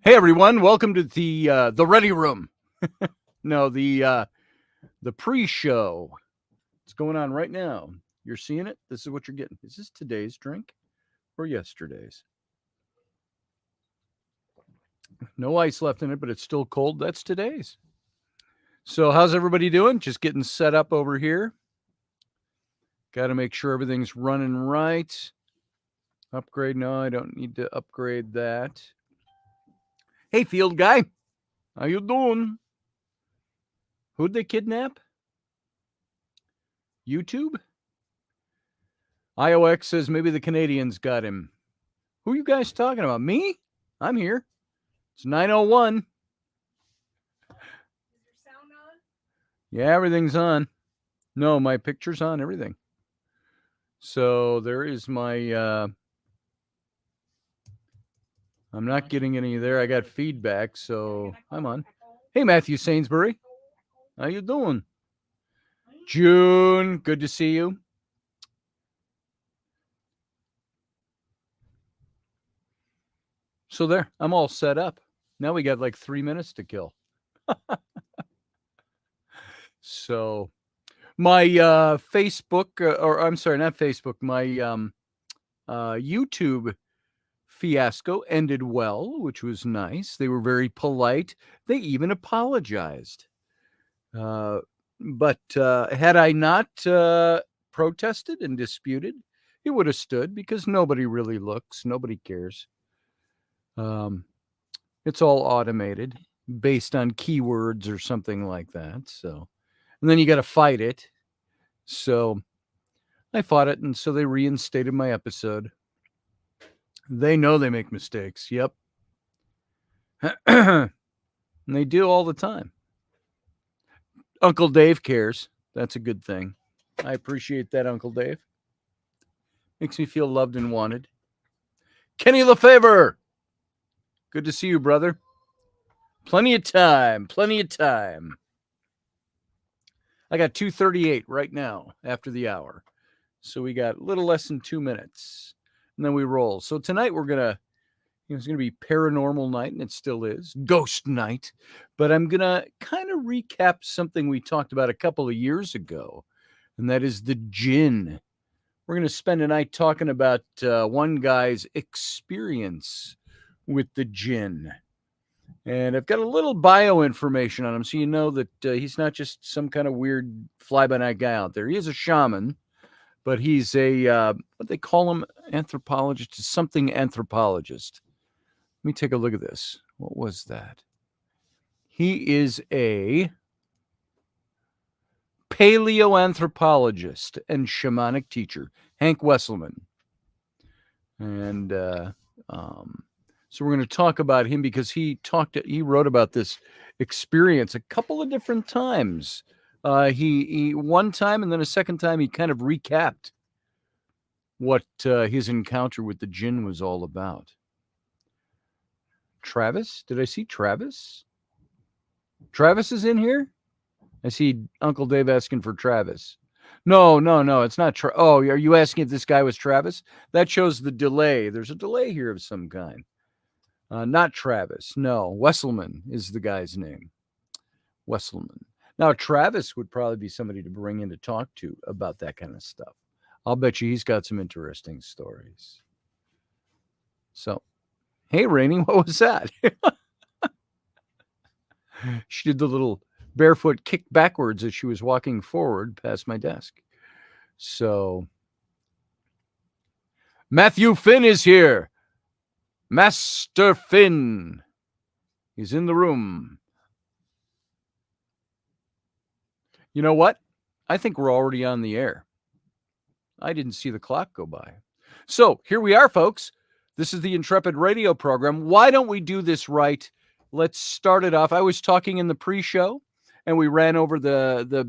Hey everyone, welcome to the Ready Room. No, the pre-show. What's going on right now? You're seeing it. This is what you're getting. Is this today's drink or yesterday's? No ice left in it, but it's still cold. That's today's. So how's everybody doing? Just getting set up over here. Got to make sure everything's running right. Upgrade. No, I don't need to upgrade that. Hey, field guy, how you doing? Who'd they kidnap? YouTube? IOX says maybe the Canadians got him. Who are you guys talking about? Me? I'm here. It's 9:01. Is your sound on? Yeah, everything's on. No, my picture's on, everything. So there is my I'm not getting any there. I got feedback, so I'm on. Hey, Matthew Sainsbury. How you doing? June, good to see you. So there, I'm all set up. Now we got like 3 minutes to kill. So my Facebook, or I'm sorry, not Facebook, my YouTube fiasco ended well, which was nice. They were very polite. They even apologized. But had I not protested and disputed, it would have stood because nobody really looks, nobody cares. It's all automated based on keywords or something like that. So, and then you got to fight it. So I fought it, and so they reinstated my episode. They know they make mistakes. Yep. And they do all the time. Uncle Dave cares. That's a good thing. I appreciate that, Uncle Dave. Makes me feel loved and wanted. Kenny Lefevre. Good to see you, brother. Plenty of time. Plenty of time. I got 2:38 right now after the hour. So we got a little less than 2 minutes. And then we roll. So tonight we're going to, it's going to be paranormal night, and it still is, ghost night. But I'm going to kind of recap something we talked about a couple of years ago, and that is the jinn. We're going to spend a night talking about one guy's experience with the jinn. And I've got a little bio information on him so you know that he's not just some kind of weird fly-by-night guy out there. He is a shaman, but he's a, what they call him, anthropologist, something anthropologist. Let me take a look at this. What was that? He is a paleoanthropologist and shamanic teacher, Hank Wesselman. And so we're going to talk about him because he wrote about this experience a couple of different times. He one time and then a second time he kind of recapped what his encounter with the jinn was all about. Travis? Did I see Travis? Travis is in here? I see Uncle Dave asking for Travis. No, it's not. Oh, are you asking if this guy was Travis? That shows the delay. There's a delay here of some kind. Not Travis. No, Wesselman is the guy's name. Wesselman. Now, Travis would probably be somebody to bring in to talk to about that kind of stuff. I'll bet you he's got some interesting stories. So, hey, Rainey, what was that? She did the little barefoot kick backwards as she was walking forward past my desk. So, Matthew Finn is here. Master Finn. He's in the room. You know what? I think we're already on the air. I didn't see the clock go by. So here we are, folks. This is the Intrepid radio program. Why don't we do this right? Let's start it off. I was talking in the pre-show, and we ran over the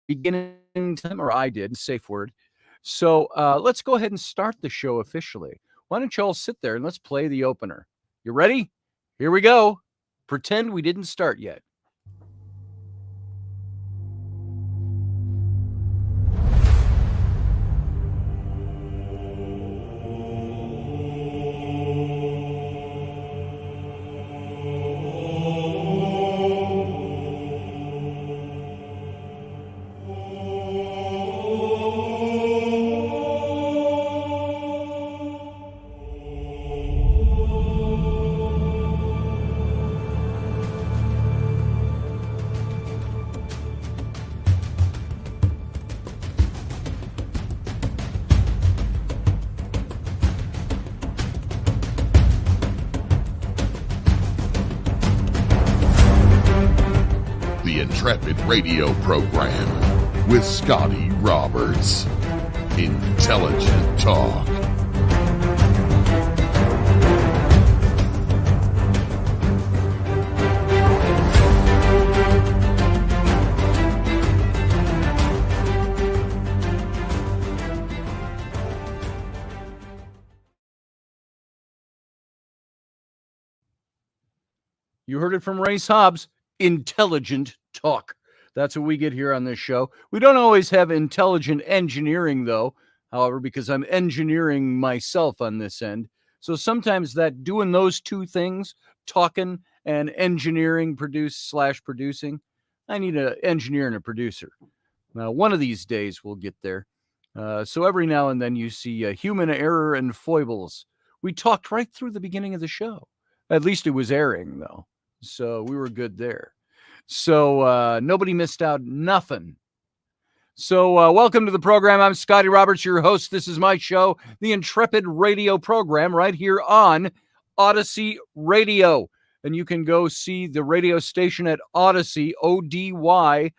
beginning time, or I did, safe word. So let's go ahead and start the show officially. Why don't you all sit there and let's play the opener? You ready? Here we go. Pretend we didn't start yet. Intrepid radio program with Scotty Roberts. Intelligent talk. You heard it from Race Hobbs. Intelligent talk. That's what we get here on this show. We don't always have intelligent engineering, though, however, because I'm engineering myself on this end. So sometimes that doing those two things, talking and engineering, producing, I need an engineer and a producer. Now, one of these days we'll get there. So every now and then you see human error and foibles. We talked right through the beginning of the show. At least it was airing, though. So we were good there. So nobody missed out nothing. So welcome to the program. I'm Scotty Roberts, your host. This is my show, the Intrepid radio program, right here on Odyssey Radio. And you can go see the radio station at Odyssey, ODYSY,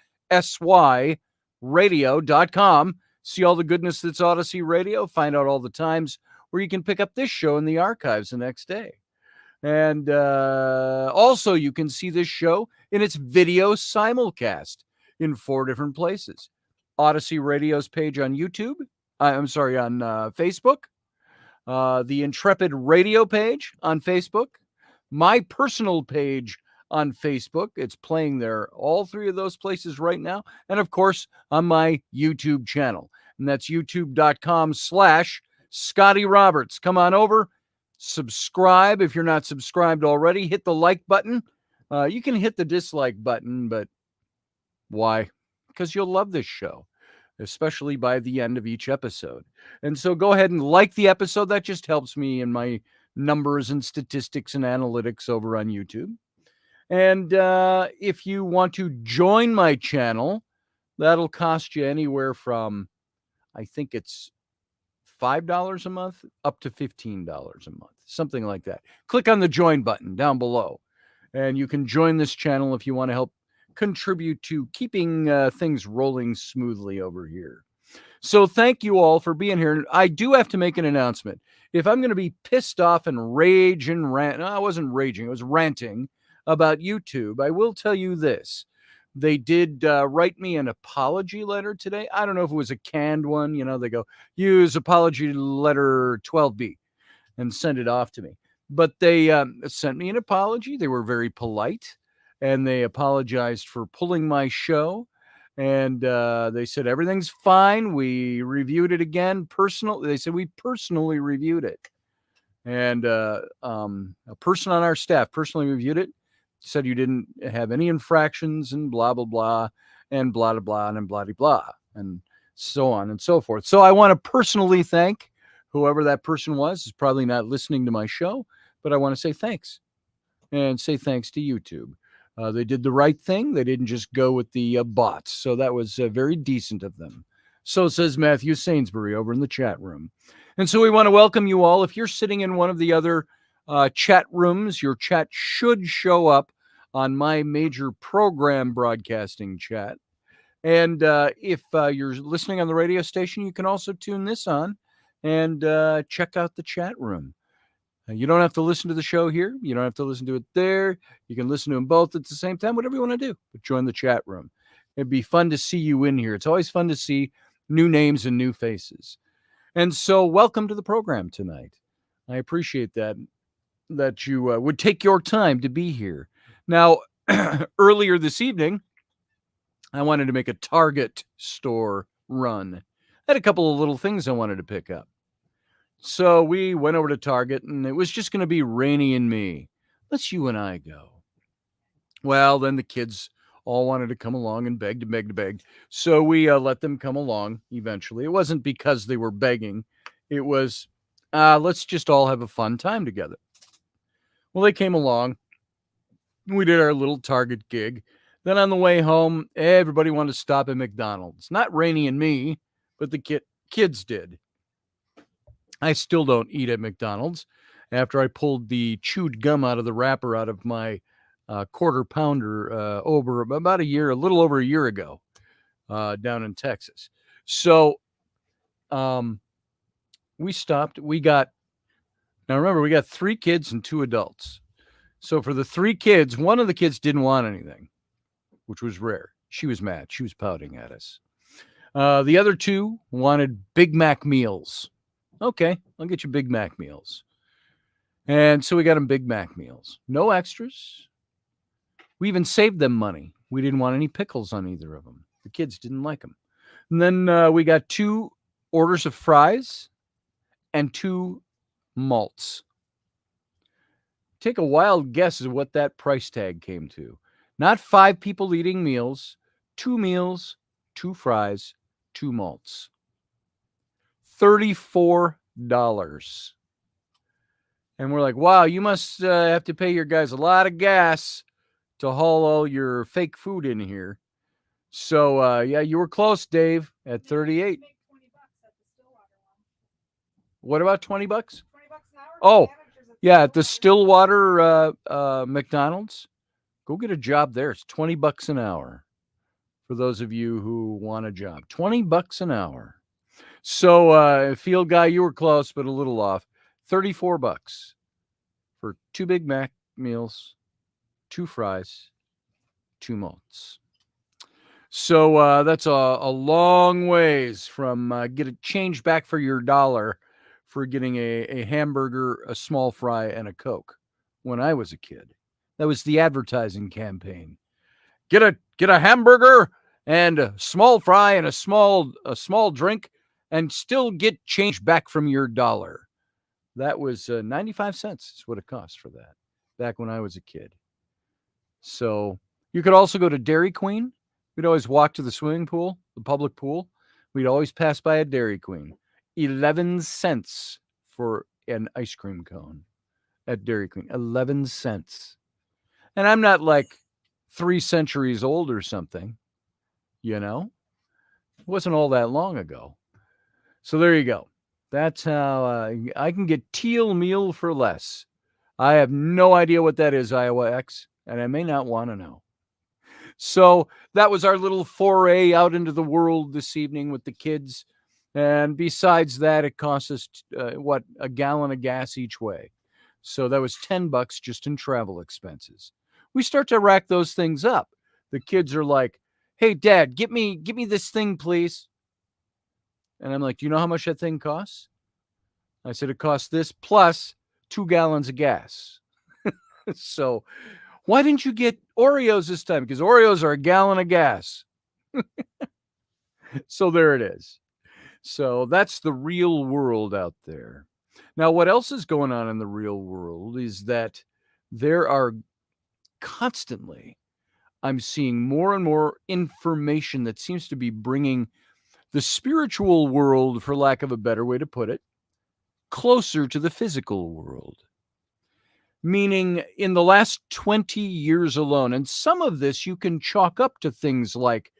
radio.com. See all the goodness that's Odyssey Radio. Find out all the times where you can pick up this show in the archives the next day. And also, you can see this show in its video simulcast in 4 different places. Odyssey Radio's page on YouTube. On Facebook. The Intrepid Radio page on Facebook. My personal page on Facebook. It's playing there, all 3 of those places right now. And, of course, on my YouTube channel. And that's youtube.com/Scotty Roberts. Come on over. Subscribe if you're not subscribed already. Hit the like button. You can hit the dislike button, but why? Because you'll love this show, especially by the end of each episode. And so go ahead and like the episode. That just helps me in my numbers and statistics and analytics over on YouTube. And if you want to join my channel, that'll cost you anywhere from, I think it's $5 a month up to $15 a month, something like that. Click on the join button down below, and you can join this channel if you want to help contribute to keeping things rolling smoothly over here. So thank you all for being here. I do have to make an announcement. If I'm going to be pissed off and rage and rant, no, I wasn't raging, I was ranting about YouTube, I will tell you this. They did write me an apology letter today. I don't know if it was a canned one. You know, they go, use apology letter 12B and send it off to me. But they sent me an apology. They were very polite, and they apologized for pulling my show. And they said, everything's fine. We reviewed it again. They said, we personally reviewed it. And a person on our staff personally reviewed it. Said you didn't have any infractions and blah, blah, blah, and blah, blah, blah, and blah, blah, and so on and so forth. So I want to personally thank whoever that person was. Is probably not listening to my show, but I want to say thanks and say thanks to YouTube. They did the right thing. They didn't just go with the bots. So that was very decent of them. So says Matthew Sainsbury over in the chat room. And so we want to welcome you all. If you're sitting in one of the other chat rooms, your chat should show up on my major program broadcasting chat. And if you're listening on the radio station, you can also tune this on and check out the chat room. You don't have to listen to the show here. You don't have to listen to it there. You can listen to them both at the same time, whatever you want to do. But join the chat room. It'd be fun to see you in here. It's always fun to see new names and new faces. And so welcome to the program tonight. I appreciate that you would take your time to be here. Now, earlier this evening, I wanted to make a Target store run. I had a couple of little things I wanted to pick up. So we went over to Target, and it was just going to be Rainey and me. Let's you and I go. Well, then the kids all wanted to come along and begged. So we let them come along eventually. It wasn't because they were begging. It was, let's just all have a fun time together. Well, they came along. We did our little Target gig. Then on the way home, everybody wanted to stop at McDonald's. Not Rainey and me, but the kids did. I still don't eat at McDonald's after I pulled the chewed gum out of the wrapper out of my quarter pounder over about a little over a year ago down in Texas. So we stopped. Now remember, we got 3 kids and 2 adults. So for the 3 kids, one of the kids didn't want anything, which was rare. She was mad. She was pouting at us. The other 2 wanted Big Mac meals. Okay, I'll get you Big Mac meals. And so we got them Big Mac meals. No extras. We even saved them money. We didn't want any pickles on either of them. The kids didn't like them. And then we got 2 orders of fries and 2 malts. Take a wild guess at what that price tag came to. Not 5 people eating meals, 2 meals, 2 fries, 2 malts. $34. And we're like, wow, you must have to pay your guys a lot of gas to haul all your fake food in here. So, yeah, you were close, Dave, at 38. Make $20 at the Stillwater one. What about $20? $20 an hour? Oh, Managers at yeah, at the Stillwater McDonald's. Go get a job there. It's $20 an hour for those of you who want a job. $20 an hour. So, field guy, you were close, but a little off. $34 for 2 Big Mac meals, 2 fries, 2 malts. So that's a long ways from get a change back for your dollar for getting a hamburger, a small fry, and a Coke when I was a kid. That was the advertising campaign. Get a hamburger and a small fry and a small drink and still get change back from your dollar. That was 95 cents is what it cost for that back when I was a kid. So you could also go to Dairy Queen. We'd always walk to the swimming pool, the public pool. We'd always pass by a Dairy Queen. 11 cents for an ice cream cone at Dairy Queen. 11 cents. And I'm not like 3 centuries old or something, you know? It wasn't all that long ago. So there you go. That's how I can get teal meal for less. I have no idea what that is, Iowa X, and I may not want to know. So that was our little foray out into the world this evening with the kids. And besides that, it cost us, a gallon of gas each way. So that was $10 just in travel expenses. We start to rack those things up. The kids are like, hey, Dad, get me this thing, please. And I'm like, do you know how much that thing costs? I said, it costs this plus 2 gallons of gas. So why didn't you get Oreos this time? Because Oreos are a gallon of gas. So there it is. So that's the real world out there. Now, what else is going on in the real world is that there are constantly, I'm seeing more and more information that seems to be bringing the spiritual world, for lack of a better way to put it, closer to the physical world. Meaning in the last 20 years alone, and some of this you can chalk up to things like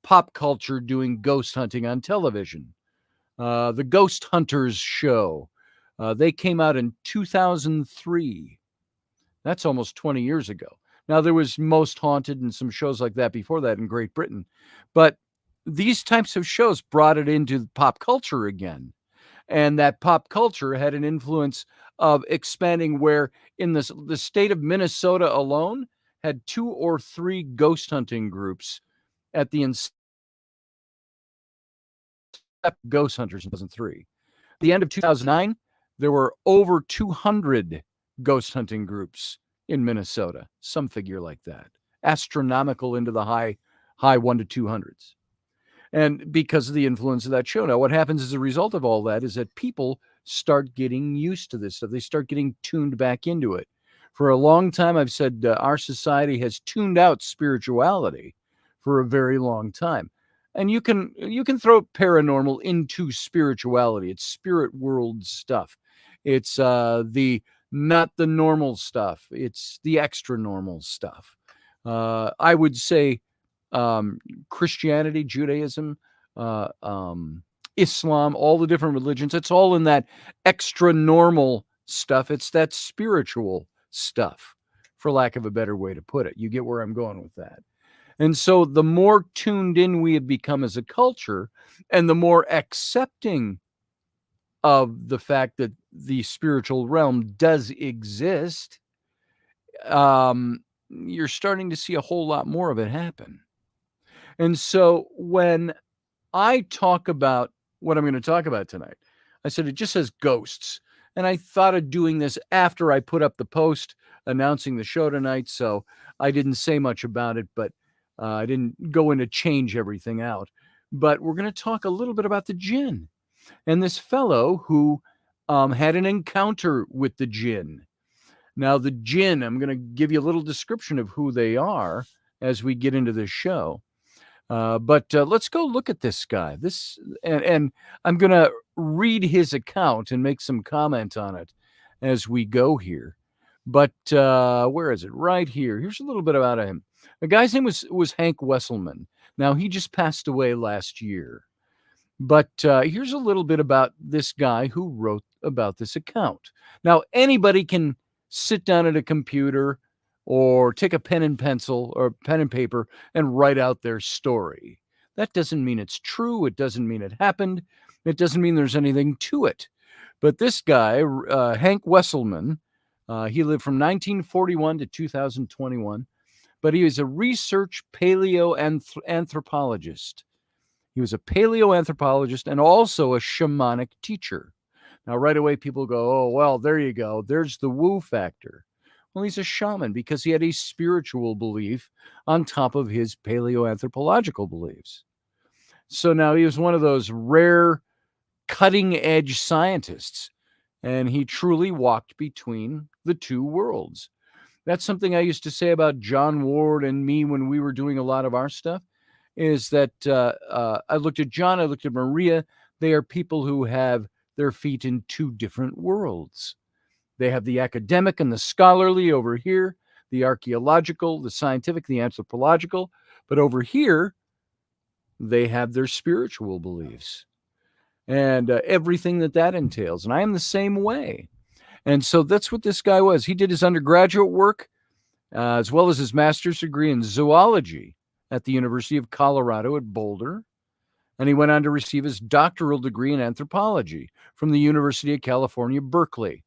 pop culture doing ghost hunting on television. The Ghost Hunters show, they came out in 2003. That's almost 20 years ago. Now, there was Most Haunted and some shows like that before that in Great Britain. But these types of shows brought it into pop culture again. And that pop culture had an influence of expanding where in the state of Minnesota alone had 2 or 3 ghost hunting groups at the Ghost Hunters in 2003. At the end of 2009, there were over 200 ghost hunting groups in Minnesota, some figure like that, astronomical into the high 1 to 200s. And because of the influence of that show. Now, what happens as a result of all that is that people start getting used to this stuff. They start getting tuned back into it. For a long time, I've said our society has tuned out spirituality for a very long time. And you can throw paranormal into spirituality. It's spirit world stuff. It's not the normal stuff. It's the extra normal stuff. I would say Christianity, Judaism, Islam, all the different religions, it's all in that extra normal stuff. It's that spiritual stuff for lack of a better way to put it. You get where I'm going with that. And so the more tuned in we have become as a culture, and the more accepting of the fact that the spiritual realm does exist, you're starting to see a whole lot more of it happen. And so when I talk about what I'm going to talk about tonight, I said it just says ghosts. And I thought of doing this after I put up the post announcing the show tonight. So I didn't say much about it, but I didn't go in to change everything out. But we're going to talk a little bit about the jinn and this fellow who had an encounter with the jinn. Now, the jinn, I'm going to give you a little description of who they are as we get into this show. But let's go look at this guy. And I'm going to read his account and make some comment on it as we go here. But where is it? Right here. Here's a little bit about him. The guy's name was Hank Wesselman. Now, he just passed away last year. But here's a little bit about this guy who wrote about this account. Now, anybody can sit down at a computer or take a pen and pencil or pen and paper and write out their story. That doesn't mean it's true. It doesn't mean it happened. It doesn't mean there's anything to it. But this guy, Hank Wesselman, he lived from 1941 to 2021, but he was a research paleoanthropologist. He was a paleoanthropologist and also a shamanic teacher. Now, right away, people go, oh, well, there you go. There's the woo factor. Well, he's a shaman because he had a spiritual belief on top of his paleoanthropological beliefs. So now he was one of those rare cutting-edge scientists, and he truly walked between the two worlds. That's something I used to say about John Ward and me when we were doing a lot of our stuff, is that I looked at John, I looked at Maria. They are people who have their feet in two different worlds. They have the academic and the scholarly over here, the archaeological, the scientific, the anthropological. But over here, they have their spiritual beliefs and everything that entails. And I am the same way. And so that's what this guy was. He did his undergraduate work as well as his master's degree in zoology at the University of Colorado at Boulder. And he went on to receive his doctoral degree in anthropology from the University of California, Berkeley.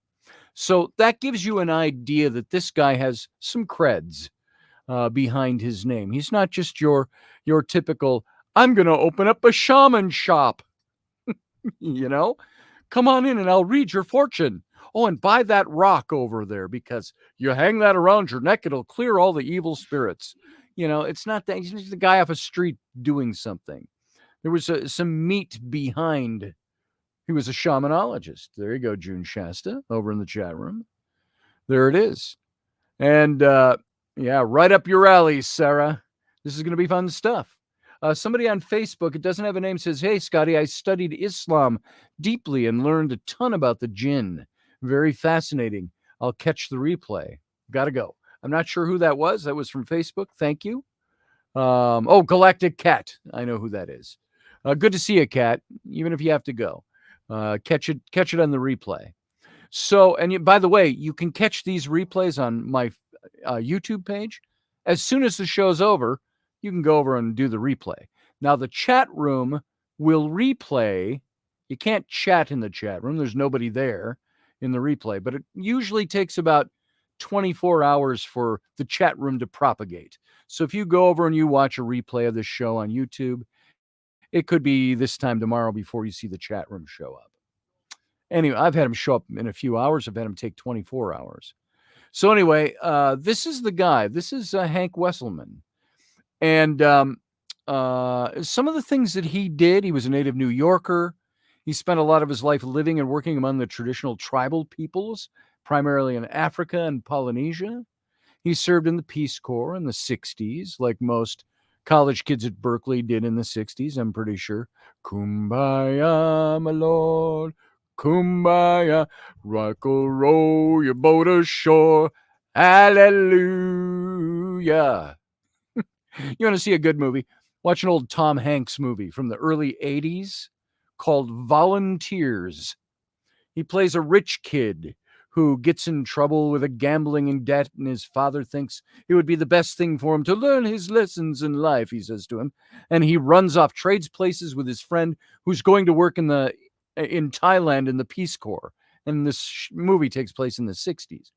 So that gives you an idea that this guy has some creds behind his name. He's not just your typical, I'm going to open up a shaman shop. You know, come on in and I'll read your fortune. Oh, and buy that rock over there because you hang that around your neck. It'll clear all the evil spirits. You know, it's not that. He's just the guy off a street doing something. There was some meat behind. He was a shamanologist. There you go, June Shasta, over in the chat room. There it is. And yeah, right up your alley, Sarah. This is going to be fun stuff. Somebody on Facebook, it doesn't have a name, says, hey, Scotty, I studied Islam deeply and learned a ton about the jinn. Very fascinating. I'll catch the replay. Gotta go. I'm not sure who that was. That was from Facebook. Thank you. Oh, Galactic Cat. I know who that is. Good to see you, Cat, even if you have to go. Catch it on the replay. So, and by the way, you can catch these replays on my YouTube page. As soon as the show's over, you can go over and do the replay. Now, the chat room will replay. You can't chat in the chat room. There's nobody there in the replay, but it usually takes about 24 hours for the chat room to propagate. So if you go over and you watch a replay of this show on YouTube, it could be this time tomorrow before you see the chat room show up. Anyway, I've had him show up in a few hours. I've had him take 24 hours. So anyway, this is the guy. This is Hank Wesselman. And some of the things that he did, he was a native New Yorker. He spent a lot of his life living and working among the traditional tribal peoples, primarily in Africa and Polynesia. He served in the Peace Corps in the 60s, like most college kids at Berkeley did in the 60s, I'm pretty sure. Kumbaya, my lord, kumbaya, rock or roll your boat ashore, hallelujah. You want to see a good movie? Watch an old Tom Hanks movie from the early 80s called Volunteers. He plays a rich kid who gets in trouble with a gambling and debt, and his father thinks it would be the best thing for him to learn his lessons in life, he says to him. And he runs off, trades places with his friend who's going to work in Thailand in the Peace Corps. And this movie takes place in the 60s.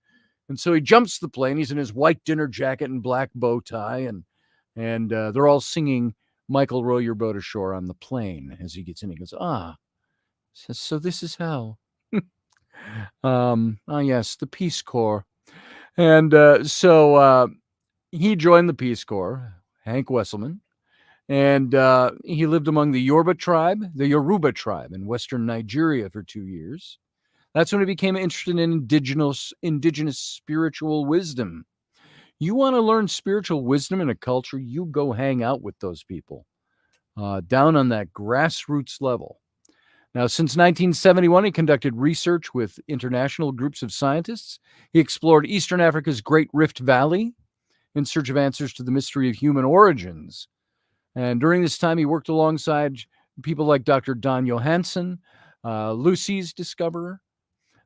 And so he jumps the plane. He's in his white dinner jacket and black bow tie, and they're all singing "Michael, Row Your Boat Ashore" on the plane as he gets in. He goes, so this is how. Yes, the Peace Corps. And so he joined the Peace Corps, Hank Wesselman, and he lived among the Yoruba tribe in western Nigeria for 2 years. That's when he became interested in indigenous spiritual wisdom. You want to learn spiritual wisdom in a culture, you go hang out with those people down on that grassroots level. Now, since 1971, he conducted research with international groups of scientists. He explored Eastern Africa's Great Rift Valley in search of answers to the mystery of human origins. And during this time, he worked alongside people like Dr. Don Johansen, Lucy's discoverer,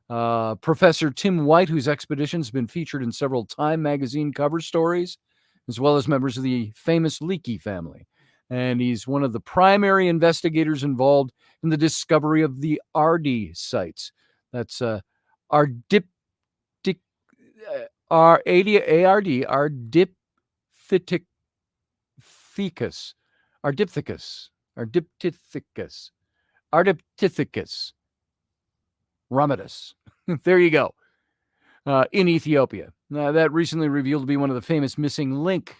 Professor Tim White, whose expedition's been featured in several Time magazine cover stories, as well as members of the famous Leakey family. And he's one of the primary investigators involved in the discovery of the RD sites. That's Ardipithecus, Ramidus. There you go. In Ethiopia. Now, that recently revealed to be one of the famous missing links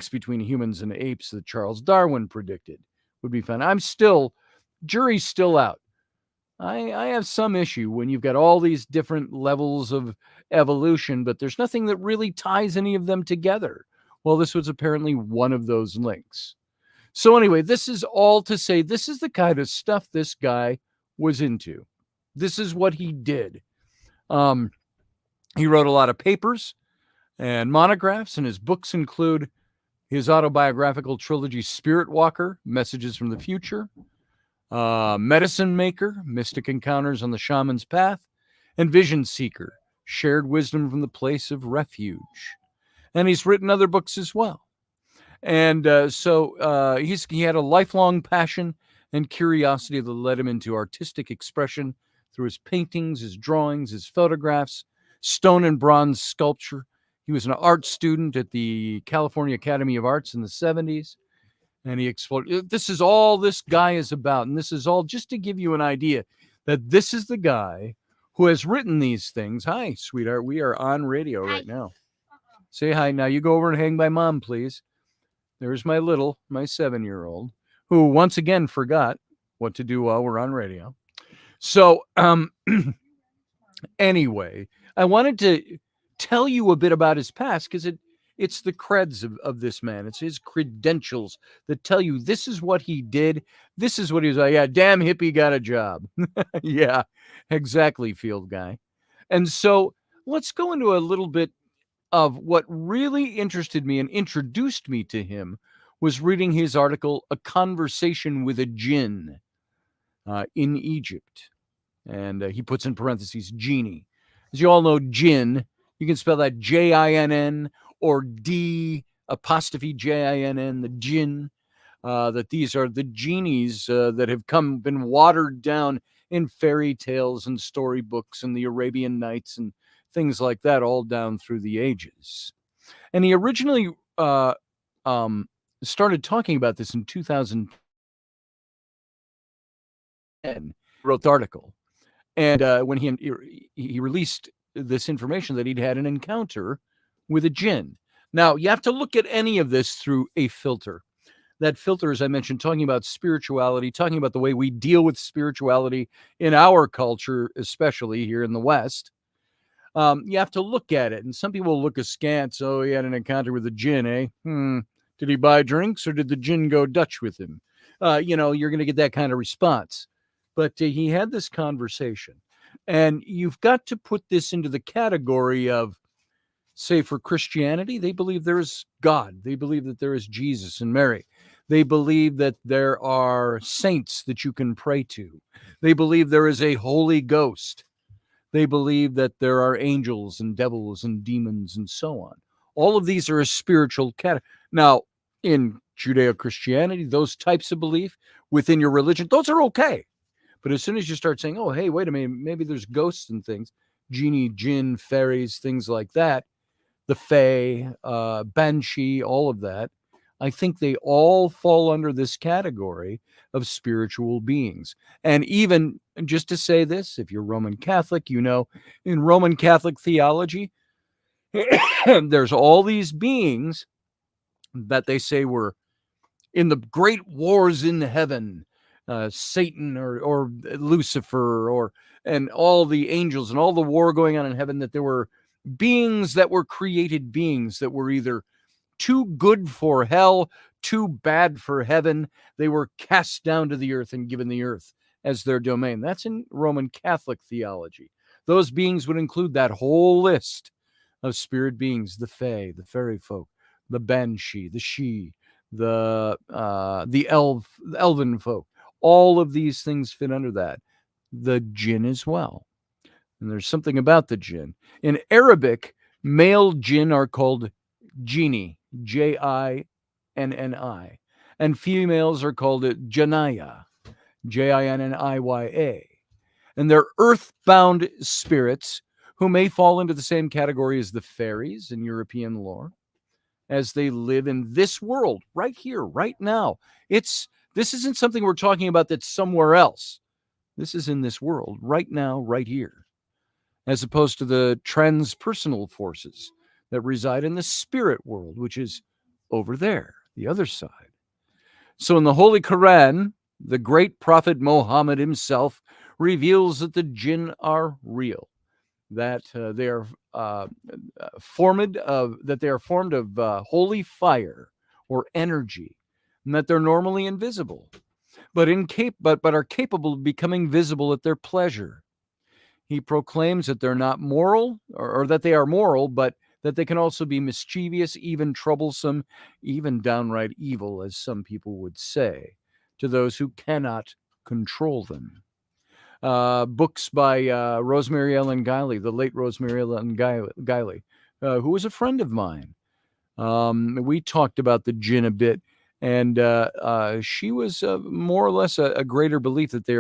between humans and apes that Charles Darwin predicted would be found. Jury's still out. I have some issue when you've got all these different levels of evolution, but there's nothing that really ties any of them together. Well, this was apparently one of those links. So anyway, this is all to say, this is the kind of stuff this guy was into. This is what he did. He wrote a lot of papers and monographs, and his books include his autobiographical trilogy, Spirit Walker, Messages from the Future, Medicine Maker, Mystic Encounters on the Shaman's Path, and Vision Seeker, Shared Wisdom from the Place of Refuge. And he's written other books as well. And so he had a lifelong passion and curiosity that led him into artistic expression through his paintings, his drawings, his photographs, stone and bronze sculpture. He was an art student at the California Academy of Arts in the 70s, and he explored. This is all this guy is about, and this is all just to give you an idea that this is the guy who has written these things. Hi, sweetheart. We are on radio right now. Say hi. Now you go over and hang by Mom, please. There's my 7-year-old, who once again forgot what to do while we're on radio. So anyway, I wanted to tell you a bit about his past because it's the creds of this man. It's his credentials that tell you this is what he did. This is what he was like. Yeah, damn hippie got a job. Yeah, exactly, field guy. And so let's go into a little bit of what really interested me and introduced me to him was reading his article, A Conversation with a Jinn in Egypt. And he puts in parentheses, genie. As you all know, jinn, you can spell that Jinn or D''Jinn, the jinn, that these are the genies that have been watered down in fairy tales and storybooks and the Arabian Nights and things like that all down through the ages. And he originally started talking about this in 2010, wrote the article. And when he released this information that he'd had an encounter with a jinn. Now, you have to look at any of this through a filter. That filter, as I mentioned, talking about spirituality, talking about the way we deal with spirituality in our culture, especially here in the West. You have to look at it. And some people will look askance. Oh, he had an encounter with a jinn, eh? Did he buy drinks or did the jinn go Dutch with him? You're going to get that kind of response. But he had this conversation. And you've got to put this into the category of, say, for Christianity, they believe there is God. They believe that there is Jesus and Mary. They believe that there are saints that you can pray to. They believe there is a Holy Ghost. They believe that there are angels and devils and demons and so on. All of these are a spiritual category. Now, in Judeo-Christianity, those types of belief within your religion, those are okay. But as soon as you start saying, oh, hey, wait a minute, maybe there's ghosts and things, genie, jinn, fairies, things like that, the fae, banshee, all of that, I think they all fall under this category of spiritual beings. And even just to say this, if you're Roman Catholic, you know, in Roman Catholic theology, there's all these beings that they say were in the great wars in heaven, Satan or Lucifer, and all the angels and all the war going on in heaven, that there were beings that were created beings that were either too good for hell, too bad for heaven. They were cast down to the earth and given the earth as their domain. That's in Roman Catholic theology. Those beings would include that whole list of spirit beings, the fae, the fairy folk, the banshee, the she, the elven folk. All of these things fit under that. The jinn as well. And there's something about the jinn. In Arabic, male jinn are called genie, Jinni, and females are called janaya, Jinniya. And they're earthbound spirits who may fall into the same category as the fairies in European lore, as they live in this world right here, right now. This isn't something we're talking about that's somewhere else. This is in this world right now, right here, as opposed to the transpersonal forces that reside in the spirit world, which is over there, the other side. So in the Holy Quran, the great prophet Muhammad himself reveals that the jinn are real, that they are formed of holy fire or energy, and that they're normally invisible, but are capable of becoming visible at their pleasure. He proclaims that they're not moral, or that they are moral, but that they can also be mischievous, even troublesome, even downright evil, as some people would say, to those who cannot control them. Books by Rosemary Ellen Guiley, the late Rosemary Ellen Guiley, who was a friend of mine. We talked about the jinn a bit, and she was more or less a greater belief that they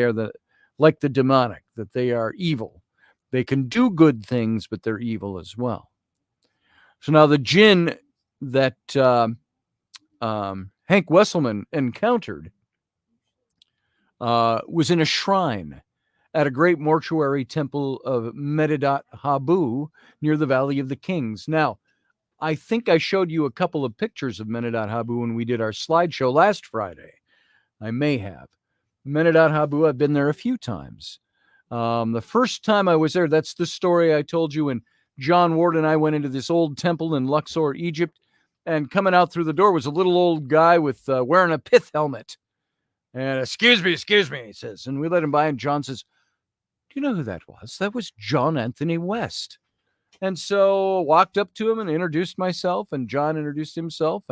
are like the demonic, that they are evil. They can do good things, but they're evil as well. So now the jinn that Hank Wesselman encountered was in a shrine at a great mortuary temple of Medidat Habu near the Valley of the Kings. Now, I think I showed you a couple of pictures of Medidat Habu when we did our slideshow last Friday. I may have. Medidat Habu, I've been there a few times. The first time I was there, that's the story I told you when John Ward and I went into this old temple in Luxor, Egypt, and coming out through the door was a little old guy with wearing a pith helmet. And excuse me, he says. And we let him by, and John says, do you know who that was? That was John Anthony West. And so walked up to him and introduced myself, and John introduced himself,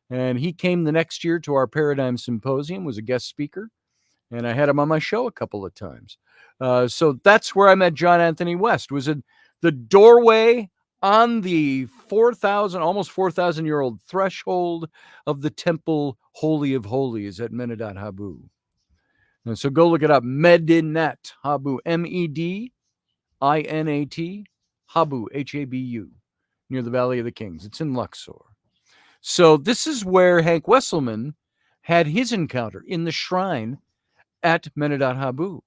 and he came the next year to our Paradigm Symposium, was a guest speaker, and I had him on my show a couple of times. So that's where I met John Anthony West, was in the doorway on the almost 4,000-year-old threshold of the temple Holy of Holies at Medidat Habu. And so go look it up, Medidat Habu, Medinat, Habu, Habu, near the Valley of the Kings. It's in Luxor. So this is where Hank Wesselman had his encounter, in the shrine at Medidat Habu.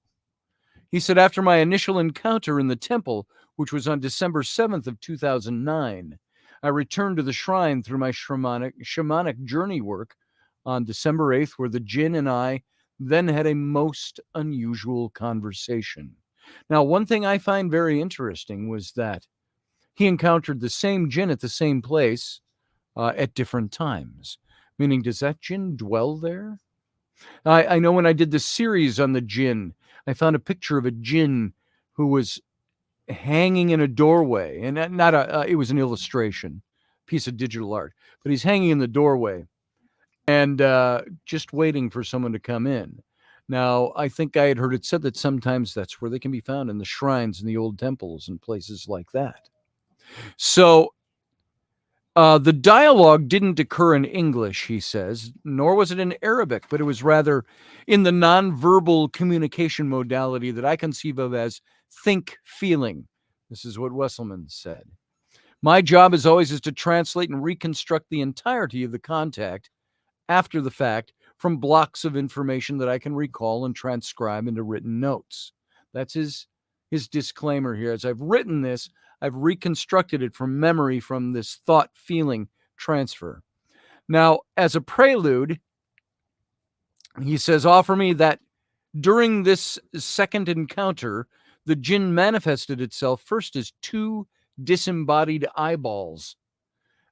He said, after my initial encounter in the temple, which was on December 7th of 2009, I returned to the shrine through my shamanic journey work on December 8th, where the jinn and I then had a most unusual conversation. Now, one thing I find very interesting was that he encountered the same jinn at the same place at different times. Meaning, does that jinn dwell there? I know when I did the series on the jinn, I found a picture of a jinn who was hanging in a doorway, and it was an illustration, piece of digital art, but he's hanging in the doorway and just waiting for someone to come in. Now, I think I had heard it said that sometimes that's where they can be found, in the shrines in the old temples and places like that. So the dialogue didn't occur in English, he says, nor was it in Arabic, but it was rather in the nonverbal communication modality that I conceive of as think feeling. This is what Wesselman said. My job, as always, is to translate and reconstruct the entirety of the contact after the fact from blocks of information that I can recall and transcribe into written notes. That's his disclaimer here. As I've written this, I've reconstructed it from memory from this thought feeling transfer. Now, as a prelude, he says, offer me that during this second encounter, the jinn manifested itself first as two disembodied eyeballs.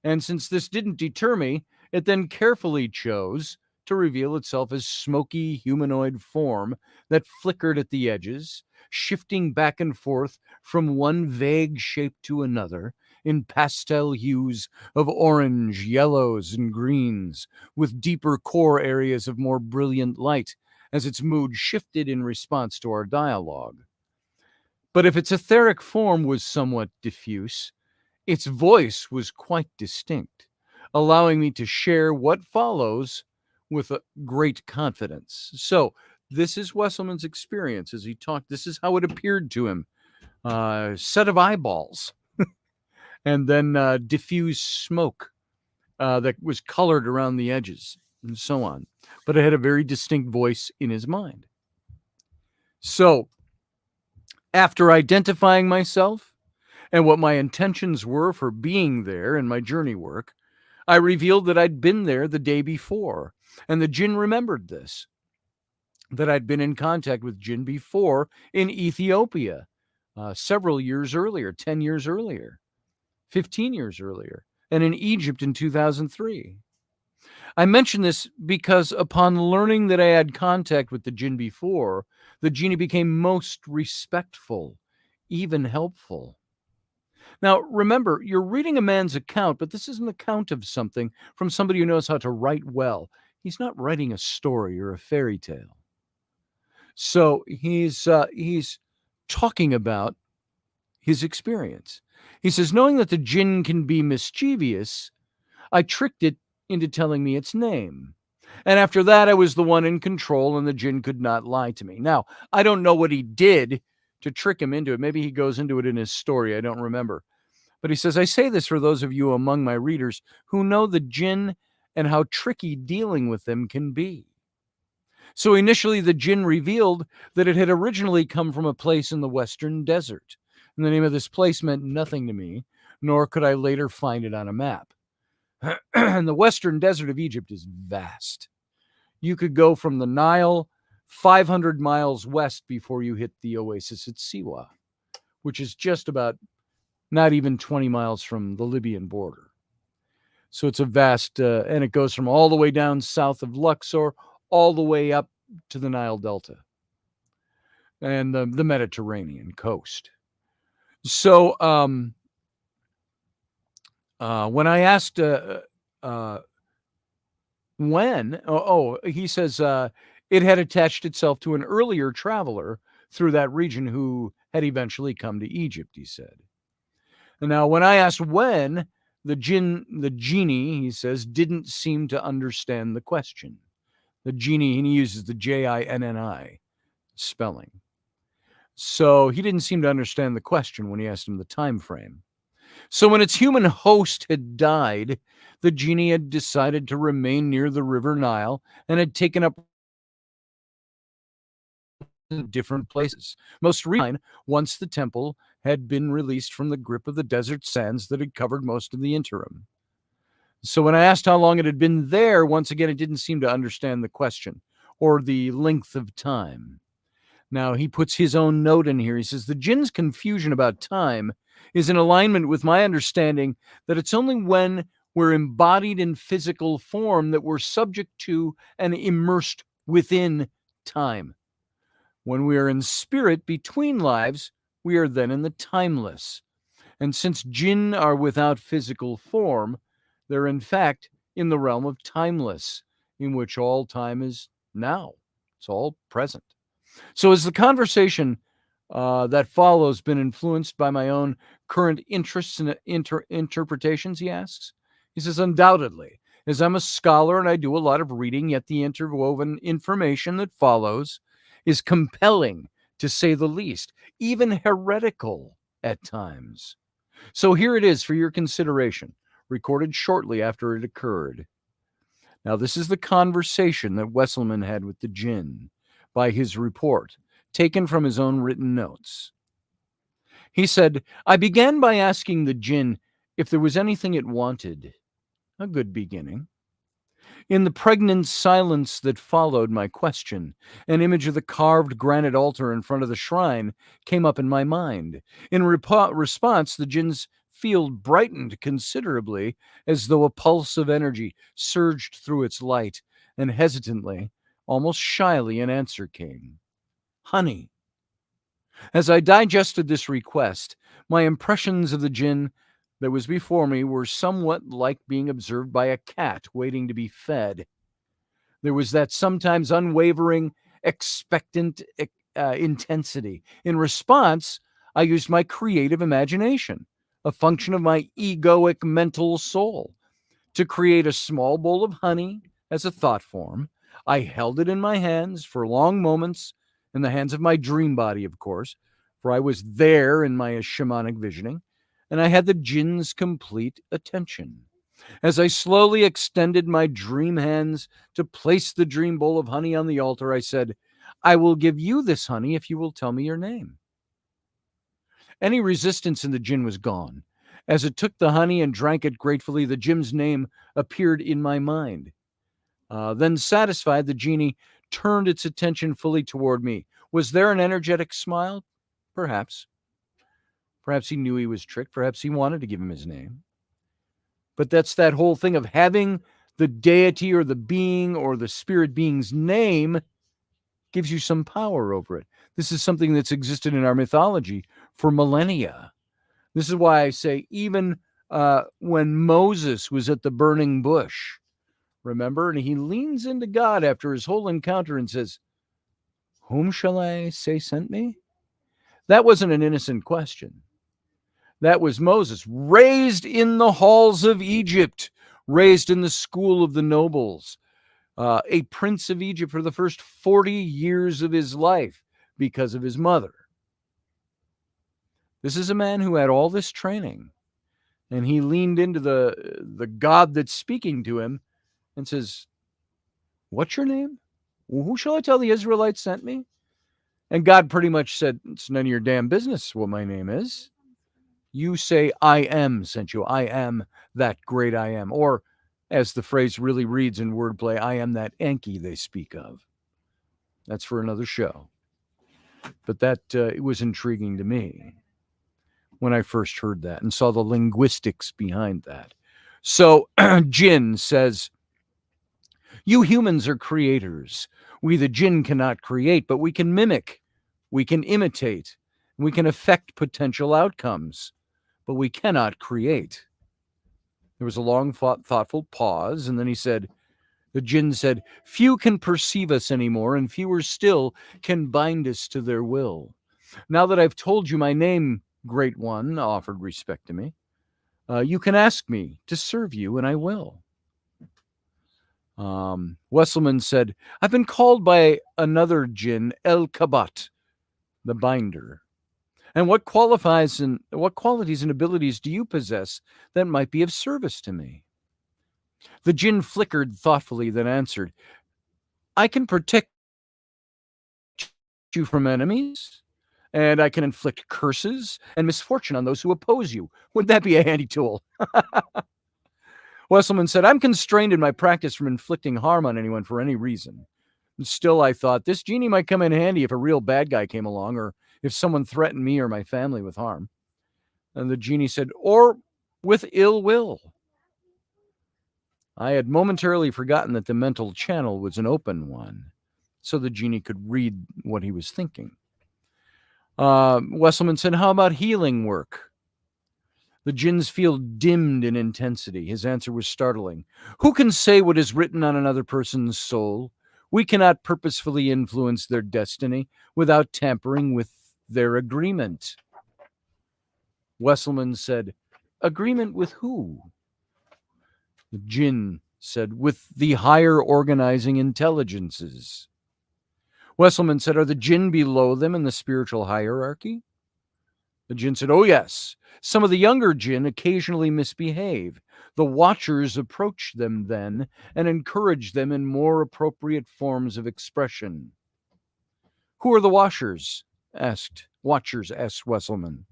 And since this didn't deter me, it then carefully chose to reveal itself as smoky humanoid form that flickered at the edges, shifting back and forth from one vague shape to another in pastel hues of orange, yellows, and greens, with deeper core areas of more brilliant light as its mood shifted in response to our dialogue. But if its etheric form was somewhat diffuse, its voice was quite distinct, allowing me to share what follows with a great confidence. So this is Wesselman's experience as he talked. This is how it appeared to him. Set of eyeballs and then diffuse smoke that was colored around the edges and so on. But it had a very distinct voice in his mind. So after identifying myself and what my intentions were for being there in my journey work, I revealed that I'd been there the day before, and the jinn remembered this, that I'd been in contact with jinn before in Ethiopia several years earlier, 10 years earlier, 15 years earlier, and in Egypt in 2003. I mention this because upon learning that I had contact with the jinn before, the genie became most respectful, even helpful. Now, remember, you're reading a man's account, but this is an account of something from somebody who knows how to write well. He's not writing a story or a fairy tale. So he's talking about his experience. He says, knowing that the jinn can be mischievous, I tricked it into telling me its name. And after that, I was the one in control, and the jinn could not lie to me. Now, I don't know what he did to trick him into it. Maybe he goes into it in his story. I don't remember. But he says, I say this for those of you among my readers who know the jinn and how tricky dealing with them can be. So initially, the jinn revealed that it had originally come from a place in the western desert. And the name of this place meant nothing to me, nor could I later find it on a map. And the western desert of Egypt is vast. You could go from the Nile 500 miles west before you hit the oasis at Siwa, which is just about not even 20 miles from the Libyan border. So it's a vast, and it goes from all the way down south of Luxor, all the way up to the Nile Delta and the Mediterranean coast. So when I asked he says it had attached itself to an earlier traveler through that region who had eventually come to Egypt, he said. And now, when I asked when, the genie, he says, didn't seem to understand the question. The genie, and he uses the Jinni spelling. So he didn't seem to understand the question when he asked him the time frame. So when its human host had died, the genie had decided to remain near the River Nile and had taken up different places. Most recently, once the temple had been released from the grip of the desert sands that had covered most of the interim. So when I asked how long it had been there, once again, it didn't seem to understand the question or the length of time. Now, he puts his own note in here. He says, the jinn's confusion about time is in alignment with my understanding that it's only when we're embodied in physical form that we're subject to and immersed within time. When we are in spirit between lives, we are then in the timeless. And since jinn are without physical form, they're in fact in the realm of timeless, in which all time is now. It's all present. So has the conversation that follows been influenced by my own current interests and interpretations, he asks. He says, undoubtedly, as I'm a scholar and I do a lot of reading, yet the interwoven information that follows is compelling, to say the least, even heretical at times. So here it is for your consideration, recorded shortly after it occurred. Now, this is the conversation that Wesselman had with the jinn by his report, taken from his own written notes. He said, I began by asking the jinn if there was anything it wanted. A good beginning. In the pregnant silence that followed my question, an image of the carved granite altar in front of the shrine came up in my mind. In response, the jinn's field brightened considerably, as though a pulse of energy surged through its light, and hesitantly, almost shyly, an answer came. Honey. As I digested this request, my impressions of the jinn that was before me were somewhat like being observed by a cat waiting to be fed. There was that sometimes unwavering, expectant intensity. In response, I used my creative imagination, a function of my egoic mental soul, to create a small bowl of honey as a thought form. I held it in my hands for long moments, in the hands of my dream body, of course, for I was there in my shamanic visioning, and I had the jinn's complete attention. As I slowly extended my dream hands to place the dream bowl of honey on the altar, I said, I will give you this honey if you will tell me your name. Any resistance in the jinn was gone. As it took the honey and drank it gratefully, the jinn's name appeared in my mind. Then, satisfied, the genie turned its attention fully toward me. Was there an energetic smile? Perhaps. Perhaps he knew he was tricked. Perhaps he wanted to give him his name. But that's that whole thing of having the deity or the being or the spirit being's name gives you some power over it. This is something that's existed in our mythology for millennia. This is why I say even when Moses was at the burning bush, remember, and he leans into God after his whole encounter and says, whom shall I say sent me? That wasn't an innocent question. That was Moses, raised in the halls of Egypt, raised in the school of the nobles, a prince of Egypt for the first 40 years of his life because of his mother. This is a man who had all this training, and he leaned into the God that's speaking to him and says, what's your name? Well, who shall I tell the Israelites sent me? And God pretty much said, it's none of your damn business what my name is. You say, I am sent you. I am that great I am. Or, as the phrase really reads in wordplay, I am that Enki they speak of. That's for another show. But that it was intriguing to me when I first heard that and saw the linguistics behind that. So Jinn says, you humans are creators. We, the jinn, cannot create, but we can mimic, we can imitate, we can affect potential outcomes, but we cannot create. There was a long, thoughtful pause, and then the jinn said, few can perceive us anymore, and fewer still can bind us to their will. Now that I've told you my name, Great One, offered respect to me, you can ask me to serve you, and I will. Wesselman said, I've been called by another jinn, El Kabat, the binder. And what qualities and abilities do you possess that might be of service to me? The jinn flickered thoughtfully, then answered, I can protect you from enemies, and I can inflict curses and misfortune on those who oppose you. Wouldn't that be a handy tool? Wesselman said, I'm constrained in my practice from inflicting harm on anyone for any reason. Still, I thought, this genie might come in handy if a real bad guy came along, or if someone threatened me or my family with harm. And the genie said, or with ill will. I had momentarily forgotten that the mental channel was an open one, so the genie could read what he was thinking. Wesselman said, how about healing work? The jinn's field dimmed in intensity. His answer was startling. Who can say what is written on another person's soul? We cannot purposefully influence their destiny without tampering with their agreement. Wesselman said, agreement with who? The Jinn said, with the higher organizing intelligences. Wesselman said, are the Jinn below them in the spiritual hierarchy? The Jinn said, oh yes. Some of the younger Jinn occasionally misbehave. The Watchers approach them then and encourage them in more appropriate forms of expression. Who are the Watchers? asked Wesselman.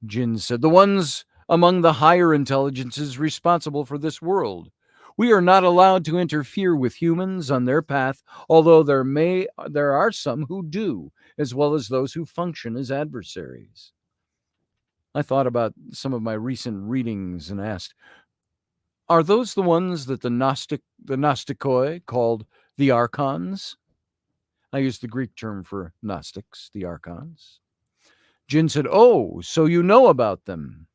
Jinn said, the ones among the higher intelligences responsible for this world. We are not allowed to interfere with humans on their path, although there are some who do, as well as those who function as adversaries. I thought about some of my recent readings and asked, are those the ones that the Gnostikoi called the Archons? I used the Greek term for Gnostics, the Archons. Jinn said, oh, so you know about them.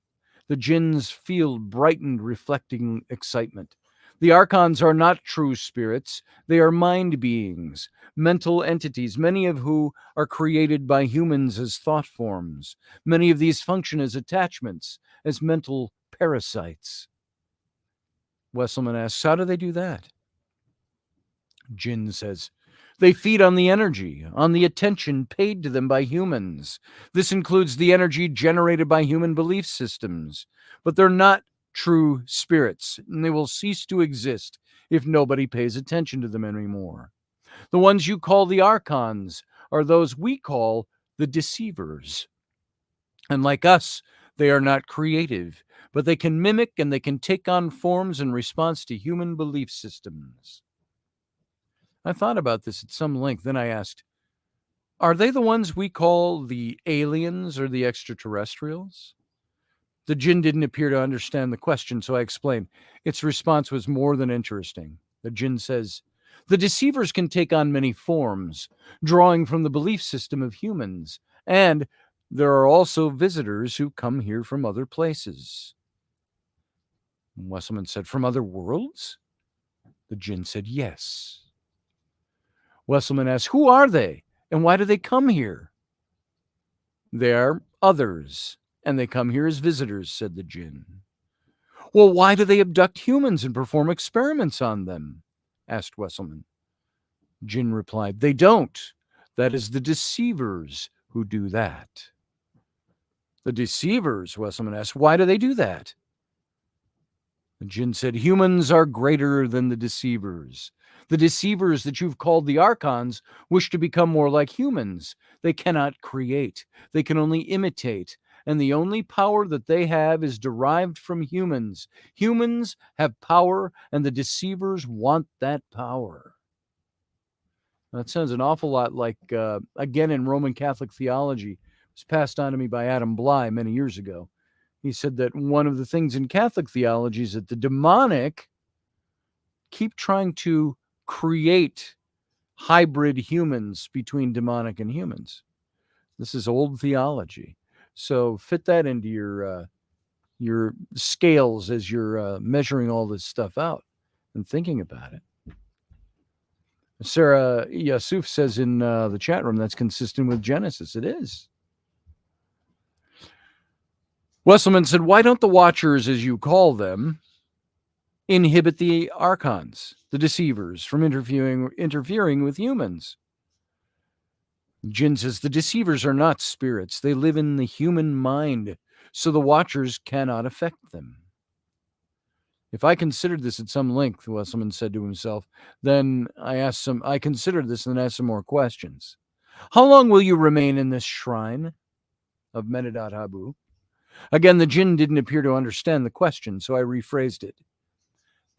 The Jinn's field brightened, reflecting excitement. The Archons are not true spirits. They are mind beings, mental entities, many of who are created by humans as thought forms. Many of these function as attachments, as mental parasites. Wesselman asks, how do they do that? Jinn says, they feed on the energy, on the attention paid to them by humans. This includes the energy generated by human belief systems. But they're not true spirits, and they will cease to exist if nobody pays attention to them anymore. The ones you call the Archons are those we call the deceivers. And like us, they are not creative, but they can mimic and they can take on forms in response to human belief systems. I thought about this at some length. Then I asked, are they the ones we call the aliens or the extraterrestrials? The Jinn didn't appear to understand the question, so I explained. Its response was more than interesting. The Jinn says, the deceivers can take on many forms, drawing from the belief system of humans, and there are also visitors who come here from other places. Wesselman said, from other worlds? The Jinn said, yes. Wesselman asked, who are they, and why do they come here? They are others, and they come here as visitors, said the Jinn. Well, why do they abduct humans and perform experiments on them? Asked Wesselman. Jinn replied, they don't. That is the deceivers who do that. The deceivers, Wesselman asked, why do they do that? The Jinn said, humans are greater than the deceivers. The deceivers that you've called the Archons wish to become more like humans. They cannot create. They can only imitate. And the only power that they have is derived from humans. Humans have power, and the deceivers want that power. That sounds an awful lot like, again, in Roman Catholic theology. It was passed on to me by Adam Bly many years ago. He said that one of the things in Catholic theology is that the demonic keep trying to create hybrid humans between demonic and humans. This is old theology. So fit that into your scales as you're measuring all this stuff out and thinking about it. Sarah Yasuf says in the chat room that's consistent with Genesis. It is. Wesselman said, why don't the Watchers, as you call them, inhibit the Archons, the deceivers, from interfering with humans? Jinn says, the deceivers are not spirits. They live in the human mind, so the Watchers cannot affect them. If I considered this at some length, Wesselman said to himself, then I considered this and asked some more questions. How long will you remain in this shrine of Medidat Habu? Again, the Jinn didn't appear to understand the question, so I rephrased it.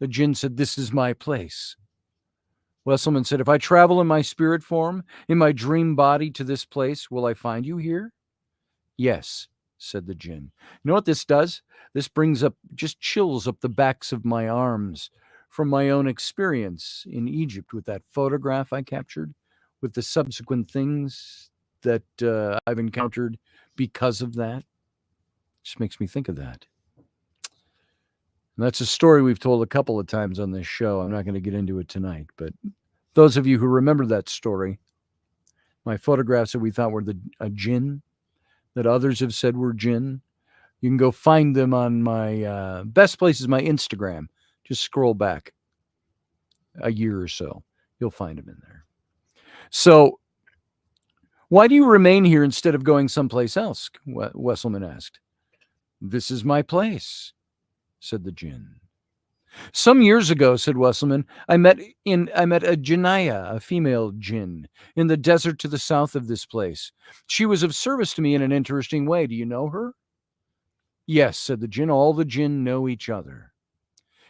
The Jinn said, this is my place. Wesselman said, if I travel in my spirit form, in my dream body to this place, will I find you here? Yes, said the Jinn. You know what this does? This brings up, just chills up the backs of my arms from my own experience in Egypt with that photograph I captured, with the subsequent things that I've encountered because of that. Just makes me think of that. And that's a story we've told a couple of times on this show. I'm not going to get into it tonight, but Those of you who remember that story, my photographs that we thought were a jinn, that others have said were jinn, you can go find them on my best place is my Instagram. Just scroll back a year or so. You'll find them in there. So, why do you remain here instead of going someplace else? Wesselman asked. This is my place, said the jinn. Some years ago, said Wesselman, I met a jinnaya, a female jinn, in the desert to the south of this place. She was of service to me in an interesting way. Do you know her? Yes, said the jinn. All the jinn know each other.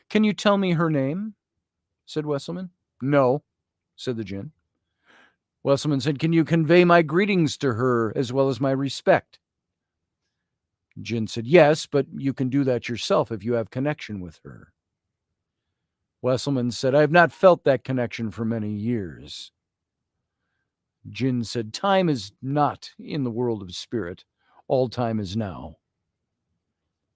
Can you tell me her name? Said Wesselman. No, said the jinn. Wesselman said, can you convey my greetings to her as well as my respect? Jinn said, yes, but you can do that yourself if you have connection with her. Wesselman said, I have not felt that connection for many years. Jinn said, time is not in the world of spirit. All time is now.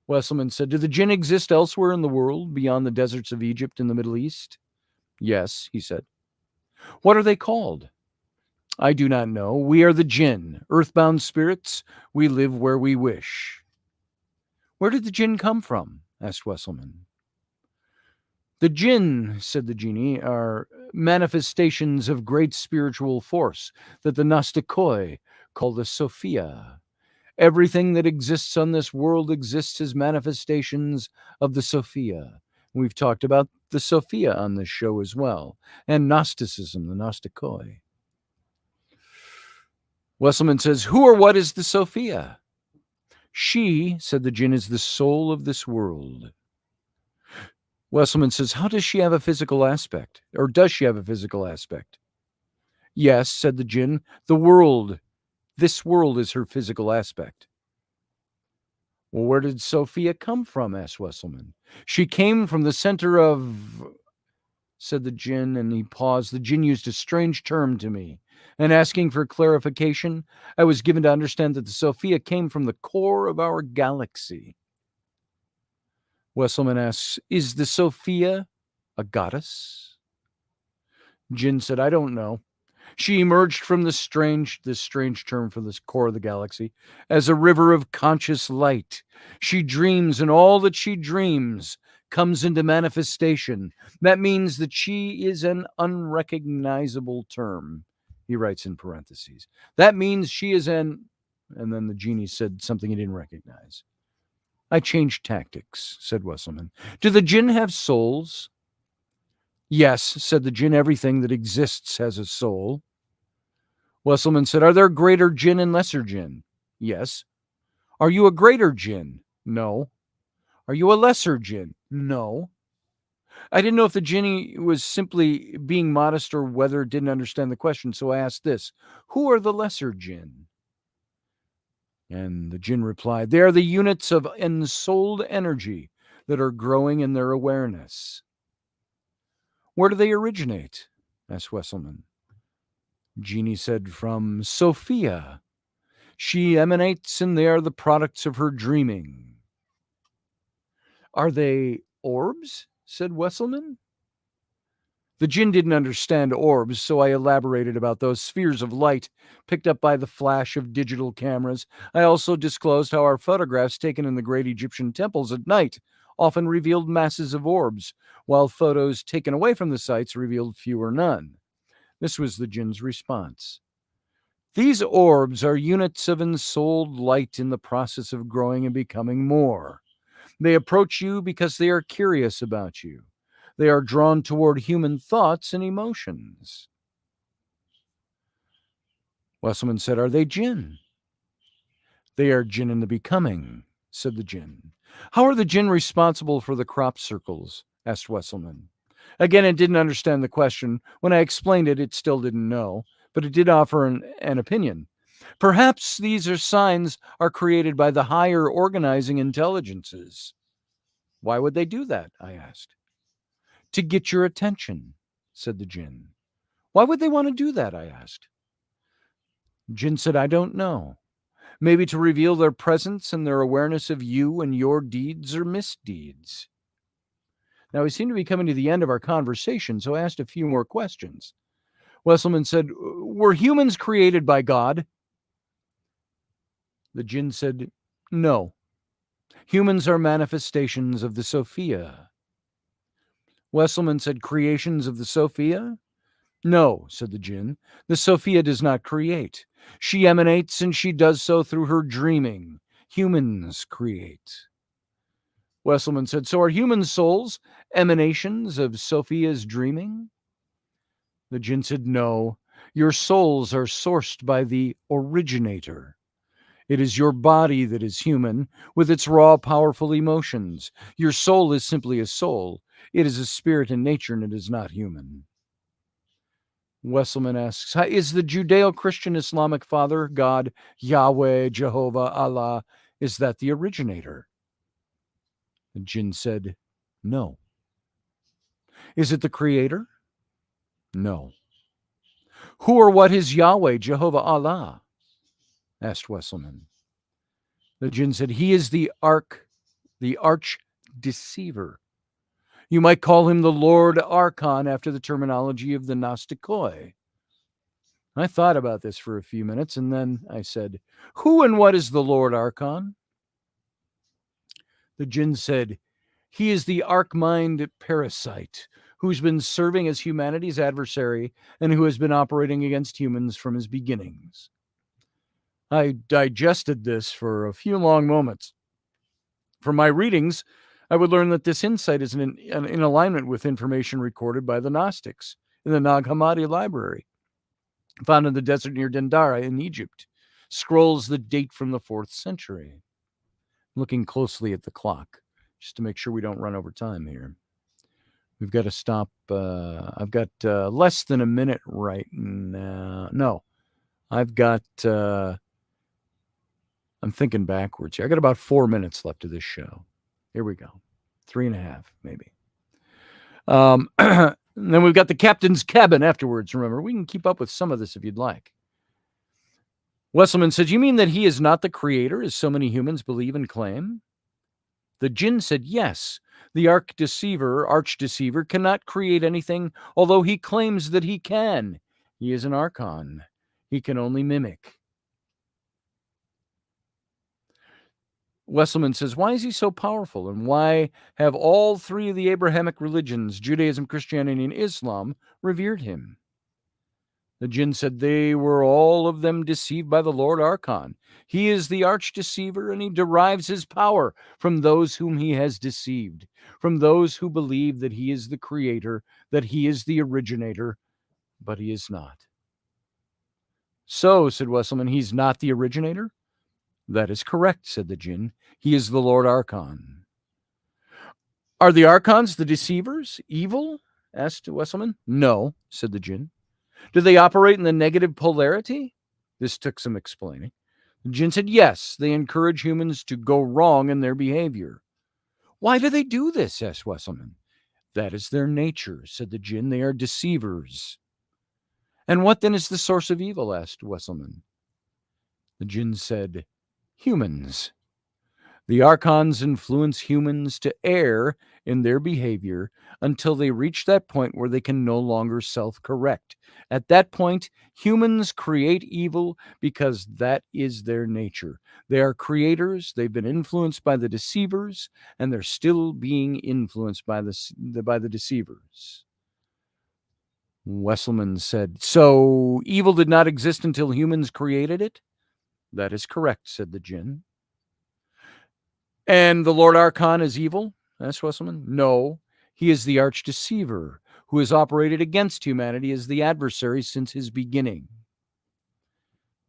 Wesselman said, do the jinn exist elsewhere in the world beyond the deserts of Egypt and the Middle East? Yes, he said. What are they called? I do not know. We are the jinn, earthbound spirits. We live where we wish. Where did the jinn come from? Asked Wesselman. The jinn, said the genie, are manifestations of great spiritual force that the Gnostikoi call the Sophia. Everything that exists on this world exists as manifestations of the Sophia. We've talked about the Sophia on this show as well, and Gnosticism, the Gnostikoi. Wesselman says, who or what is the Sophia? She, said the jinn, is the soul of this world. Wesselman says, how does she have a physical aspect? Or does she have a physical aspect? Yes, said the jinn, the world. This world is her physical aspect. Well, where did Sophia come from? Asked Wesselman. She came from the center of, said the jinn, and he paused. The jinn used a strange term to me, and asking for clarification, I was given to understand that the Sophia came from the core of our galaxy. Wesselman asks, is the Sophia a goddess? Jinn said, I don't know. She emerged from this strange term for this core of the galaxy, as a river of conscious light. She dreams, and all that she dreams comes into manifestation. That means that she is an unrecognizable term, he writes in parentheses. That means she is and then the genie said something he didn't recognize. I changed tactics, said Wesselman. Do the jinn have souls? Yes, said the jinn, everything that exists has a soul. Wesselman said, are there greater jinn and lesser jinn? Yes. Are you a greater jinn? No. Are you a lesser jinn? No. I didn't know if the genie was simply being modest or whether it didn't understand the question, so I asked this. Who are the lesser jinn? And the jinn replied, they are the units of ensouled energy that are growing in their awareness. Where do they originate? Asked Wesselman. Genie said, from Sophia. She emanates, and they are the products of her dreaming. Are they orbs? Said Wesselman. The jinn didn't understand orbs, so I elaborated about those spheres of light picked up by the flash of digital cameras. I also disclosed how our photographs taken in the great Egyptian temples at night often revealed masses of orbs, while photos taken away from the sites revealed few or none. This was the jinn's response. These orbs are units of ensouled light in the process of growing and becoming more. They approach you because they are curious about you. They are drawn toward human thoughts and emotions. Wesselman said, are they jinn? They are jinn in the becoming, said the jinn. How are the jinn responsible for the crop circles? Asked Wesselman. Again, it didn't understand the question. When I explained it, it still didn't know, but it did offer an opinion. Perhaps these signs are created by the higher organizing intelligences. Why would they do that? I asked. To get your attention, said the jinn. Why would they want to do that? I asked. Jinn said, I don't know. Maybe to reveal their presence and their awareness of you and your deeds or misdeeds. Now, we seem to be coming to the end of our conversation, so I asked a few more questions. Wesselman said, were humans created by God? The jinn said, no. Humans are manifestations of the Sophia. Wesselman said, creations of the Sophia? No, said the jinn. The Sophia does not create. She emanates, and she does so through her dreaming. Humans create. Wesselman said, so are human souls emanations of Sophia's dreaming? The jinn said, no. Your souls are sourced by the originator. It is your body that is human, with its raw, powerful emotions. Your soul is simply a soul. It is a spirit in nature, and it is not human. Wesselman asks, is the Judeo-Christian Islamic Father, God, Yahweh, Jehovah, Allah, is that the originator? The jinn said, no. Is it the creator? No. Who or what is Yahweh, Jehovah, Allah? Asked Wesselman. The jinn said, he is the arch deceiver. You might call him the Lord Archon after the terminology of the Gnostikoi. I thought about this for a few minutes, and then I said, who and what is the Lord Archon? The jinn said, he is the Archmind parasite who's been serving as humanity's adversary and who has been operating against humans from his beginnings. I digested this for a few long moments. From my readings, I would learn that this insight is in alignment with information recorded by the Gnostics in the Nag Hammadi library, found in the desert near Dendara in Egypt. Scrolls that date from the 4th century. Looking closely at the clock, just to make sure we don't run over time here. We've got to stop. I've got less than a minute right now. No, I've got... I'm thinking backwards here. I got about 4 minutes left of this show. Here we go. 3.5, maybe. And then we've got the captain's cabin afterwards. Remember, we can keep up with some of this if you'd like. Wesselman said, you mean that he is not the creator, as so many humans believe and claim? The jinn said, yes. The arch-deceiver cannot create anything, although he claims that he can. He is an archon. He can only mimic. Wesselman says, why is he so powerful, and why have all three of the Abrahamic religions, Judaism, Christianity, and Islam, revered him? The jinn said, they were all of them deceived by the Lord Archon. He is the arch-deceiver, and he derives his power from those whom he has deceived, from those who believe that he is the creator, that he is the originator, but he is not. So, said Wesselman, he's not the originator? That is correct, said the jinn. He is the Lord Archon. Are the Archons the deceivers, evil? Asked Wesselman. No, said the jinn. Do they operate in the negative polarity? This took some explaining. The jinn said, yes, they encourage humans to go wrong in their behavior. Why do they do this? Asked Wesselman. That is their nature, said the jinn. They are deceivers. And what then is the source of evil? Asked Wesselman. The jinn said, humans. The Archons influence humans to err in their behavior until they reach that point where they can no longer self-correct. At that point, humans create evil because that is their nature. They are creators, they've been influenced by the deceivers, and they're still being influenced by the deceivers. Wesselman said, so evil did not exist until humans created it? That is correct, said the jinn. And the Lord Archon is evil? Asked Wesselman. No, he is the arch-deceiver who has operated against humanity as the adversary since his beginning.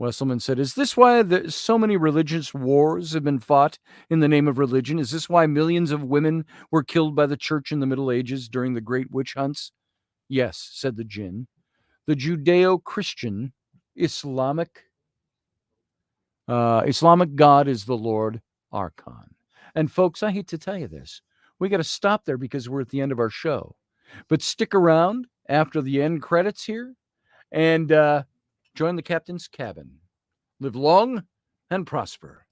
Wesselman said, is this why so many religious wars have been fought in the name of religion? Is this why millions of women were killed by the church in the Middle Ages during the great witch hunts? Yes, said the jinn. The Judeo-Christian Islamic God is the Lord Archon. And folks, I hate to tell you this. We got to stop there because we're at the end of our show. But stick around after the end credits here and join the captain's cabin. Live long and prosper.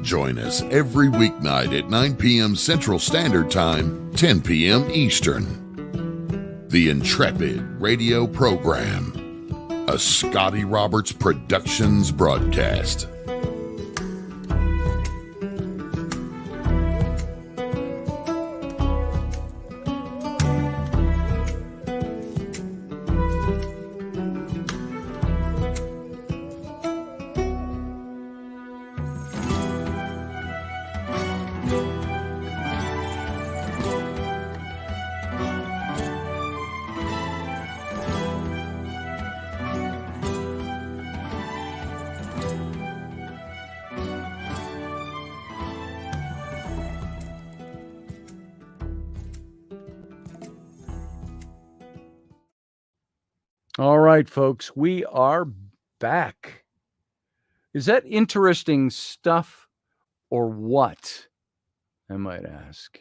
Join us every weeknight at 9 p.m. Central Standard Time, 10 p.m. Eastern. The Intrepid radio program, a Scotty Roberts Productions broadcast. All right, folks, we are back. Is that interesting stuff or what? I might ask.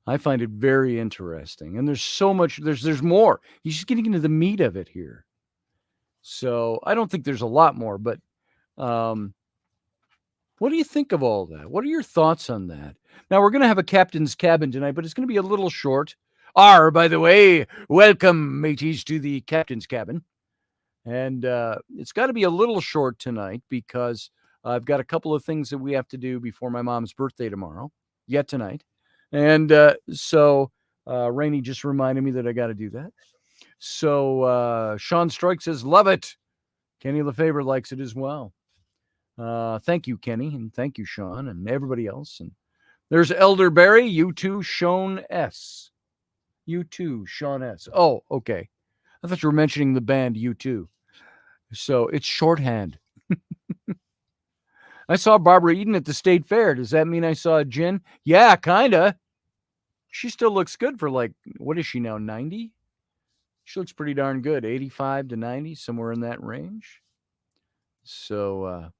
I find it very interesting. And there's so much, there's more. He's just getting into the meat of it here. So I don't think there's a lot more, but what do you think of all that? What are your thoughts on that? Now, we're going to have a captain's cabin tonight, but it's going to be a little short. By the way, welcome, mateys, to the captain's cabin. And it's got to be a little short tonight because I've got a couple of things that we have to do before my mom's birthday tomorrow, yet tonight. And so Rainey just reminded me that I got to do that. So Sean Stroik says, love it. Kenny Lefebvre likes it as well. Thank you, Kenny, and thank you, Sean, and everybody else. And there's Elderberry, you too, Sean S. U2, Sean S. Oh, okay. I thought you were mentioning the band U2. So it's shorthand. I saw Barbara Eden at the State Fair. Does that mean I saw a gin? Yeah, kind of. She still looks good for what is she now, 90? She looks pretty darn good, 85 to 90, somewhere in that range. So,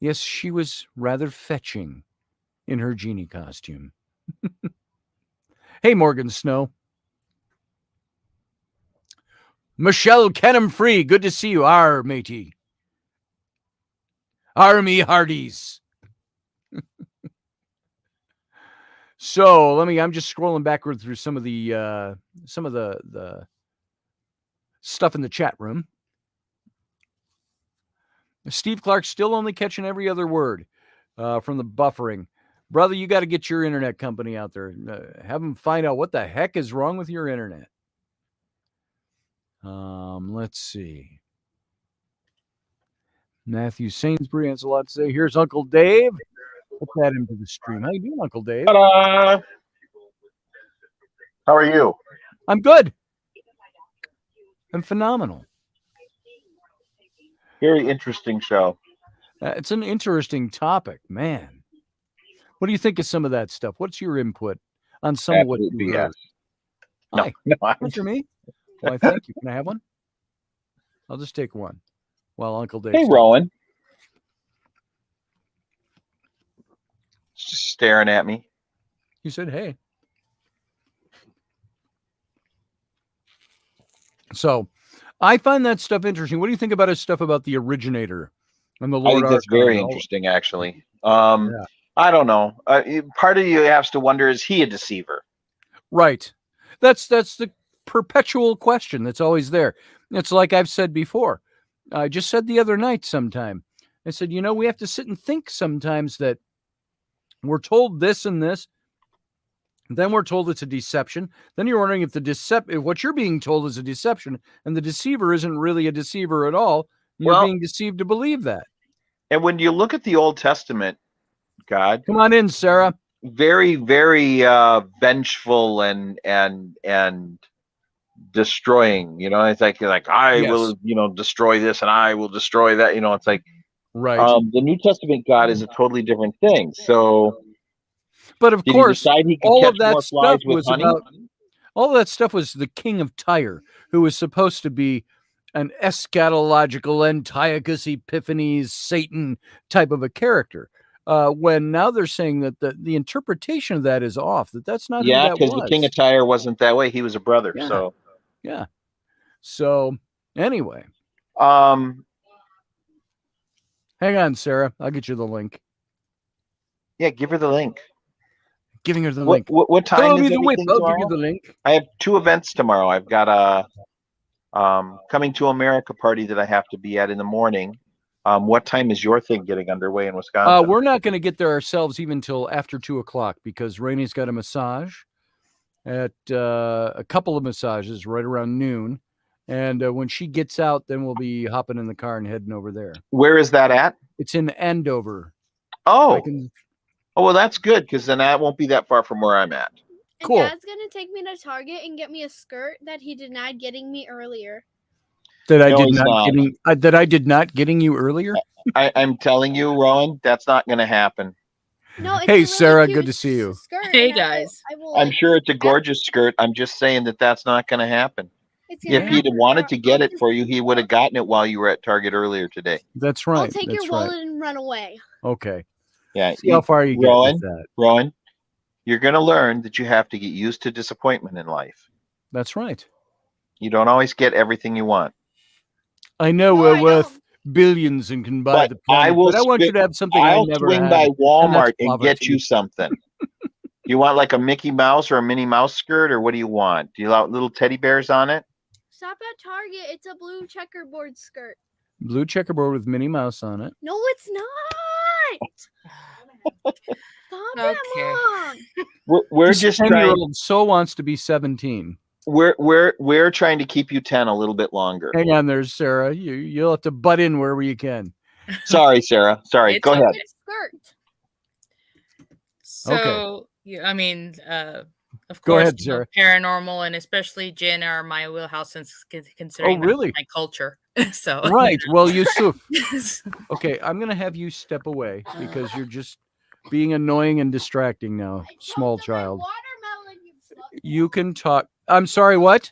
yes, she was rather fetching in her genie costume. Hey, Morgan Snow. Michelle Kenham-Free, good to see you. Matey. Army Hardies. So I'm just scrolling backward through some of the stuff in the chat room. Steve Clark still only catching every other word from the buffering. Brother, you got to get your internet company out there. Have them find out what the heck is wrong with your internet. Let's see. Matthew Sainsbury has a lot to say. Here's Uncle Dave. Let's add him to the stream. How you doing, Uncle Dave? Ta-da! How are you? I'm good. I'm phenomenal. Very interesting show. It's an interesting topic, man. What do you think of some of that stuff? What's your input on some of what you heard? Hi. No, That's for me. Why, thank you. Can I have one? I'll just take one while Uncle Dave. Hey, Rowan. Just staring at me. You said, hey. So I find that stuff interesting. What do you think about his stuff about the originator and the Lord? I think that's very interesting, actually. I don't know. Part of you has to wonder, is he a deceiver? Right. That's the perpetual question that's always there. It's like I've said before. I just said the other night sometime. I said, we have to sit and think sometimes that we're told this and this. Then we're told it's a deception. Then you're wondering if if what you're being told is a deception and the deceiver isn't really a deceiver at all. You're being deceived to believe that. And when you look at the Old Testament, God, come on in, Sarah. Very, very vengeful and destroying. It's like I will, destroy this and I will destroy that. It's like right. The New Testament God is a totally different thing. So, but of course, all of that stuff was honey? All of that stuff was the king of Tyre, who was supposed to be an eschatological Antiochus Epiphanes Satan type of a character. When now they're saying that the interpretation of that is off, that's not. Yeah, because the king of Tyre wasn't that way. He was a brother. Yeah. So yeah. So anyway, Hang on, Sarah. I'll get you the link. Yeah, give her the link. Giving her the link. What time Throw is me the whip. everything I'll tomorrow? give you the link. I have 2 events tomorrow. I've got a Coming to America party that I have to be at in the morning. What time is your thing getting underway in Wisconsin? We're not going to get there ourselves even till after 2:00 because Rainey's got a massage at a couple of massages right around noon. And when she gets out, then we'll be hopping in the car and heading over there. Where is that at? It's in Andover. Oh, well, that's good because then that won't be that far from where I'm at. And Cool. Dad's gonna take me to Target and get me a skirt that he denied getting me earlier. That I No, did he's not not. getting. That I did not getting you earlier. I'm telling you, Rowan, that's not going to happen. No, it's Hey, a really Sarah, cute good to see you. Skirt, Hey, and I will- guys. I will, I'm like, sure it's a gorgeous skirt. I'm just saying that that's not going to happen. it's gonna If he'd happen. wanted to get it for you, he would have gotten it while you were at Target earlier today. That's right. I'll take That's your right. wallet and run away. Okay. Yeah. See how far you get Rowan, with that. Rowan, you're going to learn that you have to get used to disappointment in life. That's right. You don't always get everything you want. I know No, we're I worth don't. billions and can buy But the planet, I will but I want you spit- to have something I I'll never swing had. by Walmart and and get poverty. you something. You want like a Mickey Mouse or a Minnie Mouse skirt, or what do you want? Do you want little teddy bears on it? Stop at Target. It's a blue checkerboard skirt. Blue checkerboard with Minnie Mouse on it. No, it's not. Stop Okay. it, Mom. We're This just trying. 10-year-old so wants to be 17. We're trying to keep you 10 a little bit longer. Hang on there, Sarah. You'll have to butt in wherever you can. Sorry, Sarah. Sorry. It's Go ahead. okay. Skirt. So, yeah, I mean, of Go course, ahead, you know, Sarah. paranormal and especially Jinn are my wheelhouse since considering really? that's my culture. So, Right. Well, Yusuf. you know. Okay, I'm going to have you step away because you're just being annoying and distracting now, small choked on my child. watermelon, you fuck- You can talk. I'm sorry, what?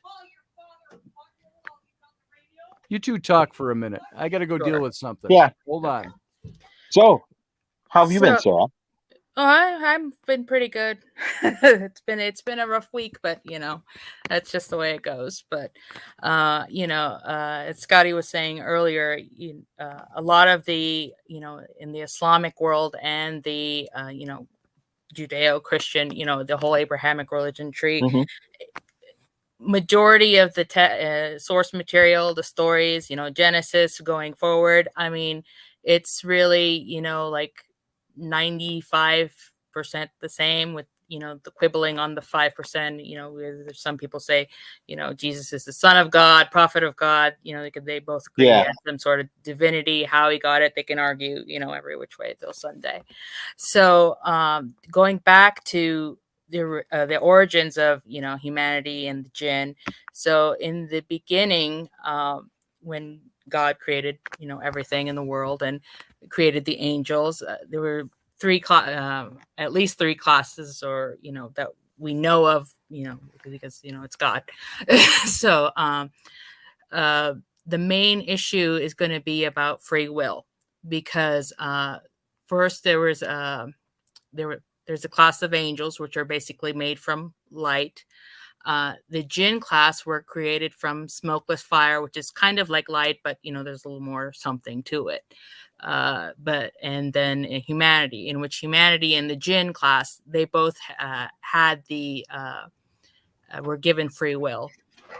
You two talk for a minute. I got to go deal Sure. with something. Yeah. Hold on. So, how have you been, So- Sarah? Oh, I've been pretty good. It's been a rough week, but you know, that's just the way it goes. But you know, as Scotty was saying earlier, a lot of the, you know, in the Islamic world and the you know, Judeo-Christian, you know, the whole Abrahamic religion tree, Mhm. majority of the source material, the stories, you know, Genesis going forward, I mean, it's really, you know, like 95% the same, with, you know, the quibbling on the 5%. You know, there's some people say, you know, Jesus is the son of God, prophet of God. You know, they both agree he Yeah. has some sort of divinity. How he got it, they can argue, you know, every which way till Sunday. So going back to the origins of, you know, humanity and the jinn. So in the beginning, when God created, you know, everything in the world and created the angels, there were at least three classes, or, you know, that we know of, you know, because, you know, it's God. So the main issue is going to be about free will, because first there's a class of angels which are basically made from light. The jinn class were created from smokeless fire, which is kind of like light, but, you know, there's a little more something to it. And then humanity, in which humanity and the jinn class, they both had were given free will,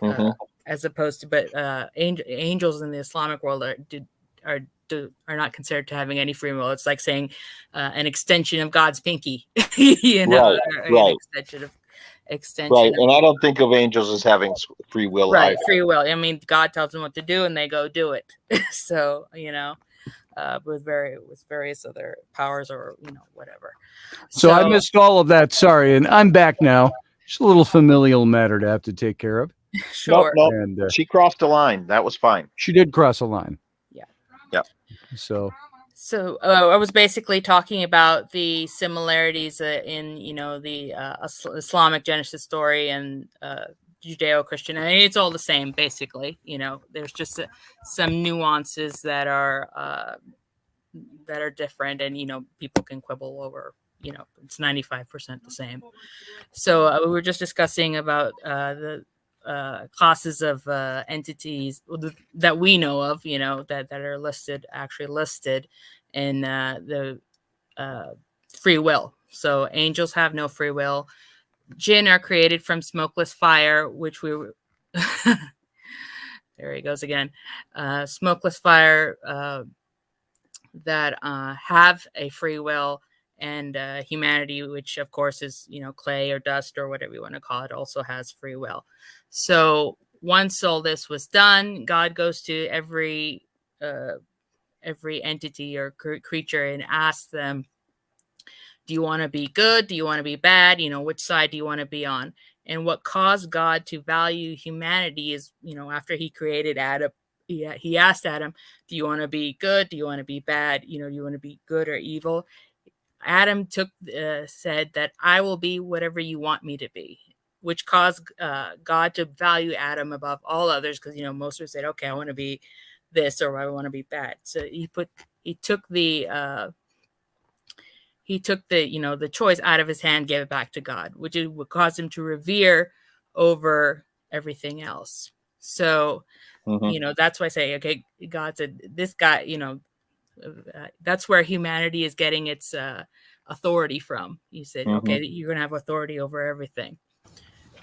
Mhm. as opposed to, but angels in the Islamic world are not considered to having any free will. It's like saying an extension of God's pinky, you know, Right. an extension. Right. of- And I don't think of angels as having free will right, either. free will. I mean, God tells them what to do and they go do it. So, you know, with various other powers, or, you know, whatever. So I missed all of that. Sorry. And I'm back now. Just a little familial matter to have to take care of. Sure. Nope. And She crossed the line. That was fine. she did cross a line. Yeah. Yeah. So So I was basically talking about the similarities in, you know, the Islamic Genesis story and Judeo-Christian. I mean, it's all the same, basically. You know, there's just some nuances that are different, and, you know, people can quibble over. You know, it's 95% the same. So we were just discussing about the classes of entities that we know of, you know, that are actually listed. the free will. So angels have no free will. Jinn are created from smokeless fire, which we were there he goes again. Smokeless fire that have a free will, and humanity, which of course is, clay or dust or whatever you want to call it, also has free will. So once all this was done, God goes to every entity or creature and asks them, do you want to be good? Do you want to be bad? Which side do you want to be on? And what caused God to value humanity is, after he created Adam, he asked Adam, do you want to be good? Do you want to be bad? Do you want to be good or evil? Adam said that I will be whatever you want me to be, which caused God to value Adam above all others. Because, most would say, okay, I want to be this, or I want to be bad. So he took the the choice out of his hand, gave it back to God, which would cause him to revere over everything else. So, that's why I say, okay, God said, this guy, that's where humanity is getting its authority from. He said, okay, you're going to have authority over everything.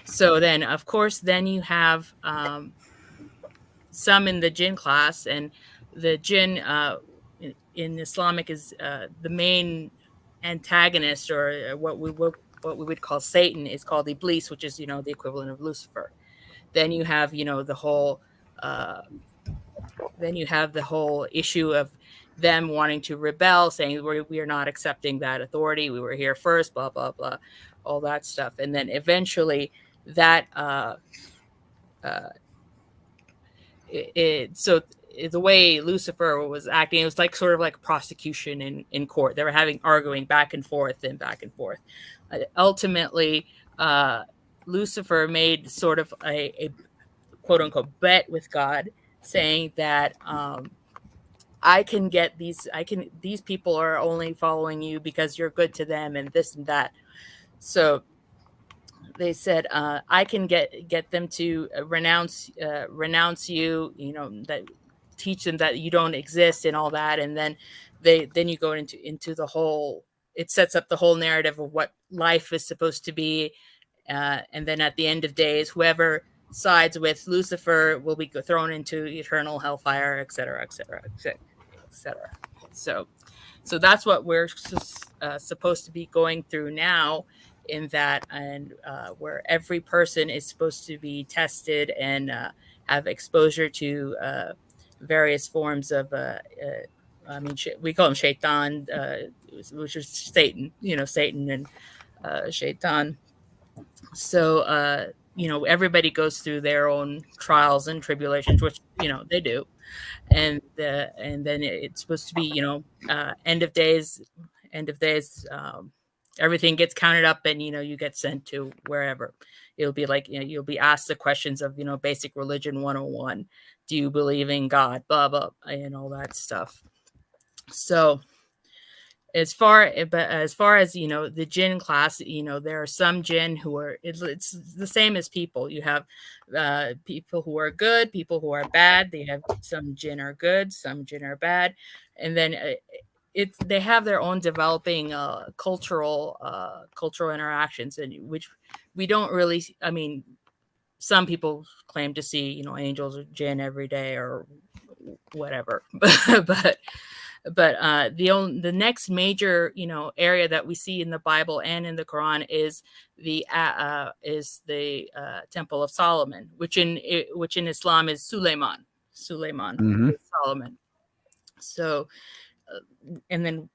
So then, of course, then you have some in the jinn class, and the jinn in Islamic is the main antagonist, or what we would call Satan, is called Iblis, which is, the equivalent of Lucifer. Then you have, the whole issue of them wanting to rebel, saying we are not accepting that authority. We were here first, blah, blah, blah, all that stuff. And then eventually that, so the way Lucifer was acting, it was like sort of like prosecution in court. They were arguing back and forth. Ultimately, Lucifer made sort of a quote unquote bet with God, saying that these people are only following you because you're good to them and this and that. So they said, I can get them to renounce you, that teach them that you don't exist and all that. And then you go into the whole, it sets up the whole narrative of what life is supposed to be. And then at the end of days, whoever sides with Lucifer will be thrown into eternal hellfire, et cetera, et cetera, et cetera. So that's what we're supposed to be going through now, in that, and where every person is supposed to be tested and have exposure to various forms of we call him shaitan, which is Satan, Satan and shaitan. So everybody goes through their own trials and tribulations, which they do, and then it's supposed to be end of days, everything gets counted up, and you get sent to wherever. It'll be like, you'll be asked the questions of basic religion 101. Do you believe in God? Blah blah, and all that stuff. So as far as the jinn class, there are some jinn who are, it's the same as people. You have people who are good, people who are bad. They have some jinn are good, some jinn are bad, and then they have their own developing cultural interactions, and which we don't really. I mean, some people claim to see angels or jinn every day or whatever, but the next major area that we see in the Bible and in the Quran is the Temple of Solomon, which in Islam is Suleiman, Solomon. So and then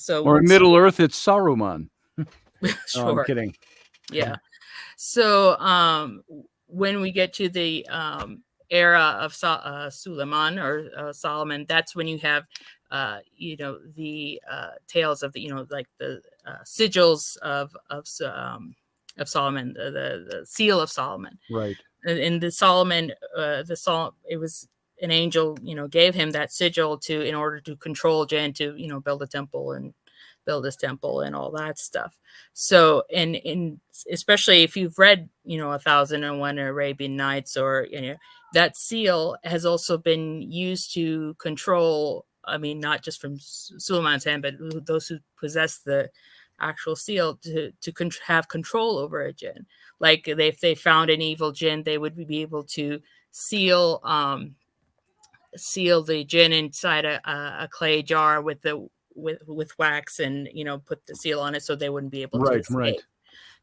or in Middle Earth it's Saruman. Sure. Oh, I'm kidding. Yeah. So when we get to the era of Suleiman or Solomon, that's when you have the tales of the like the sigils of Solomon, the seal of Solomon. Right. And the Solomon, it was an angel, gave him that sigil in order to control jinn, to build a temple and build his temple and all that stuff. So, and especially if you've read 1001 Arabian Nights, or that seal has also been used to control I mean, not just from Suleiman's hand, but those who possess the actual seal to have control over a jinn. Like if they found an evil jinn, they would be able to seal the jinn inside a clay jar with wax, and put the seal on it so they wouldn't be able to escape.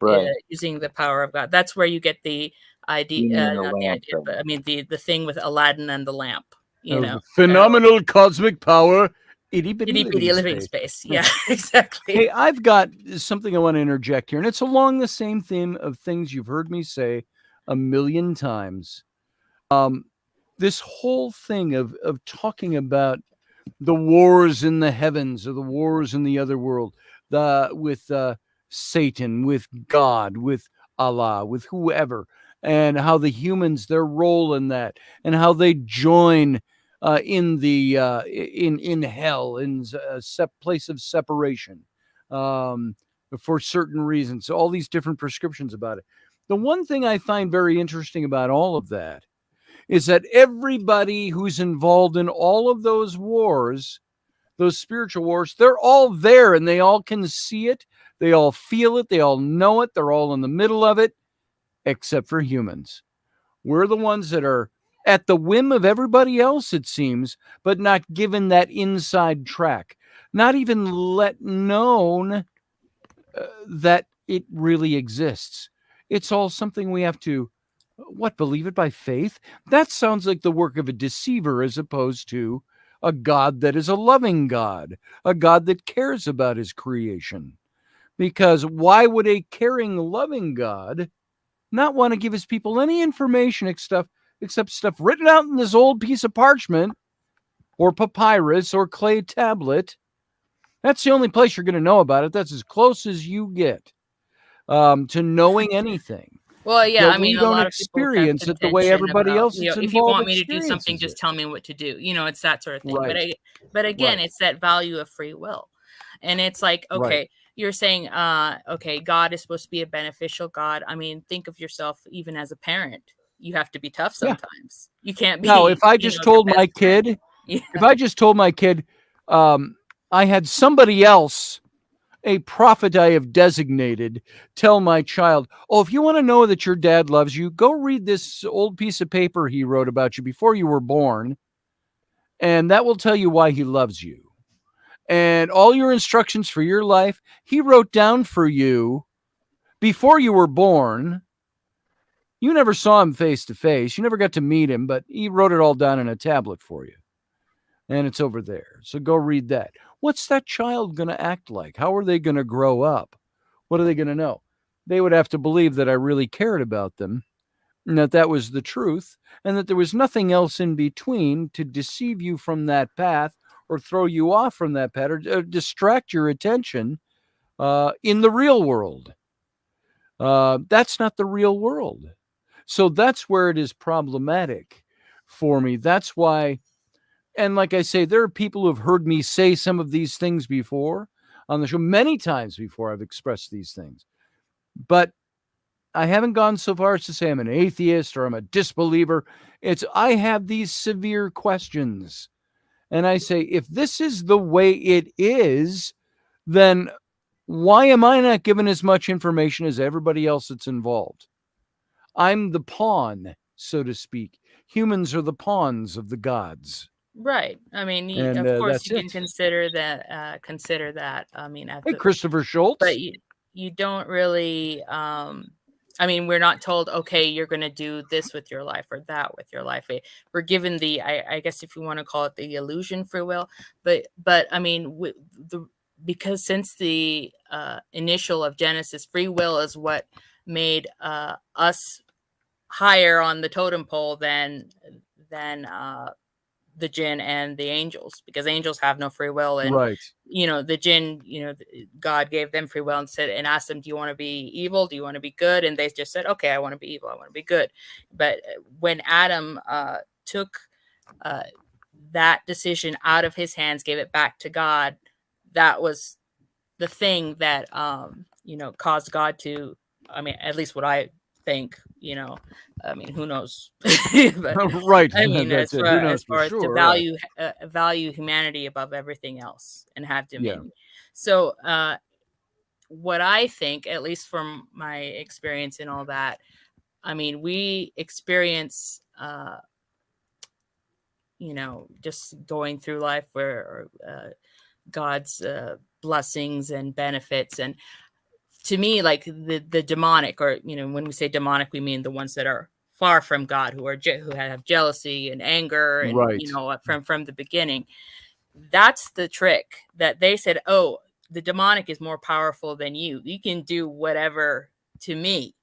Right. Using the power of God. That's where you get the idea, not the idea, but I mean the thing with Aladdin and the lamp. The phenomenal cosmic power. Itty bitty living space. Yeah, exactly. Hey, I've got something I want to interject here, and it's along the same theme of things you've heard me say a million times. This whole thing of talking about the wars in the heavens or the wars in the other world, with Satan, with God, with Allah, with whoever, and how the humans, their role in that, and how they join in the in hell, in a place of separation, for certain reasons. All these different prescriptions about it. The one thing I find very interesting about all of that is that everybody who's involved in all of those wars, those spiritual wars, they're all there, and they all can see it. They all feel it. They all know it. They're all in the middle of it, except for humans. We're the ones that are at the whim of everybody else, it seems, but not given that inside track, not even let known that it really exists. It's all something we have to, believe it by faith? That sounds like the work of a deceiver as opposed to a God that is a loving God, a God that cares about his creation. Because why would a caring, loving God not want to give his people any information except stuff written out in this old piece of parchment or papyrus or clay tablet? That's the only place you're going to know about it. That's as close as you get to knowing anything. Well, yeah, But I mean, we a don't lot of people experience it the way everybody else that's if you want involved me to do something, experiences just it. tell me what to do. It's that sort of thing. Right. But again, Right. it's that value of free will. And it's like, okay, Right. you're saying, okay, God is supposed to be a beneficial God. I mean, think of yourself even as a parent. You have to be tough Yeah. sometimes. You can't be. Now, if I just told my kid, Yeah. if I just told my kid, I had somebody else, a prophet I have designated, tell my child, oh, if you want to know that your dad loves you, go read this old piece of paper he wrote about you before you were born, and that will tell you why he loves you. And all your instructions for your life, he wrote down for you before you were born. You never saw him face to face. You never got to meet him, but he wrote it all down in a tablet for you. And it's over there. So go read that. What's that child going to act like? How are they going to grow up? What are they going to know? They would have to believe that I really cared about them, and that was the truth, and that there was nothing else in between to deceive you from that path or throw you off from that path or distract your attention in the real world. That's not the real world. So that's where it is problematic for me. That's why, and like I say, there are people who have heard me say some of these things before on the show. Many times before I've expressed these things. But I haven't gone so far as to say I'm an atheist or I'm a disbeliever. I have these severe questions. And I say, if this is the way it is, then why am I not given as much information as everybody else that's involved? I'm the pawn, so to speak. Humans are the pawns of the gods. Right. I mean, And of course, that's you can it. consider that. I mean, Hey, Christopher Schultz. but you don't really. I mean, we're not told, okay, you're going to do this with your life or that with your life. We're given I guess if you want to call it the illusion free will, but I mean, because since the initial of Genesis, free will is what made us higher on the totem pole than the jinn and the angels, because angels have no free will, and right. The jinn, God gave them free will and said, and asked them, do you want to be evil, do you want to be good? And they just said, okay, I want to be evil, I want to be good. But when Adam took that decision out of his hands, gave it back to God, that was the thing that caused God to, I mean, at least what I think, I mean, who knows? But Right. I mean, That's it. Who knows as for far as to sure? Right. value humanity above everything else and have Yeah. dominion. So, what I think, at least from my experience and all that, I mean, we experience, just going through life where God's blessings and benefits. And to me, like the demonic, or, when we say demonic, we mean the ones that are far from God, who have jealousy and anger, and, Right. from the beginning. That's the trick, that they said, oh, the demonic is more powerful than you. You can do whatever to me.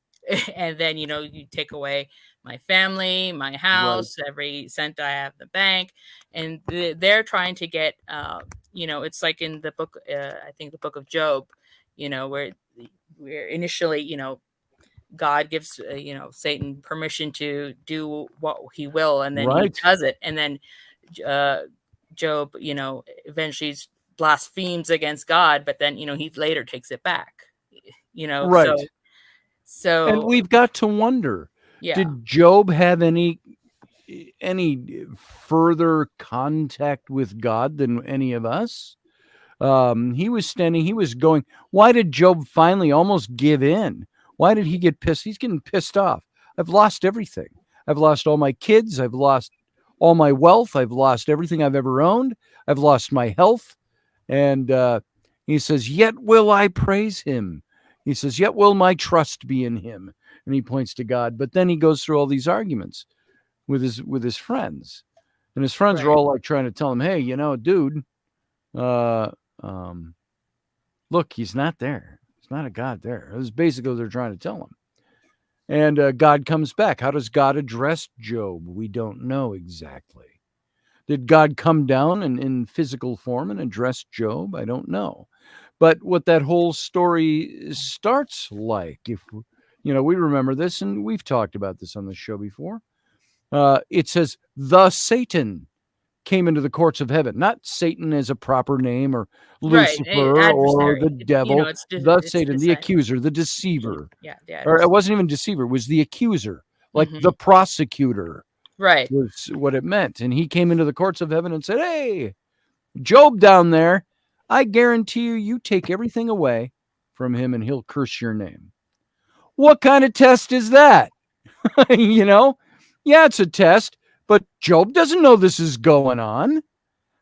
And then, you take away my family, my house, every cent I have in the bank. And they're trying to get, it's like in the book, I think the book of Job, where initially, God gives, Satan permission to do what he will. And then he does it. And then Job, eventually blasphemes against God, but then, he later takes it back, Right. So, and we've got to wonder, yeah. did Job have any further contact with God than any of us? He was going. Why did Job finally almost give in? Why did he get pissed? He's getting pissed off. I've lost everything. I've lost all my kids. I've lost all my wealth. I've lost everything I've ever owned. I've lost my health. And he says, yet will I praise him. He says, yet will my trust be in him. And he points to God. But then he goes through all these arguments with his friends. And his friends are all like trying to tell him, hey, dude, look, he's not there. There's not a God there. That's basically what they're trying to tell him. And God comes back. How does God address Job? We don't know exactly. Did God come down in physical form and address Job? I don't know. But what that whole story starts like, if we remember this, and we've talked about this on the show before. It says, the Satan came into the courts of heaven. Not Satan as a proper name, or Lucifer, or the devil. The Satan, the accuser, the deceiver. Or it wasn't even deceiver. It was the accuser, like the prosecutor. Right. Was what it meant. And he came into the courts of heaven and said, hey, Job down there, I guarantee you take everything away from him and he'll curse your name. What kind of test is that? Yeah, it's a test, but Job doesn't know this is going on.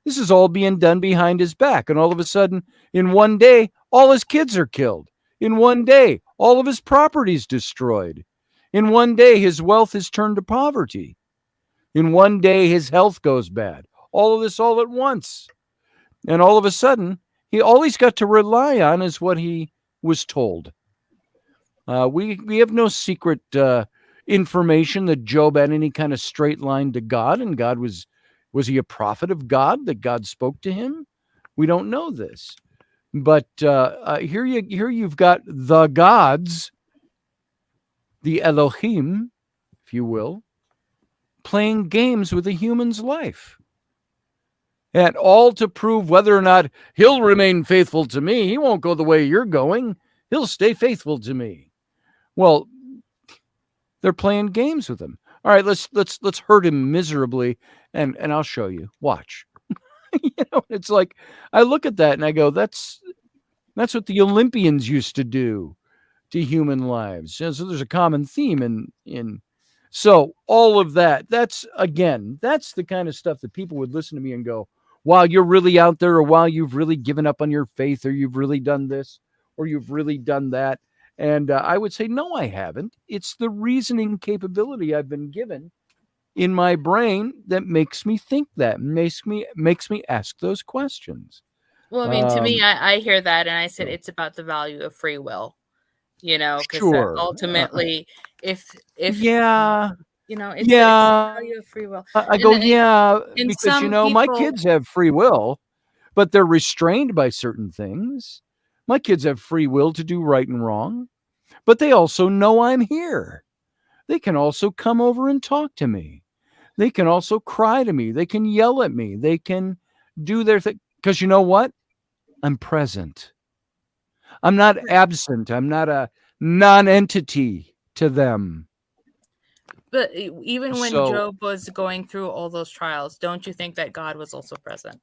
This is all being done behind his back. And all of a sudden, in one day, all his kids are killed. In one day, all of his property's destroyed. In one day, his wealth is turned to poverty. In one day, his health goes bad. All of this all at once. And all of a sudden, all he's got to rely on is what he was told. We have no secret information that Job had any kind of straight line to God, and God was he a prophet of God, that God spoke to him? We don't know this. But here you've got the gods, the Elohim, if you will, playing games with a human's life. And all to prove whether or not he'll remain faithful to me. He won't go the way you're going. He'll stay faithful to me. Well, they're playing games with him. All right, let's hurt him miserably, and I'll show you. Watch. It's like, I look at that and I go, that's what the Olympians used to do to human lives. So there's a common theme in so all of that, that's the kind of stuff that people would listen to me and go, wow, you're really out there, or wow, you've really given up on your faith, or you've really done this, or you've really done that. And I would say, no, I haven't. It's the reasoning capability I've been given in my brain that makes me think that, makes me ask those questions. Well, I mean, to me, I hear that, and I said it's about the value of free will. Because sure. Ultimately, if it's the value of free will. I go, because my kids have free will, but they're restrained by certain things. My kids have free will to do right and wrong, but they also know I'm here. They can also come over and talk to me. They can also cry to me. They can yell at me. They can do their thing. Because you know what? I'm present. I'm not absent. I'm not a non-entity. to them. But even when So- Job was going through all those trials, don't you think that God was also present?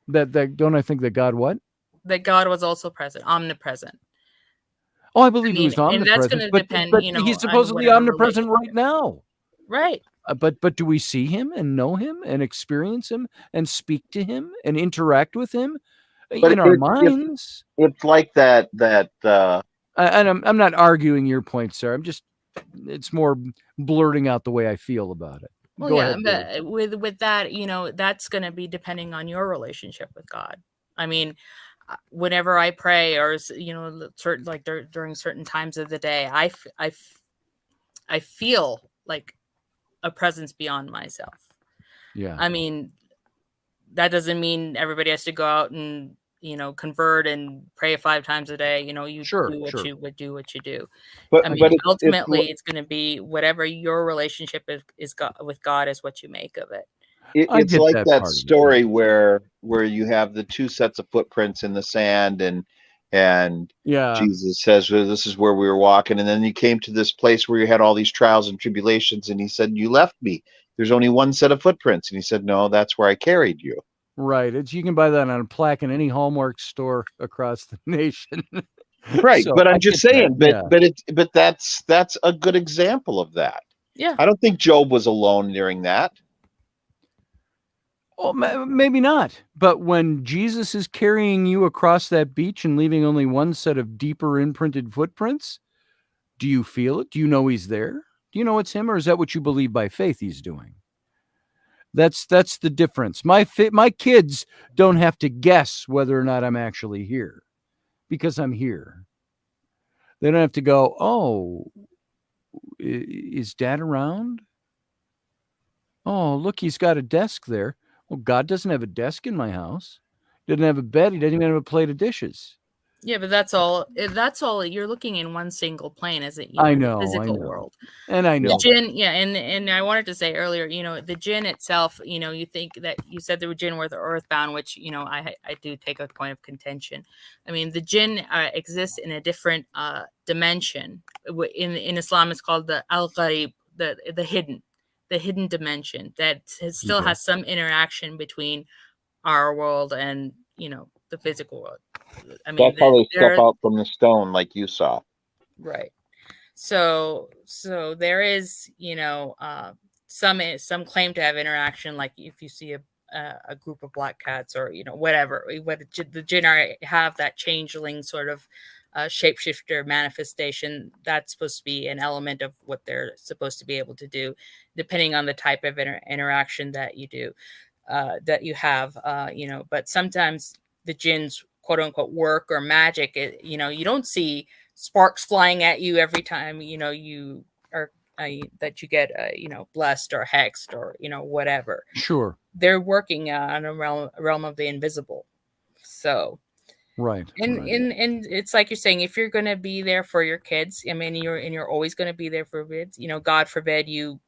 That don't I think that God what? That God was also present, omnipresent. Oh, I believe he was and that's omnipresent, gonna but depend, but you know, he's on supposedly whatever omnipresent right relationship. now. Right. But do we see him and know him and experience him and speak to him and interact with him But in our minds? It's like that. And I'm not arguing your point, sir. It's more blurting out the way I feel about it. Well, Go yeah, ahead, Dave. but with that, you know, that's going to be depending on your relationship with God. I mean, whenever I pray, or you know, certain like during certain times of the day, I feel like a presence beyond myself. Yeah. I mean, that doesn't mean everybody has to go out and, you know, convert and pray 5 times a day. You know, you Sure, do what sure. you would do what you do. But I mean, but ultimately, it's going to be whatever your relationship is with God is what you make of it. I it's get like that that part of it, story yeah. where you have the 2 sets of footprints in the sand, and Yeah. Jesus says, well, this is where we were walking, and then you came to this place where you had all these trials and tribulations, and he said, you left me. There's only 1 set of footprints. And he said, no, that's where I carried you. Right. You can buy that on a plaque in any Hallmark store across the nation. Right. So But I I'm just get that, saying, yeah. but that's a good example of that. Yeah. I don't think Job was alone during that. Oh, maybe not. But when Jesus is carrying you across that beach and leaving only 1 set of deeper imprinted footprints, do you feel it? Do you know he's there? Do you know it's him, or is that what you believe by faith he's doing? That's the difference. My kids don't have to guess whether or not I'm actually here, because I'm here. They don't have to go, oh, is Dad around? Oh, look, he's got a desk there. Well, God doesn't have a desk in my house. He doesn't have a bed. He doesn't even have a plate of dishes. Yeah, but that's all. That's all. You're looking in one single plane, as it, you I know, know, the I physical know. world. And I know. The jinn, yeah, and I wanted to say earlier, you know, the jinn itself, you know, you think that you said the jinn were the earthbound, which, you know, I do take a point of contention. I mean, the jinn exists in a different dimension. In Islam, it's called the al-gharib, the hidden dimension that still has some interaction between our world and, you know, the physical world. I mean, That's how they step out from the stone, like you saw. right. So there is, you know, some claim to have interaction, like if you see a group of black cats, or, you know, whatever, the jinn have that changeling sort of shapeshifter manifestation. That's supposed to be an element of what they're supposed to be able to do, depending on the type of interaction that you do, that you have, you know. But sometimes the jinn's quote unquote work or magic, you know, you don't see sparks flying at you every time, you know, you are that you get you know, blessed or hexed, or, you know, whatever. Sure. They're working on a realm of the invisible. So right. And it's like you're saying, if you're going to be there for your kids, I mean, you're always going to be there for kids, you know. God forbid you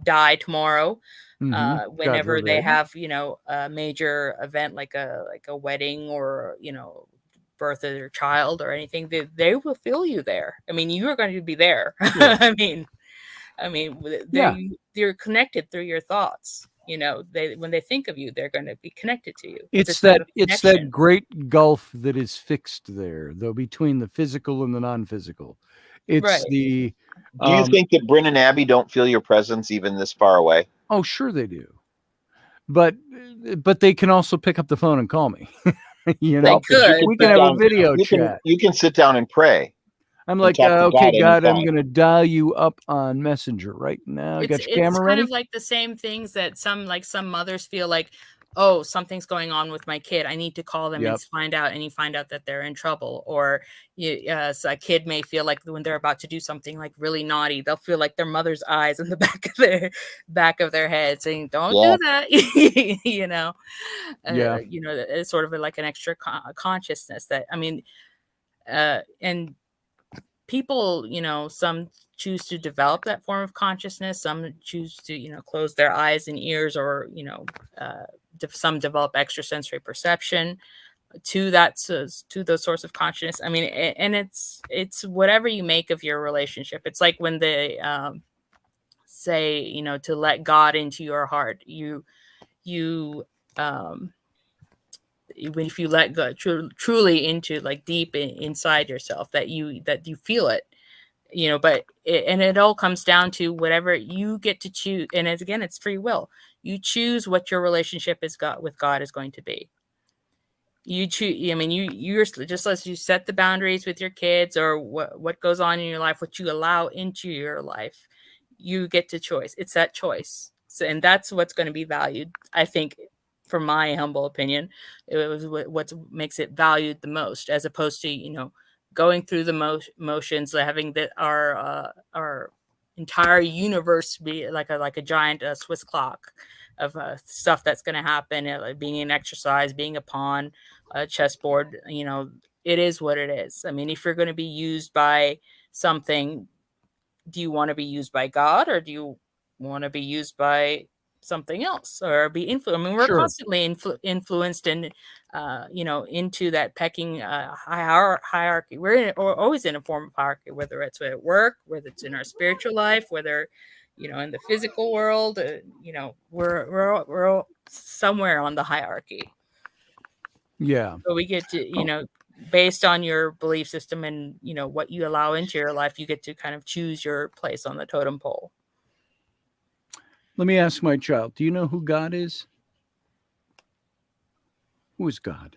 die tomorrow, whenever they have, you know, a major event like a wedding, or, you know, birth of their child or anything, they will feel you there. I mean, you are going to be there. Sure. I mean, Yeah. they're connected through your thoughts. You know, when they think of you, they're going to be connected to you. It's that great gulf that is fixed there, though, between the physical and the non-physical. It's Right. the. Do you think that Bryn and Abby don't feel your presence even this far away? Oh, sure they do. But they can also pick up the phone and call me. You know, we can have a video chat. You can sit down and pray. I'm like, okay, God, I'm going to dial you up on Messenger right now. Got your camera ready? It's kind of like the same things that some mothers feel like, oh, something's going on with my kid. I need to call them and find out. And you find out that they're in trouble. Or so a kid may feel like when they're about to do something like really naughty, they'll feel like their mother's eyes in the back of their head saying, "Don't do that." You know, you know, it's sort of like an extra consciousness that, I mean, and people, you know, some choose to develop that form of consciousness. Some choose to, you know, close their eyes and ears, or, you know, some develop extrasensory perception. to that, to the source of consciousness. I mean, and it's whatever you make of your relationship. It's like when they say, you know, to let God into your heart. If you let God truly into, like, deep inside yourself, that you feel it, you know. But it all comes down to whatever you get to choose. And again, it's free will. You choose what your relationship with God is going to be. You choose. I mean, you're just as you set the boundaries with your kids, or what goes on in your life, what you allow into your life, you get to choice. It's that choice. So, and that's what's going to be valued, I think, from my humble opinion. It was what makes it valued the most, as opposed to, you know, going through the motions, having our entire universe be like a giant Swiss clock of stuff that's going to happen, like being an exercise, being a pawn, a chessboard. You know, it is what it is. I mean, if you're going to be used by something, do you want to be used by God, or do you want to be used by something else, or be influenced? I mean, we're constantly influenced and, you know, into that pecking hierarchy. We're always in a form of hierarchy, whether it's at work, whether it's in our spiritual life, whether, you know, in the physical world. You know, we're all somewhere on the hierarchy. Yeah. So we get to, you know, based on your belief system and, you know, what you allow into your life, you get to kind of choose your place on the totem pole. Let me ask my child, do you know who God is? Who is God?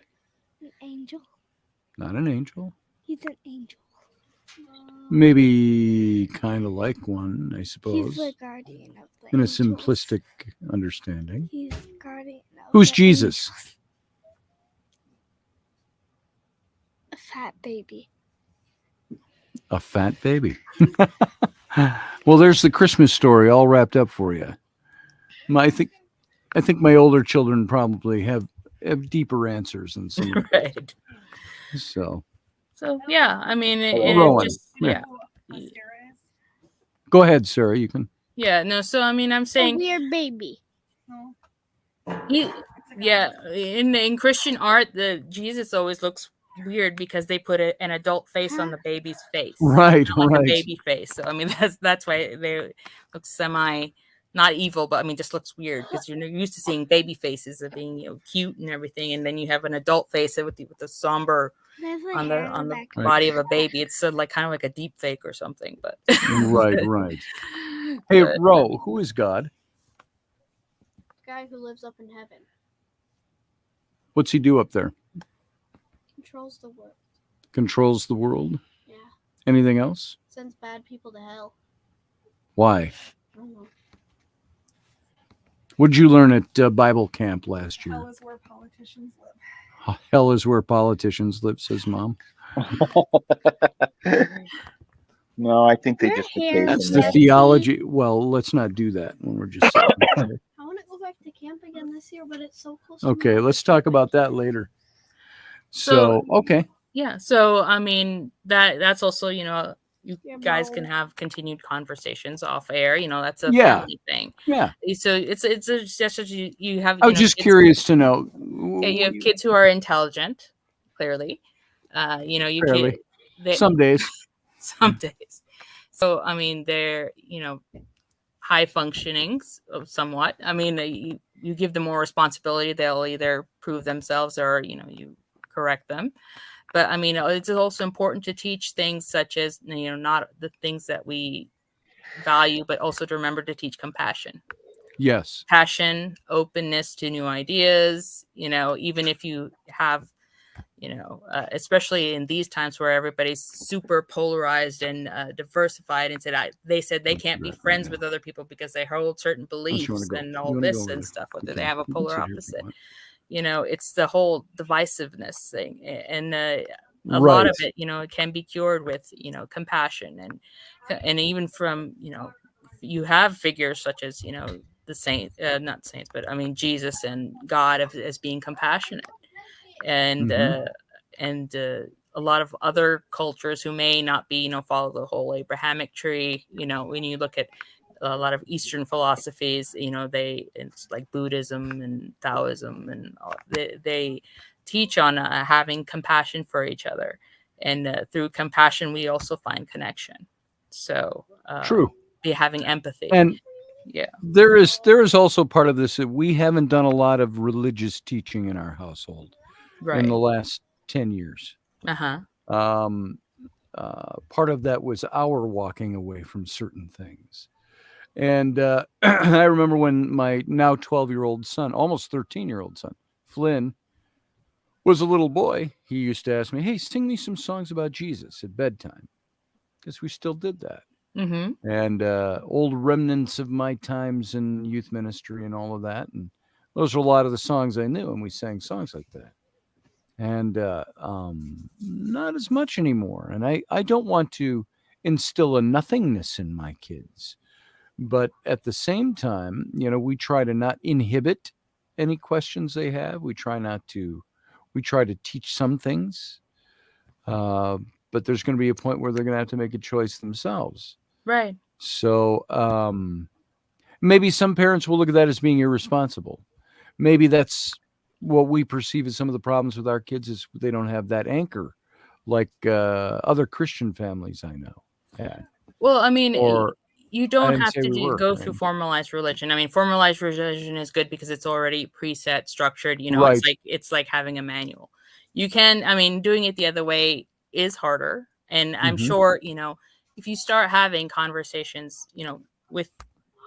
An angel. Not an angel. He's an angel. Maybe kind of like one, I suppose. He's the guardian of the in a angels. simplistic understanding. He's guardian of Who's the Jesus? angels. A fat baby. A fat baby. Well, there's the Christmas story all wrapped up for you. I think my older children probably have deeper answers than some. Right. So yeah, I mean, Rowan, just yeah. Mascara is. Go ahead, Sarah. You can. Yeah, no. So I mean, I'm A saying, weird baby. No. in Christian art, the Jesus always looks weird because they put an adult face on the baby's face, Right, like right. a baby face. So I mean, that's why they look not evil, but I mean, just looks weird because you're used to seeing baby faces of being, you know, cute and everything, and then you have an adult face with the somber on the body of a baby. It's like kind of like a deep fake or something, but right. Hey, Ro, who is God? Guy who lives up in heaven. What's he do up there? Controls the world. Controls the world? Yeah. Anything else? Sends bad people to hell. Why? I don't know. What'd you learn at Bible camp last year? Hell is where politicians live. Hell is where politicians live, says Mom. No, I think they Their just hair That's is the messy. theology. Well, let's not do that when we're just sitting here. I want to go back to camp again this year, but it's so close. Okay, let's talk about that later. So, okay. Yeah. So I mean, that's also, you know, you Yeah, guys bro. can have continued conversations off air. You know, that's a Yeah. family thing. Yeah. So it's just you have. I You was know, just kids, curious to know. Yeah, you have kids who are intelligent, clearly. You know, you Fairly. can Some days. some days. So I mean, they're, you know, high functioning somewhat. I mean, you give them more responsibility, they'll either prove themselves or, you know, you correct them. But I mean, it's also important to teach things such as, you know, not the things that we value, but also to remember to teach compassion. Yes. Passion, openness to new ideas, you know, even if you have, you know, especially in these times where everybody's super polarized and diversified, and they said they can't be friends with other people because they hold certain beliefs and all this and stuff, whether they have a polar opposite. You know, it's the whole divisiveness thing. And a lot of it, you know, it can be cured with, you know, compassion and even from, you know, you have figures such as, you know, the not saints, but I mean, Jesus and God as being compassionate. And a lot of other cultures who may not be, you know, follow the whole Abrahamic tree. You know, when you look at a lot of Eastern philosophies, you know, it's like Buddhism and Taoism, and they teach on having compassion for each other, and through compassion we also find connection. So True. be having empathy. And yeah, there is also part of this that we haven't done a lot of religious teaching in our household right. in the last 10 years. Uh-huh. Part of that was our walking away from certain things. And I remember when my now 12-year-old son, almost 13-year-old son, Flynn, was a little boy, he used to ask me, hey, sing me some songs about Jesus at bedtime, because we still did that. Mm-hmm. And old remnants of my times in youth ministry and all of that. And those were a lot of the songs I knew, and we sang songs like that. And not as much anymore. And I don't want to instill a nothingness in my kids. But at the same time, we try to not inhibit any questions they have. We try to teach some things. But there's going to be a point where they're going to have to make a choice themselves. Right. So maybe some parents will look at that as being irresponsible. Maybe that's what we perceive as some of the problems with our kids is they don't have that anchor like other Christian families I know had. Well, I mean, Or you don't didn't have say to we were, go right? through formalized religion. I mean, formalized religion is good because it's already preset, structured. Right. It's like having a manual. You can, I mean, doing it the other way is harder. And I'm Mhm. sure, if you start having conversations, with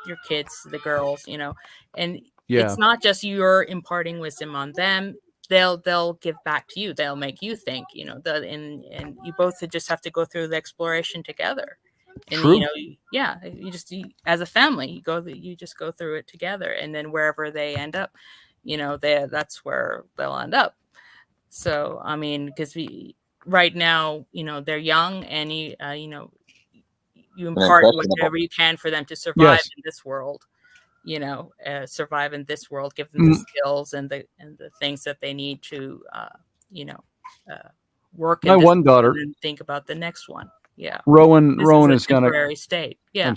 your kids, the girls, and Yeah. it's not just you're imparting wisdom on them. They'll give back to you. They'll make you think, and you both just have to go through the exploration together. And True. as a family, you just go through it together, and then wherever they end up, that's where they'll end up. So I mean, because right now, they're young, and you impart whatever you can for them to survive Yes. in this world. Survive in this world, give them Mm. the skills and the things that they need to, work My in this one daughter, world and think about the next one. Yeah. Rowan This is a is gonna. temporary state. Yeah. I'm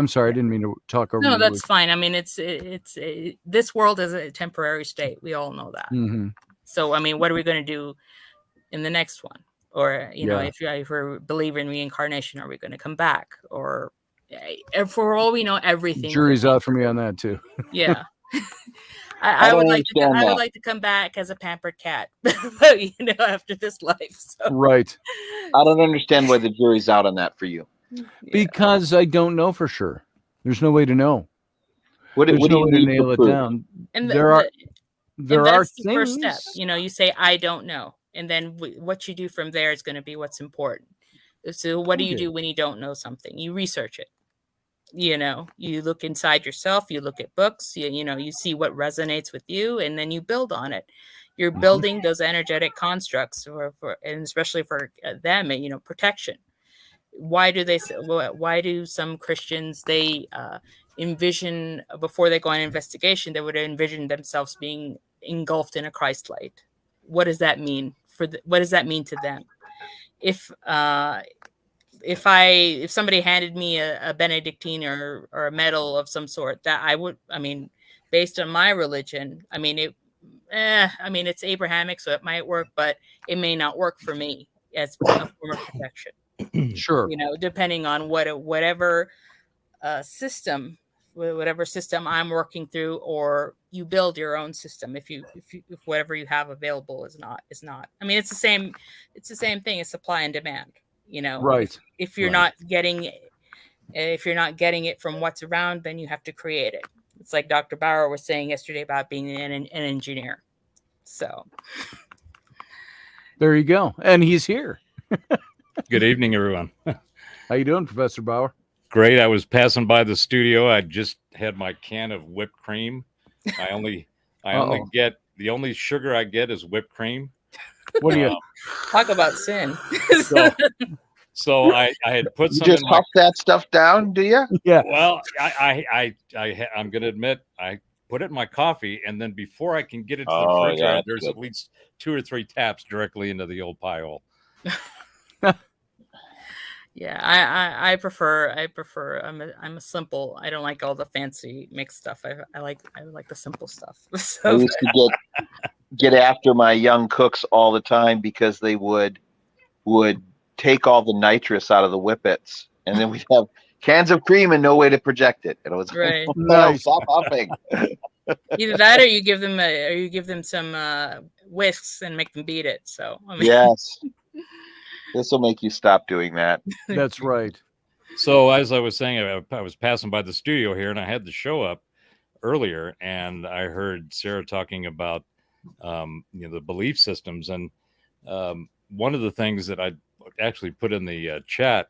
sorry. I didn't mean to talk over No, you. that's fine. I mean, this world is a temporary state. We all know that. Mm-hmm. So, I mean, what are we going to do in the next one? Or, Yeah. if we're a believer in reincarnation, are we going to come back? Or for all we know, everything. Jury's out for me on that too. Yeah. I I would don't like to. understand I would that. like to come back as a pampered cat, after this life. So. Right. I don't understand why the jury's out on that for you. Yeah. Because I don't know for sure. There's no way to know. What There's do no you way to need nail for it proof? down. And There are that's the things. first step. You say I don't know, and then what you do from there is going to be what's important. So what do you Okay. do when you don't know something? You research it. You look inside yourself, you look at books, you see what resonates with you, and then you build on it. You're Mhm. building those energetic constructs and especially for them, protection. Why do some Christians, they envision, before they go on investigation, they would envision themselves being engulfed in a Christ light? What does that mean what does that mean to them? If somebody handed me a Benedictine or a medal of some sort, that based on my religion, it's Abrahamic, so it might work, but it may not work for me as a form of protection. Sure. Depending on whatever system I'm working through, or you build your own system if whatever you have available is not. I mean, it's the same thing as supply and demand. Right. If you're not getting it from what's around, then you have to create it. It's like Dr. Bauer was saying yesterday about being an engineer. So there you go. And he's here. Good evening, everyone. How you doing, Professor Bauer? Great. I was passing by the studio. I just had my can of whipped cream. I only get, the only sugar I get is whipped cream. What do you talk about sin? So I had put You some just in my, huff that stuff down, do you? Yeah. well, I'm going to admit, I put it in my coffee, and then before I can get it to the Oh, refrigerator, yeah, that's there's good. at least 2 or 3 taps directly into the old pie hole. Yeah, I prefer. I'm a simple. I don't like all the fancy mixed stuff. I like the simple stuff. I So, used to get after my young cooks all the time because they would take all the nitrous out of the whippets, and then we'd have cans of cream and no way to project it. And it was Right. like, no, Nice. stop huffing. Either that, or you give them some whisks and make them beat it. So I mean, Yes, this will make you stop doing that. That's right. So as I was saying, I was passing by the studio here, and I had the show up earlier, and I heard Sarah talking about the belief systems, and one of the things that I actually put in the chat,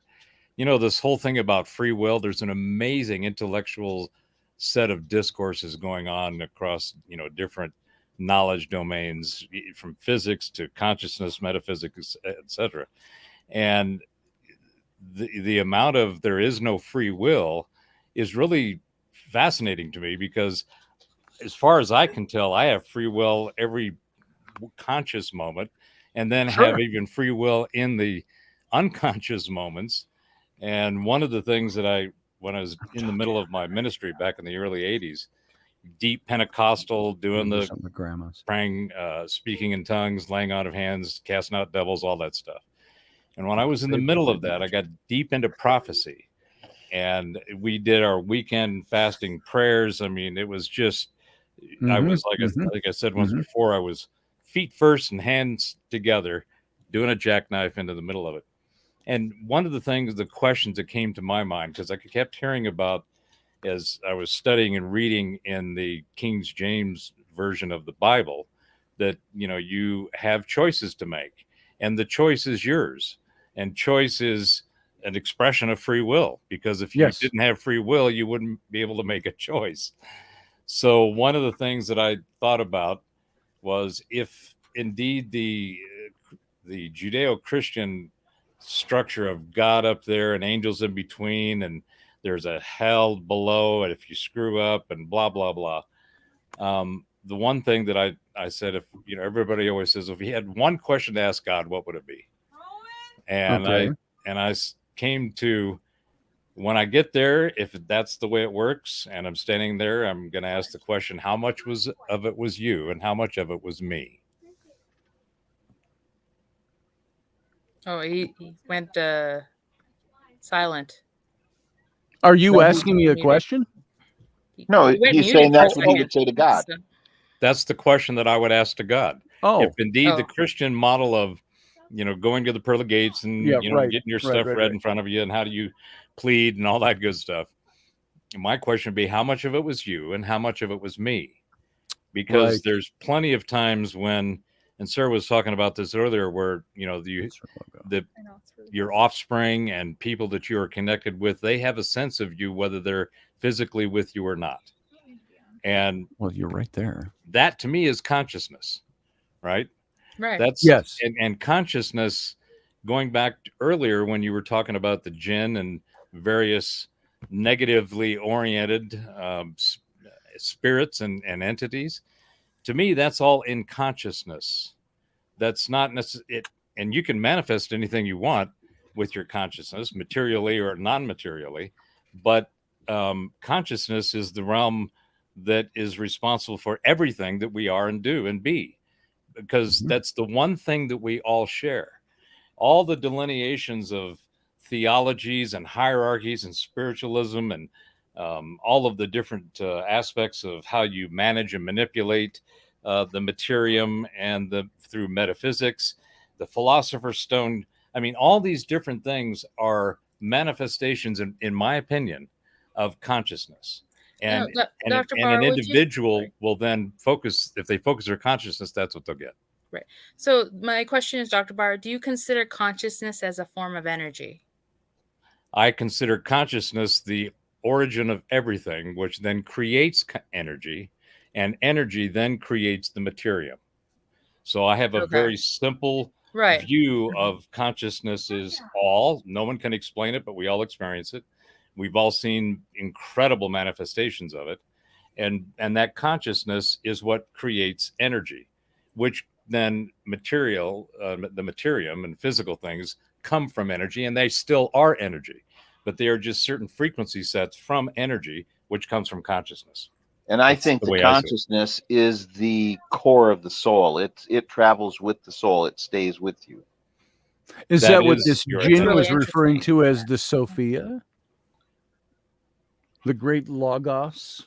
this whole thing about free will. There's an amazing intellectual set of discourses going on across different knowledge domains, from physics to consciousness, metaphysics, etc. And the amount of there is no free will is really fascinating to me, because as far as I can tell, I have free will every conscious moment, and then Sure. have even free will in the unconscious moments. And one of the things that when I was in the middle of my ministry back in the early 80s, deep Pentecostal, doing the Some of the grandmas. praying, speaking in tongues, laying on of hands, casting out devils, all that stuff. And when I was in the middle of that, I got deep into prophecy, and we did our weekend fasting prayers. I mean, it was just, I was like I said once before, I was feet first and hands together, doing a jackknife into the middle of it. And one of the questions that came to my mind, because I kept hearing about, as I was studying and reading in the King James version of the Bible, that you have choices to make, and the choice is yours, and choice is an expression of free will, because if you didn't have free will, you wouldn't be able to make a choice. So one of the things that I thought about was, if indeed the Judeo-Christian structure of God up there and angels in between, and there's a hell below, and if you screw up and blah blah blah, the one thing that I said, if everybody always says, if you had one question to ask God, what would it be? And I came to, when I get there, if that's the way it works and I'm standing there, I'm going to ask the question, how much of it was you and how much of it was me? Oh, he went silent. Are you asking me a question? No, He went he's muted saying for a that's what he second. would say to God. So- That's the question that I would ask to God. Oh, If indeed the Oh. Christian model of, going to the pearly gates and, right, getting your right, stuff right, read right. in front of you, and how do you plead and all that good stuff. My question would be, how much of it was you and how much of it was me? Because Right. there's plenty of times when, and Sarah was talking about this earlier, where, your offspring and people that you are connected with, they have a sense of you, whether they're physically with you or not. And well, you're right there. that to me is consciousness, right? Right. That's Yes. and consciousness, going back to earlier when you were talking about the jinn and various negatively oriented spirits and entities, to me, that's all in consciousness. That's not necessarily it. And you can manifest anything you want with your consciousness, materially or non-materially, but consciousness is the realm that is responsible for everything that we are and do and be, because that's the one thing that we all share. All the delineations of theologies and hierarchies and spiritualism and all of the different aspects of how you manage and manipulate the materium and through metaphysics, the philosopher's stone. I mean, all these different things are manifestations, in my opinion, of consciousness. And, Dr. and Barr, an would you- individual will then focus, if they focus their consciousness, that's what they'll get. Right. So my question is, Dr. Barr, do you consider consciousness as a form of energy? I consider consciousness the origin of everything, which then creates energy, and energy then creates the materium. So I have a very simple view of consciousness is all. No one can explain it, but we all experience it. We've all seen incredible manifestations of it. And that consciousness is what creates energy, which then the materium and physical things come from energy, and they still are energy, but they are just certain frequency sets from energy, which comes from consciousness. And I That's think the the way I see it. consciousness is it core of the soul. It travels with the soul. It stays with you. Is That that what is this your Jin really was referring interesting. to as the Sophia? The great Logos?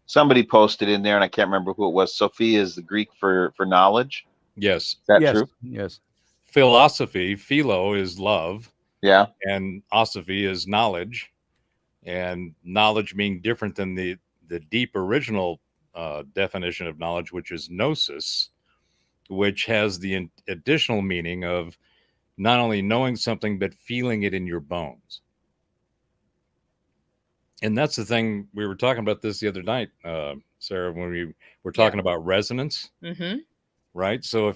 Somebody posted in there, and I can't remember who it was. Sophia is the Greek for knowledge. Yes. Is that Yes, true? yes. Philosophy, philo is love, Yeah. and osophy is knowledge, and knowledge being different than the deep original definition of knowledge, which is gnosis, which has the additional meaning of not only knowing something but feeling it in your bones. And that's the thing, we were talking about this the other night, Sarah, when we were talking about resonance, Mm-hmm. right? So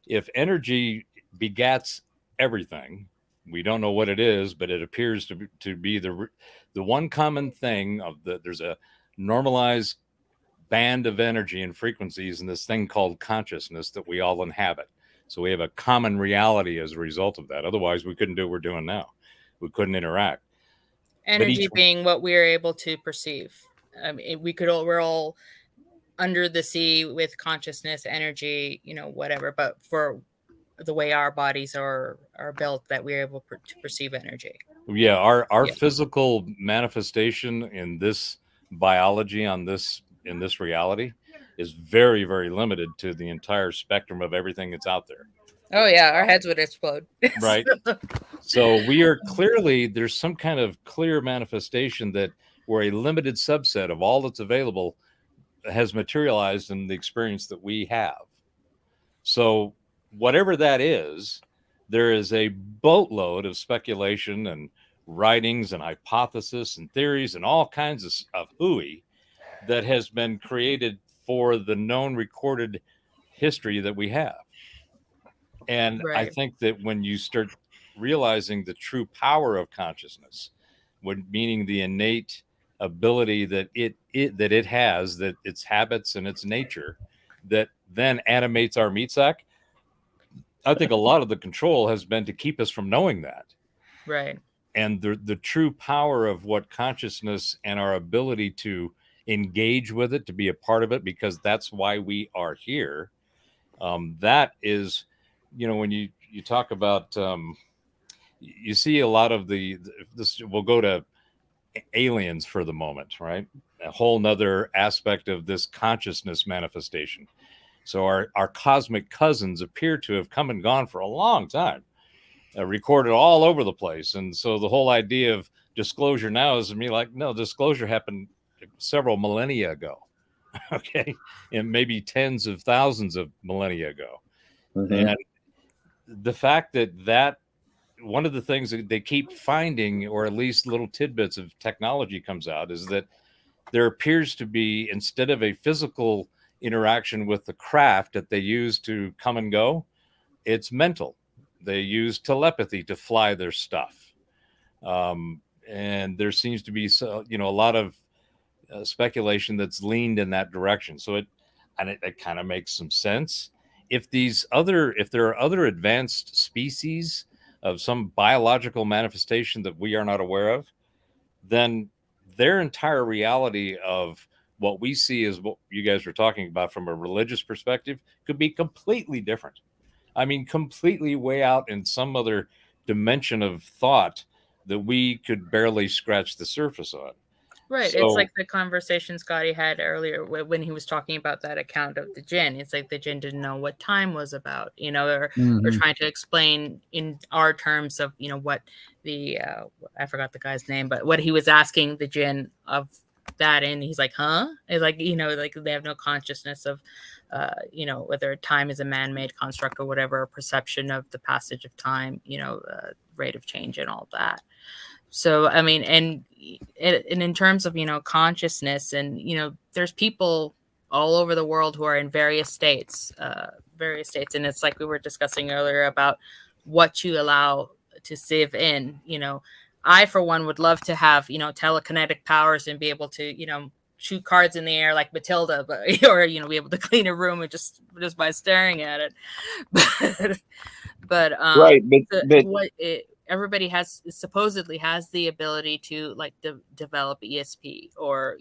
if energy begats everything, we don't know what it is, but it appears to be the one common thing of there's a normalized band of energy and frequencies in this thing called consciousness that we all inhabit. So we have a common reality as a result of that. Otherwise, we couldn't do what we're doing now. We couldn't interact. Energy being what we're able to perceive. I mean, we're all under the sea with consciousness, energy, whatever. But for the way our bodies are built, that we're able to perceive energy. Yeah, our physical manifestation in this biology in this reality is very, very limited to the entire spectrum of everything that's out there. Oh yeah, our heads would explode. Right. So we are clearly, there's some kind of clear manifestation that where a limited subset of all that's available has materialized in the experience that we have. So whatever that is, there is a boatload of speculation and writings and hypothesis and theories and all kinds of hooey that has been created for the known recorded history that we have. And I think that when you start realizing the true power of consciousness, meaning the innate ability that it has, that its habits and its nature, that then animates our meat sack, I think a lot of the control has been to keep us from knowing that. Right. And the true power of what consciousness and our ability to engage with it, to be a part of it, because that's why we are here. That is, when you talk about, you see a lot of this, we'll go to aliens for the moment, right? A whole nother aspect of this consciousness manifestation. So our cosmic cousins appear to have come and gone for a long time, recorded all over the place. And so the whole idea of disclosure now is to me like, no, disclosure happened several millennia ago. Okay. And maybe tens of thousands of millennia ago. Mm-hmm. And the fact that one of the things that they keep finding, or at least little tidbits of technology comes out, is that there appears to be, instead of a physical interaction with the craft that they use to come and go, it's mental. They use telepathy to fly their stuff. And there seems to be, a lot of speculation that's leaned in that direction. So it kind of makes some sense. If there are other advanced species of some biological manifestation that we are not aware of, then their entire reality of what we see is what you guys were talking about from a religious perspective could be completely different. I mean, completely way out in some other dimension of thought that we could barely scratch the surface on. Right. So, it's like the conversation Scotty had earlier when he was talking about that account of the jinn. It's like the jinn didn't know what time was about, or trying to explain in our terms of, what the, I forgot the guy's name, but what he was asking the jinn of that. And he's like, huh? It's like, like they have no consciousness of, whether time is a man-made construct or whatever, perception of the passage of time, rate of change and all that. So, I mean, and in terms of, consciousness and, there's people all over the world who are in various states. And it's like we were discussing earlier about what you allow to sieve in. I, for one, would love to have, telekinetic powers and be able to, shoot cards in the air like Matilda, or, be able to clean a room just by staring at it. But right. everybody supposedly has the ability to like develop ESP or,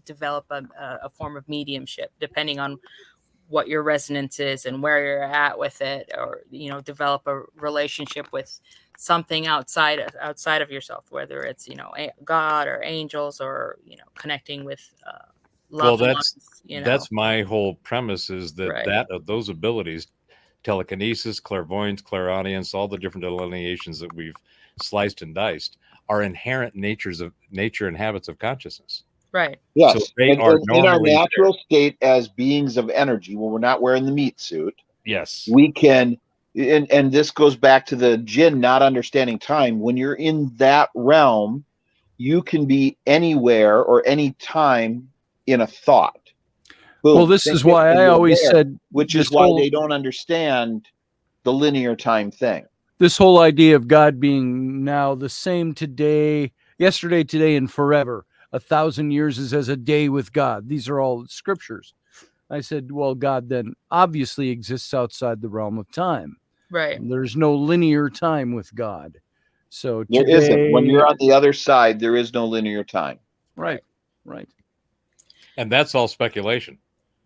develop a form of mediumship, depending on what your resonance is and where you're at with it, or, develop a relationship with something outside of yourself, whether it's, God or angels, or, connecting with, loved ones, that's my whole premise, is that Right. those abilities, telekinesis, clairvoyance, clairaudience, all the different delineations that we've sliced and diced, are inherent nature and habits of consciousness. Right. Yes. So they and are in our normally natural state as beings of energy, when we're not wearing the meat suit, yes, we can, and this goes back to the jinn not understanding time. When you're in that realm, you can be anywhere or any time in a thought. Boom, Well, this think is it, why and I you're always there, said which this is why whole- they don't understand the linear time thing. this whole idea of God being now the same today, yesterday, today, and forever. 1,000 years is as a day with God. These are all scriptures. I said, well, God then obviously exists outside the realm of time. Right. There's no linear time with God. So There today, isn't. When you're on the other side, there is no linear time. right. and that's all speculation.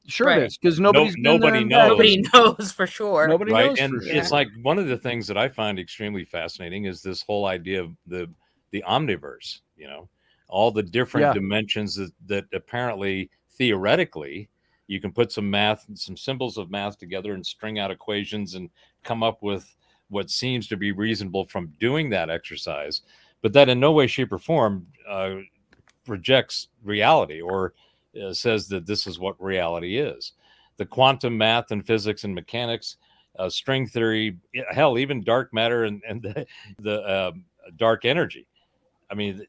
Sure Right. it is, because nobody's been there nobody and knows. back. Nobody knows for sure. Nobody Right, knows and for it's sure. like one of the things that I find extremely fascinating is this whole idea of the omniverse. All the different Yeah. dimensions that apparently theoretically you can put some symbols of math together and string out equations and come up with what seems to be reasonable from doing that exercise, but that in no way, shape, or form projects reality or says that this is what reality is. The quantum math and physics and mechanics, string theory, hell, even dark matter and the dark energy. I mean,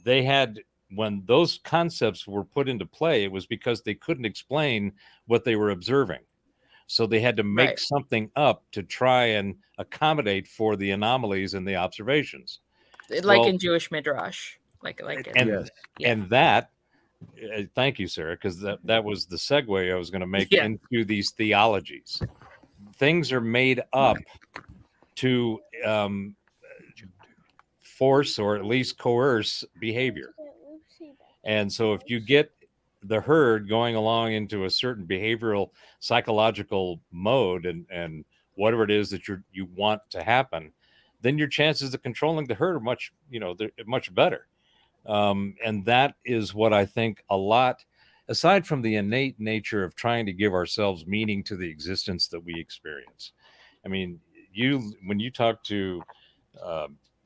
they had, when those concepts were put into play, it was because they couldn't explain what they were observing. So they had to make Right. something up to try and accommodate for the anomalies in the observations. Like Well, in Jewish Midrash. Like and Yes. and that thank you, Sarah, because that was the segue I was going to make Yeah. into these theologies. Things are made up to force or at least coerce behavior. And so if you get the herd going along into a certain behavioral psychological mode and whatever it is that you want to happen, then your chances of controlling the herd are they're much better. And that is what I think a lot, aside from the innate nature of trying to give ourselves meaning to the existence that we experience. I mean, when you talk to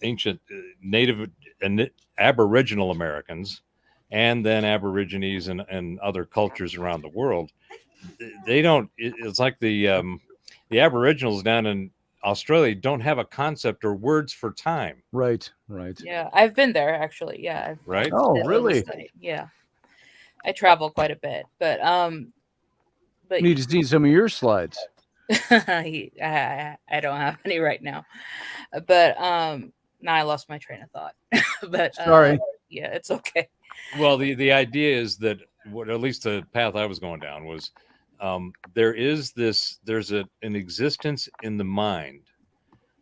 ancient native and Aboriginal Americans, and then Aborigines and other cultures around the world, they don't. It's like the Aboriginals down in Australia don't have a concept or words for time. Right. Yeah, I've been there actually. Yeah. Right. Oh, I've really? studied. Yeah. I travel quite a bit, but Need to see some of your slides. I don't have any right now, but now I lost my train of thought. But Sorry. yeah, it's okay. Well, the idea is that at least the path I was going down was there's an existence in the mind.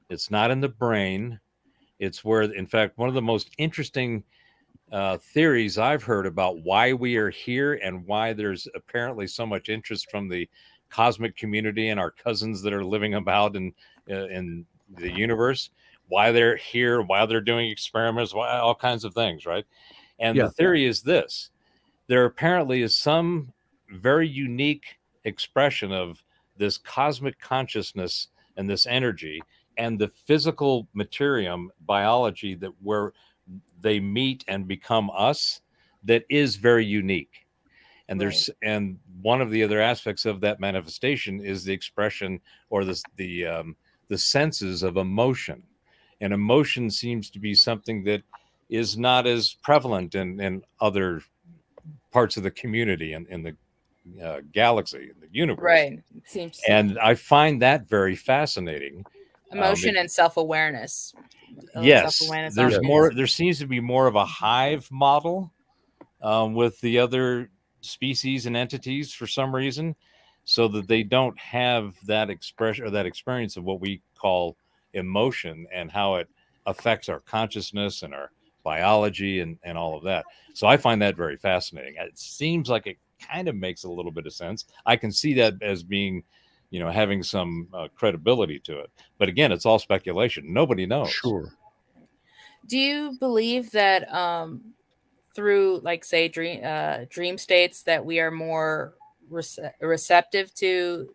It's not in the brain. It's where, in fact, one of the most interesting theories I've heard about why we are here and why there's apparently so much interest from the cosmic community and our cousins that are living about in the universe, why they're here, why they're doing experiments, why, all kinds of things, right? And Yeah. the theory is this: there apparently is some very unique expression of this cosmic consciousness and this energy and the physical materium biology that where they meet and become us, that is very unique. And there's and one of the other aspects of that manifestation is the expression or the senses of emotion. And emotion seems to be something that is not as prevalent in other parts of the community and in the galaxy, in the universe. Right. Seems And I find that very fascinating. emotion and self-awareness. Yes, Self-awareness there's on more. this. There seems to be more of a hive model with the other species and entities for some reason, so that they don't have that expression or that experience of what we call emotion and how it affects our consciousness and our biology and all of that. So I find that very fascinating. It seems like it kind of makes a little bit of sense. I can see that as being, having some credibility to it. But again, it's all speculation. Nobody knows. Sure. Do you believe that through, like, say, dream states, that we are more receptive to,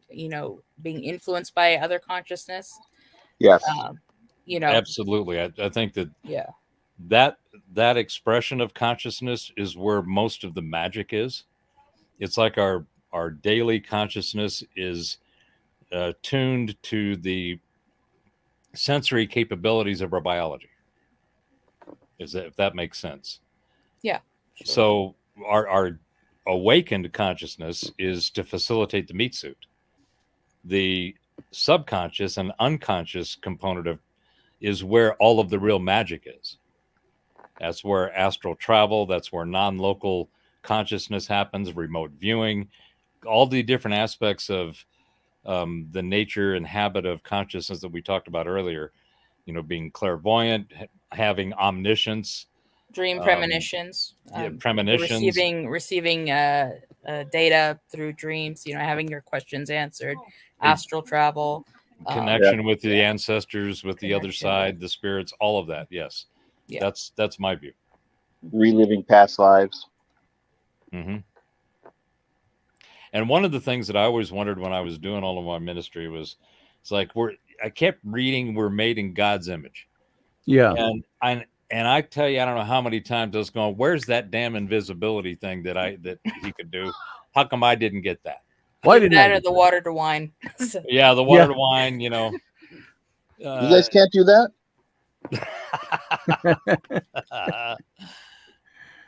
being influenced by other consciousness? Yes. Absolutely. I think that Yeah. that expression of consciousness is where most of the magic is. It's like our daily consciousness is tuned to the sensory capabilities of our biology. If that makes sense? Yeah. Sure. So our awakened consciousness is to facilitate the meat suit. The subconscious and unconscious component is where all of the real magic is. That's where astral travel, that's where non-local consciousness happens, remote viewing, all the different aspects of the nature and habit of consciousness that we talked about earlier, being clairvoyant, having omniscience, dream premonitions, premonitions, receiving data through dreams, having your questions answered, astral travel, connection with the ancestors, with the other side, the spirits, all of that. Yes. Yeah. That's my view. Reliving past lives. Mm-hmm. And one of the things that I always wondered when I was doing all of my ministry was, it's like I kept reading, we're made in God's image. Yeah. And I tell you, I don't know how many times I was going, where's that damn invisibility thing that he could do? How come I didn't get that? Why didn't that I or the water to wine? Yeah, the water to wine, You guys can't do that?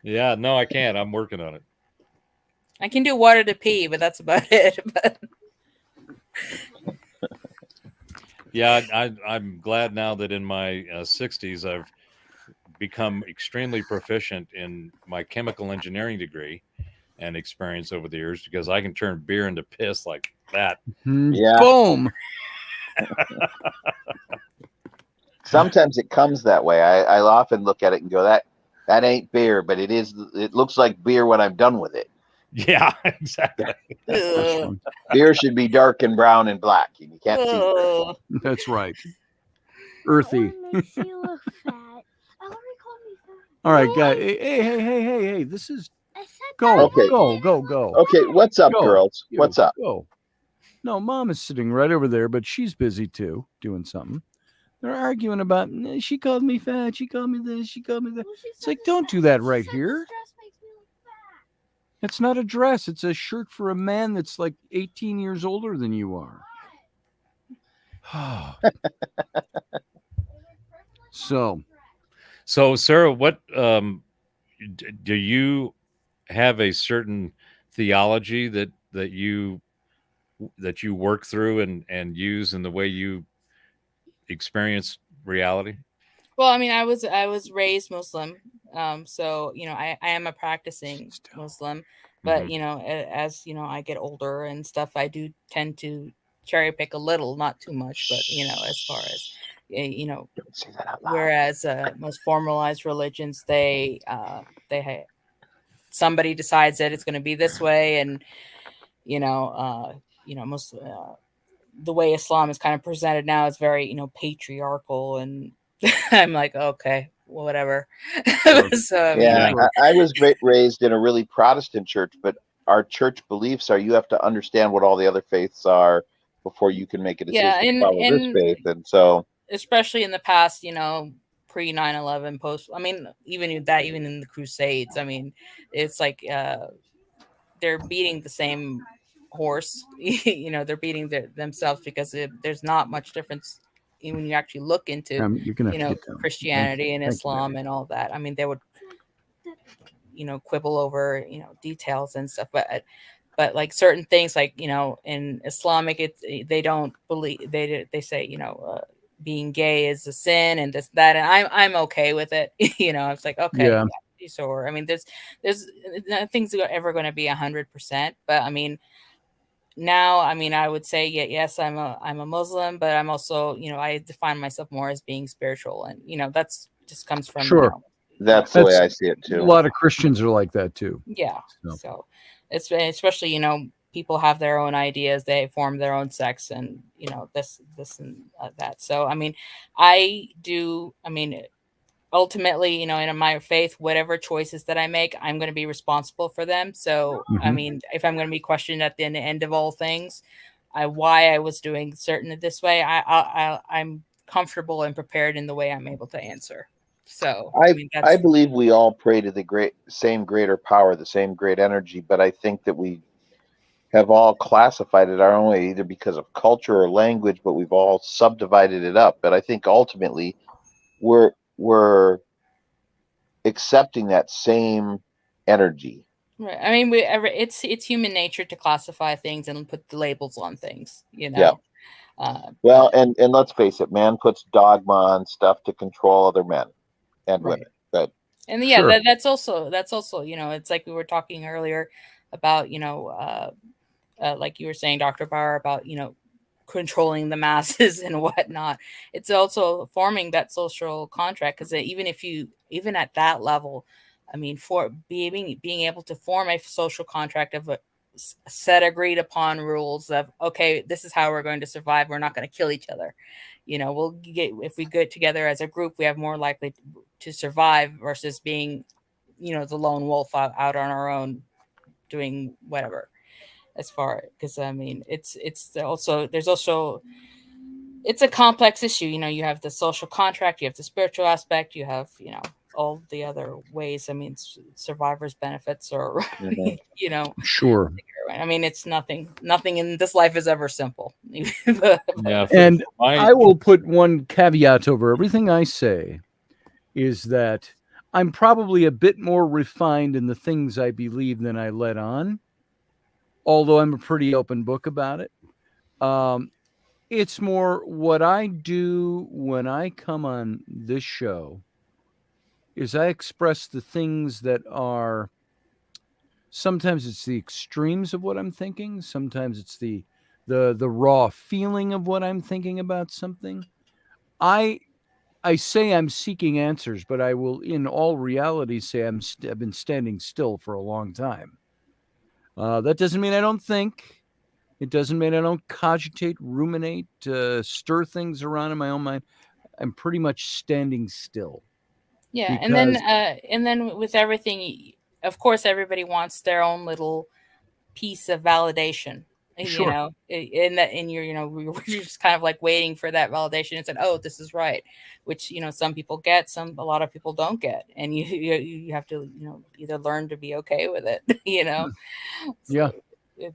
Yeah, no, I can't. I'm working on it. I can do water to pee, but that's about it. Yeah, I'm glad now that in my 60s I've become extremely proficient in my chemical engineering degree and experience over the years, because I can turn beer into piss like that. Yeah. Boom. Sometimes it comes that way. I often look at it and go, that ain't beer, but it looks like beer when I'm done with it. Yeah, exactly. Beer should be dark and brown and black, and you can't see through it. That's right. Earthy. All right, guys. Hey. This is go. Okay. Go. Okay, what's up, Go. girls? What's up? Go. No, Mom is sitting right over there, but she's busy too, doing something. They're arguing about, she called me fat, she called me this, she called me that. It's like, don't do that right here. It's not a dress. It's a shirt for a man that's like 18 years older than you are. So, Sarah, what do you have a certain theology that you work through and use in the way you experience reality? Well, I mean, I was raised Muslim, so I am a practicing Muslim, but as I get older and stuff, I do tend to cherry pick a little, not too much, but as far as Don't say that out loud. whereas most formalized religions, they somebody decides that it's going to be this way, and most the way Islam is kind of presented now is very patriarchal, and I'm like, okay, whatever. So I was raised in a really Protestant church, but our church beliefs are you have to understand what all the other faiths are before you can make a decision to follow this faith. And so, especially in the past, pre 9/11, post, I mean, even in the Crusades, I mean, it's like they're beating the same horse. They're beating themselves, because there's not much difference when you actually look into Christianity and Islam and all that. I mean, they would quibble over details and stuff, but like certain things, like in Islamic, they don't believe, they say being gay is a sin and this, that, and I'm okay with it. It's like, okay, yeah, sure. I mean, there's nothing's ever going to be 100%, but I mean, now, I mean, I would say, yes, I'm a Muslim, but I'm also, I define myself more as being spiritual, and that's just comes from, Sure. That's the way That's I see it a too. lot of Christians are like that too. yeah. So. So it's especially, people have their own ideas, they form their own sects, and this and that. So I mean, ultimately, in my faith, whatever choices that I make, I'm going to be responsible for them. So, I Mhm. mean, if I'm going to be questioned at the end of all things, why I was doing certain this way, I'm comfortable and prepared in the way I'm able to answer. So, I mean, I believe we all pray to the same greater power, the same great energy, but I think that we have all classified it our own way, either because of culture or language, but we've all subdivided it up. But I think ultimately we're accepting that same energy. right. I mean, it's human nature to classify things and put the labels on things, Yeah. but- Well, and let's face it, man puts dogma on stuff to control other men and Right. women. But And yeah, Sure. that's also, it's like we were talking earlier about, like you were saying, Dr. Bauer, about, controlling the masses and whatnot. It's also forming that social contract, because even at that level, I mean, for being able to form a social contract of a set agreed upon rules of, okay, this is how we're going to survive. We're not going to kill each other. If we get together as a group, we have more likely to survive versus being, the lone wolf out on our own doing whatever. As far, because I mean, it's there's also it's a complex issue. You have the social contract, you have the spiritual aspect, you have all the other ways. I mean, survivors benefits, or Sure. I mean, it's nothing in this life is ever simple. Yeah, And I will put one caveat over everything I say, is that I'm probably a bit more refined in the things I believe than I let on, although I'm a pretty open book about it. It's more what I do when I come on this show is I express the things that are, sometimes it's the extremes of what I'm thinking, sometimes it's the raw feeling of what I'm thinking about something. I say I'm seeking answers, but I will, in all reality, say I've been standing still for a long time. That doesn't mean I don't think. It doesn't mean I don't cogitate, ruminate, stir things around in my own mind. I'm pretty much standing still. Yeah, Because and then with everything, of course, everybody wants their own little piece of validation. Sure. And we're just kind of like waiting for that validation and said, oh, this is right, which some people get, a lot of people don't get, and you have to either learn to be okay with it. Yeah.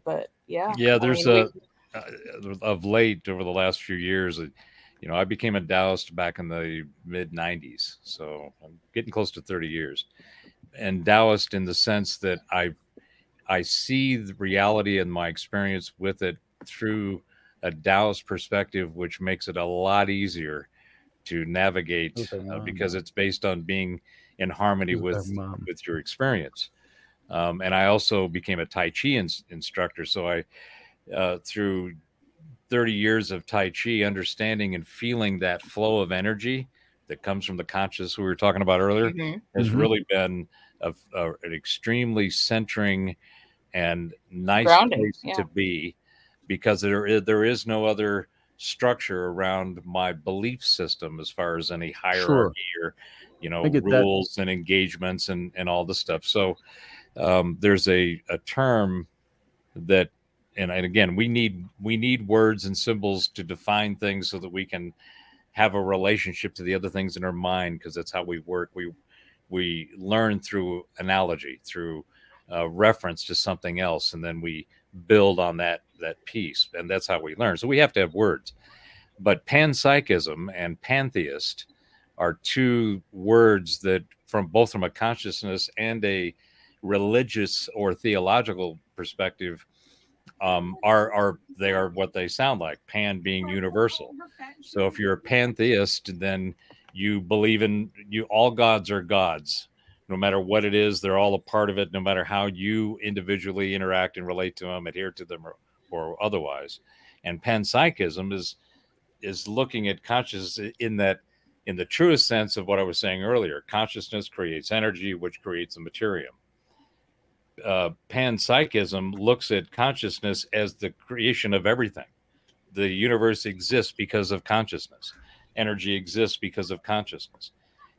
But yeah, Yeah, I there's mean, of late over the last few years, I became a Taoist back in the mid 90s, so I'm getting close to 30 years. And Taoist in the sense that I see the reality and my experience with it through a Taoist perspective, which makes it a lot easier to navigate because it's based on being in harmony with your experience. And I also became a Tai Chi instructor, so I through 30 years of Tai Chi, understanding and feeling that flow of energy that comes from the conscious we were talking about earlier has really been an extremely centering and nice grounding, place to be, because there is no other structure around my belief system as far as any hierarchy or rules and engagements and all the stuff. So there's a term that, and again, we need words and symbols to define things so that we can have a relationship to the other things in our mind, because that's how we work. We learn through analogy, through reference to something else, and then we build on that piece, and that's how we learn. So we have to have words. But panpsychism and pantheist are two words that, from a consciousness and a religious or theological perspective, they are what they sound like. Pan being universal. So if you're a pantheist, then you believe in all gods are gods. No matter what it is, they're all a part of it, no matter how you individually interact and relate to them, adhere to them, or otherwise. And panpsychism is looking at consciousness in the truest sense of what I was saying earlier. Consciousness creates energy, which creates the materium. Panpsychism looks at consciousness as the creation of everything. The universe exists because of consciousness. Energy exists because of consciousness.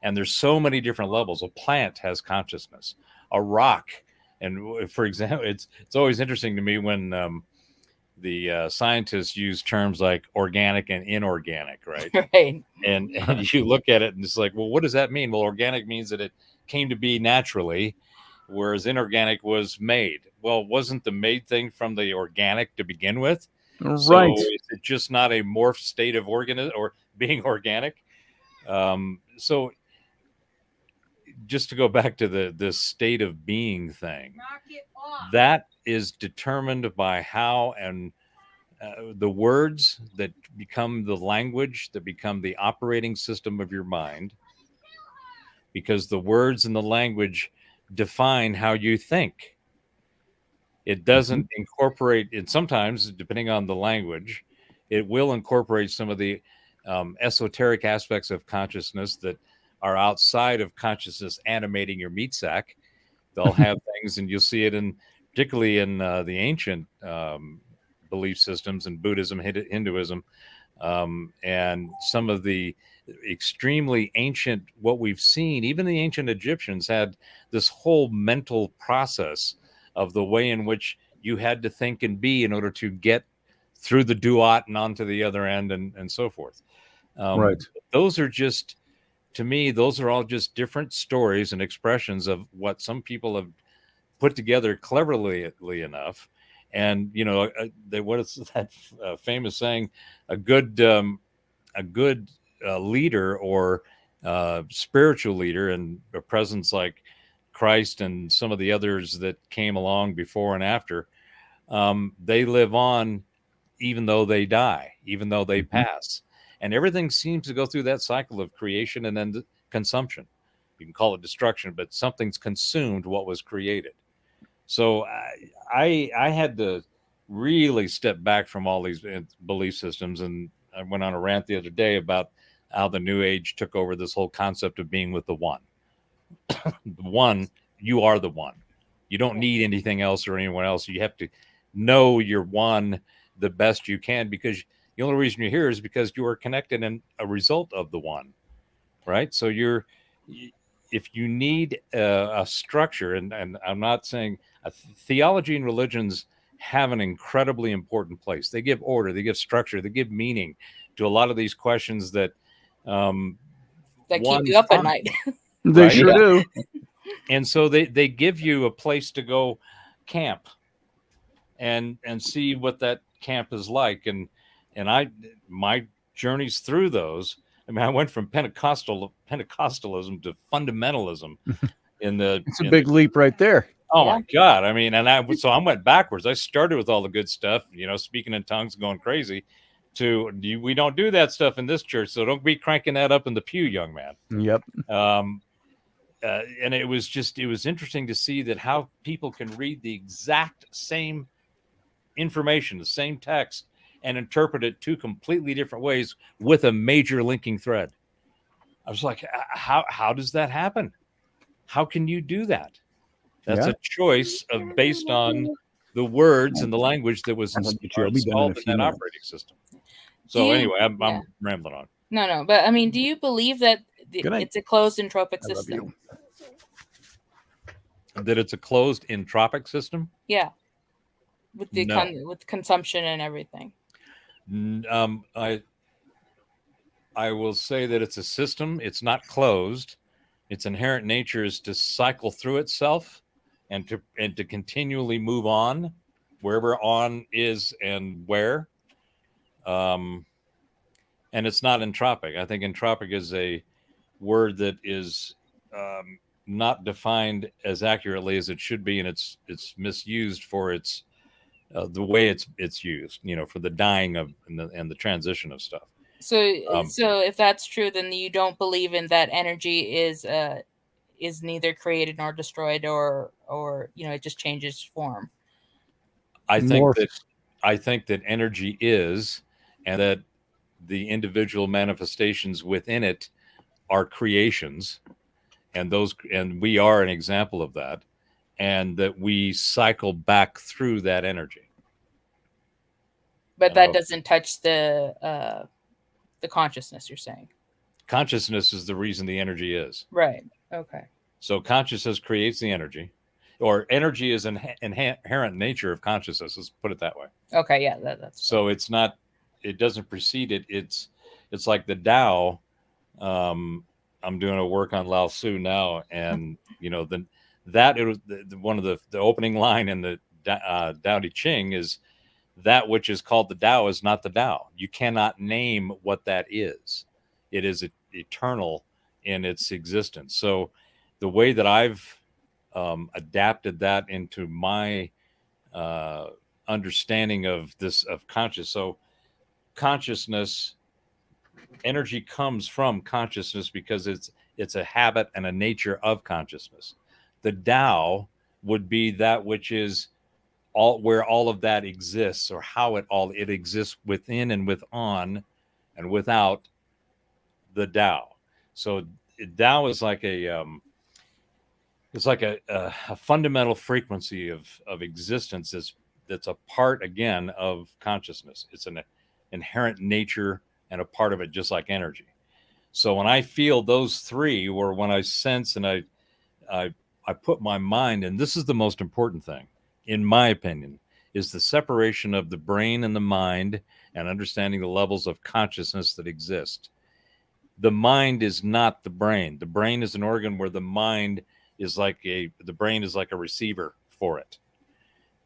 And there's so many different levels. A plant has consciousness. A rock, and for example, it's always interesting to me when the scientists use terms like organic and inorganic, right? Right. And you look at it and it's like, well, what does that mean? Well, organic means that it came to be naturally, whereas inorganic was made. Well, wasn't the made thing from the organic to begin with? Right. So is it just not a morphed state of organism or being organic? So just to go back to the state of being thing, that is determined by how and the words that become the language, that become the operating system of your mind, because the words and the language define how you think. It doesn't incorporate it. Sometimes, depending on the language, it will incorporate some of the esoteric aspects of consciousness that are outside of consciousness animating your meat sack. They'll have things, and you'll see it particularly in the ancient belief systems in Buddhism, Hinduism, and some of the extremely ancient, what we've seen, even the ancient Egyptians had this whole mental process of the way in which you had to think and be in order to get through the duat and onto the other end and so forth. Right. Those are just, to me, those are all just different stories and expressions of what some people have put together cleverly enough. And, you know, what is that famous saying? A good leader or spiritual leader, and a presence like Christ and some of the others that came along before and after, they live on even though they die, even though they pass. And everything seems to go through that cycle of creation and then consumption. You can call it destruction, but something's consumed what was created. So I had to really step back from all these belief systems. And I went on a rant the other day about how the New Age took over this whole concept of being with the one. The one, you are the one. You don't need anything else or anyone else. You have to know you're one the best you can, because the only reason you're here is because you are connected and a result of the one, right? So if you need a structure, and I'm not saying theology and religions have an incredibly important place. They give order, they give structure, they give meaning to a lot of these questions that keep you up at night. They Right? sure do. And so they give you a place to go camp and see what that camp is like. And my journeys through those, I mean, I went from Pentecostalism to fundamentalism It's a big leap right there. Oh my God. I mean, I went backwards. I started with all the good stuff, you know, speaking in tongues, going crazy, to we don't do that stuff in this church. So don't be cranking that up in the pew, young man. Yep. And it was interesting to see that how people can read the exact same information, the same text, and interpret it two completely different ways with a major linking thread. I was like, how does that happen? How can you do that? That's a choice based on the words and the language that was installed in that operating system. So anyway, I'm rambling on. No, but I mean, do you believe that it's a closed entropic system? That it's a closed entropic system? Yeah, with the with consumption and everything. I will say that it's a system. It's not closed. Its inherent nature is to cycle through itself and to continually move on wherever on is and where. And it's not entropic. I think entropic is a word that is not defined as accurately as it should be, and it's misused for its the way it's used, you know, for the dying of and the transition of stuff. So if that's true, then you don't believe in that energy is neither created nor destroyed, or you know, it just changes form. I think I think that energy is, and that the individual manifestations within it are creations, and we are an example of that, and that we cycle back through that energy. But that doesn't touch the consciousness, you're saying. Consciousness is the reason the energy is. Right. Okay. So consciousness creates the energy, or energy is an inherent nature of consciousness. Let's put it that way. Okay. Yeah. That's so. It's not. It doesn't precede it. It's like the Tao. I'm doing a work on Lao Tzu now, and that it was one of the opening line in the Tao Te Ching is, that which is called the Tao is not the Tao. You cannot name what that is. It is eternal in its existence. So the way that I've adapted that into my understanding of consciousness. So consciousness, energy comes from consciousness because it's a habit and a nature of consciousness. The Tao would be that which is where all of that exists, or how it exists within and within and without the Tao. So Tao is like a fundamental frequency of existence that's a part, again, of consciousness. It's an inherent nature and a part of it, just like energy. So when I feel those three, or when I sense and I put my mind, and this is the most important thing, in my opinion, is the separation of the brain and the mind, and understanding the levels of consciousness that exist. The mind is not the brain. The brain is an organ where the brain is like a receiver for it.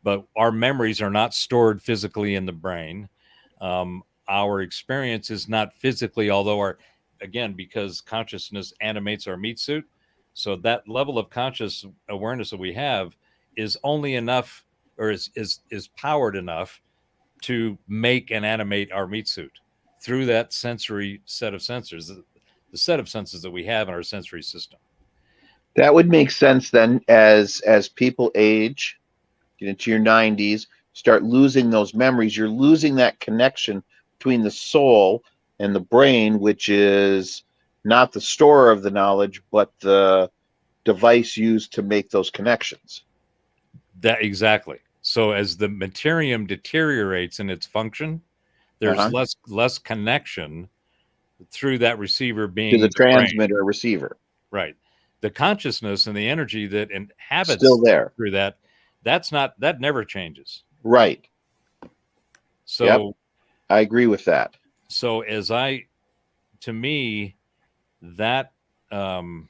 But our memories are not stored physically in the brain. Our experience is not physically, although because consciousness animates our meat suit. So that level of conscious awareness that we have is only enough, or is powered enough to make and animate our meat suit through that sensory set of sensors, the set of senses that we have in our sensory system. That would make sense then, as people age, get into your 90s, start losing those memories. You're losing that connection between the soul and the brain, which is not the store of the knowledge, but the device used to make those connections. That exactly. So as the materium deteriorates in its function, there's less connection through that receiver being to the transmitter or receiver. Right. The consciousness and the energy that inhabits still there through that never changes. Right. So yep, I agree with that. So to me, that the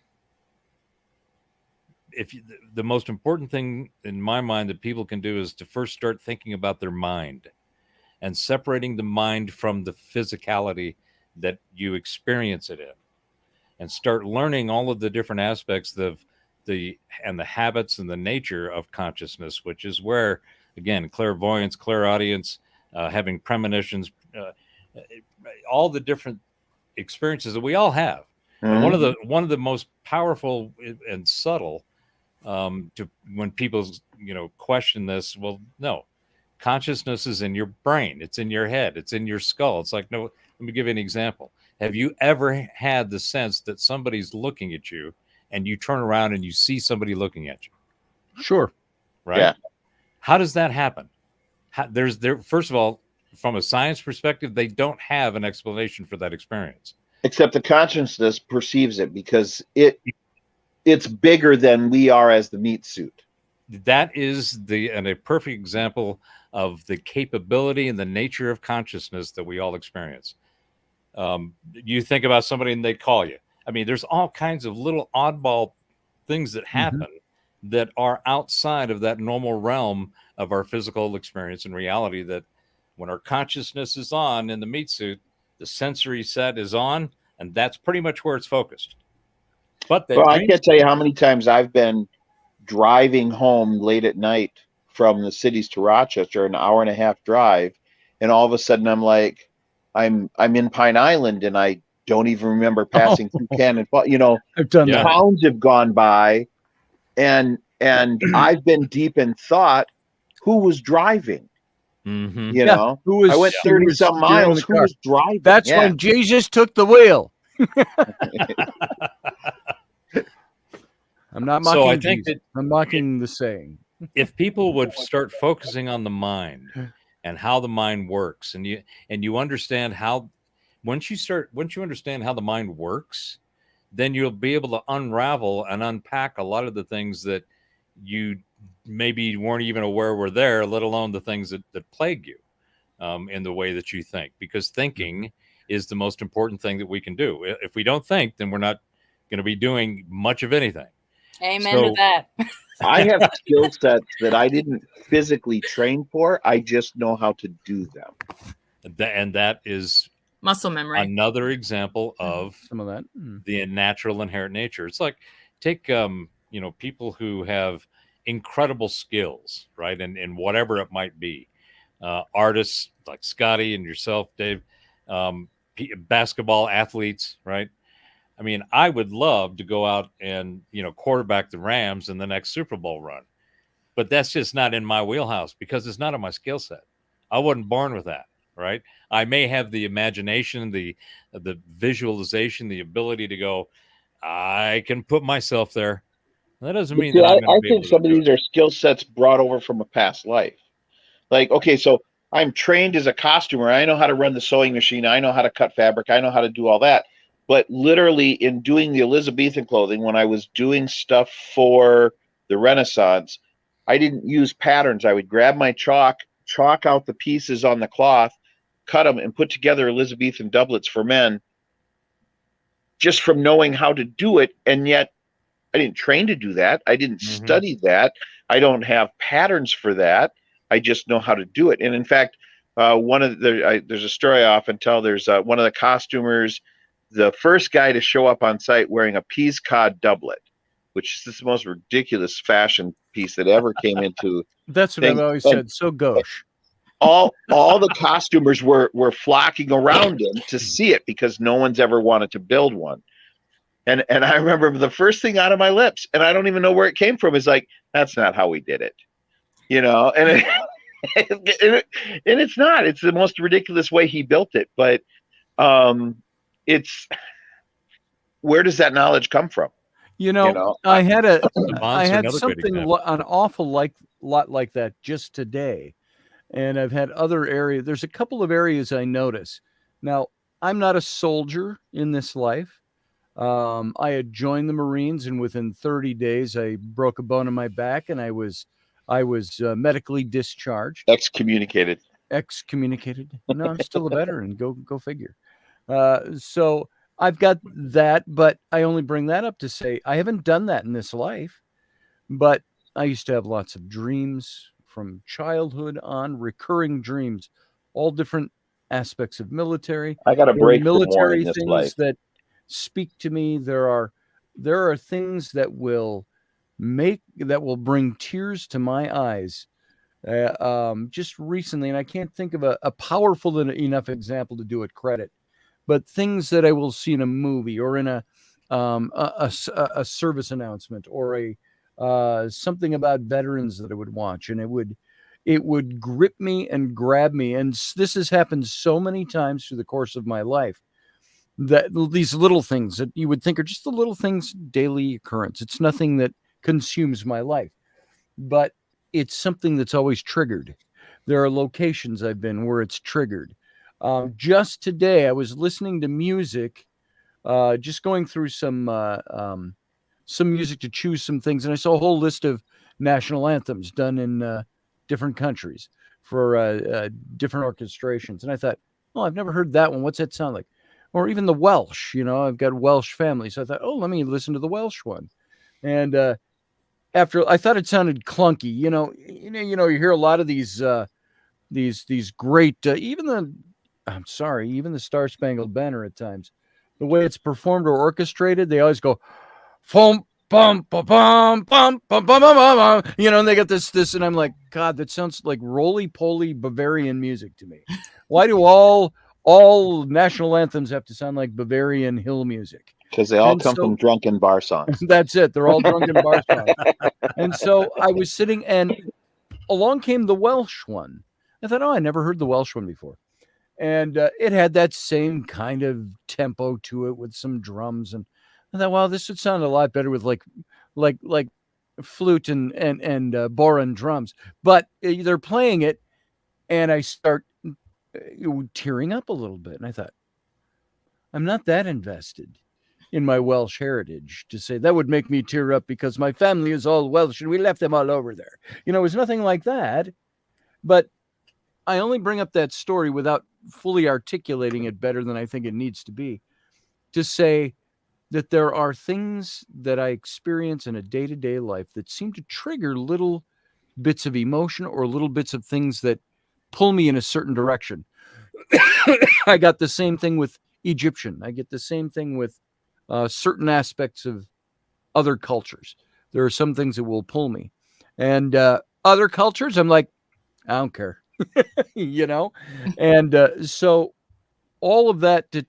most important thing in my mind that people can do is to first start thinking about their mind and separating the mind from the physicality that you experience it in, and start learning all of the different aspects of the habits and the nature of consciousness, which is where, again, clairvoyance, clairaudience, having premonitions, all the different experiences that we all have. And one of the most powerful and subtle, when people question this, well, no, consciousness is in your brain, it's in your head, it's in your skull. It's like, no, let me give you an example. Have you ever had the sense that somebody's looking at you, and you turn around and you see somebody looking at you? Sure. Right. Yeah. How does that happen? First of all, from a science perspective, they don't have an explanation for that experience. Except the consciousness perceives it, because it's bigger than we are as the meat suit. That is a perfect example of the capability and the nature of consciousness that we all experience. You think about somebody and they call you. I mean, there's all kinds of little oddball things that happen that are outside of that normal realm of our physical experience and reality, that when our consciousness is on in the meat suit, the sensory set is on, and that's pretty much where it's focused. But I can't tell you how many times I've been driving home late at night from the cities to Rochester, an hour and a half drive, and all of a sudden I'm like, I'm in Pine Island, and I don't even remember passing through Cannon. I've done that. Pounds have gone by, and I've been deep in thought. Who was driving? Mhm. You Yeah, know, who was I went who 30 was some steering miles. the Who car? was driving? That's Yeah. when Jesus took the wheel. I'm not So I mocking think Jesus. that I'm mocking the saying. if people would start focusing on the mind and how the mind works, and you understand how, once you understand how the mind works, then you'll be able to unravel and unpack a lot of the things that you maybe weren't even aware were there, let alone the things that plague you in the way that you think, because thinking is the most important thing that we can do. If we don't think, then we're not going to be doing much of anything. Amen to So- that. I have skill sets that I didn't physically train for. I just know how to do them. And that is Muscle memory. another example of Some of that. the natural inherent nature. It's like, take people who have incredible skills, right, and whatever it might be, artists like Scotty and yourself, Dave, basketball athletes, right? I mean, I would love to go out and quarterback the Rams in the next Super Bowl run, but that's just not in my wheelhouse because it's not in my skill set. I wasn't born with that, right? I may have the imagination, the visualization, the ability to go, I can put myself there. That doesn't mean See, that I'm I going to be think able some to of do these it. are skill sets brought over from a past life. Like, okay, so I'm trained as a costumer. I know how to run the sewing machine. I know how to cut fabric. I know how to do all that. But literally, in doing the Elizabethan clothing, when I was doing stuff for the Renaissance, I didn't use patterns. I would grab my chalk out the pieces on the cloth, cut them, and put together Elizabethan doublets for men just from knowing how to do it. And yet, I didn't train to do that. I didn't Mhm. study that. I don't have patterns for that. I just know how to do it. And in fact, there's a story I often tell. There's one of the costumers, the first guy to show up on site wearing a peas cod doublet, which is the most ridiculous fashion piece that ever came into That's what things. I've always And said. So gauche. all the costumers were flocking around him to see it because no one's ever wanted to build one. And I remember the first thing out of my lips, and I don't even know where it came from, is like, that's not how we did it. And it's not. It's the most ridiculous way he built it. But it's, where does that knowledge come from? I had Savant's I had another great something example. an awful lot like that just today, and I've had other areas. There's a couple of areas I notice. Now, I'm not a soldier in this life. I had joined the Marines, and within 30 days, I broke a bone in my back, and I was medically discharged, Excommunicated. excommunicated. No, I'm still a veteran. Go figure. So I've got that, but I only bring that up to say I haven't done that in this life. But I used to have lots of dreams from childhood on, recurring dreams, all different aspects of military. I got a There are break from war in military this things life. that speak to me. There are things that will bring tears to my eyes. Just recently, and I can't think of a powerful enough example to do it credit, but things that I will see in a movie or in a service announcement or a something about veterans that I would watch, and it would grip me and grab me. And this has happened so many times through the course of my life, that these little things that you would think are just the little things, daily occurrence. It's nothing that consumes my life, but it's something that's always triggered. There are locations I've been where it's triggered. Just today, I was listening to music, just going through some music to choose some things, and I saw a whole list of national anthems done in different countries for different orchestrations, and I thought, oh, I've never heard that one. What's that sound like? Or even the Welsh. I've got Welsh family, so I thought, oh, let me listen to the Welsh one, and after I thought it sounded clunky. You hear a lot of these great even the Star Spangled Banner at times, the way it's performed or orchestrated, they always go bum bum bum bum bum bum bum bum, and they got this, and I'm like, God, that sounds like roly-poly Bavarian music to me. Why do all national anthems have to sound like Bavarian hill music? Because they all And come so- from drunken bar songs. That's it. They're all drunken bar songs. And so I was sitting, and along came the Welsh one. I thought, oh, I never heard the Welsh one before. And it had that same kind of tempo to it with some drums. And I thought, well, this would sound a lot better with like flute and boron drums. But they're playing it, and I start tearing up a little bit. And I thought, I'm not that invested in my Welsh heritage to say that would make me tear up because my family is all Welsh and we left them all over there. You know, it was nothing like that. But I only bring up that story without fully articulating it better than I think it needs to be, to say that there are things that I experience in a day-to-day life that seem to trigger little bits of emotion or little bits of things that pull me in a certain direction. I got the same thing with Egyptian. I get the same thing with certain aspects of other cultures. There are some things that will pull me. And other cultures, I'm like, I don't care. You know? And so all of that to,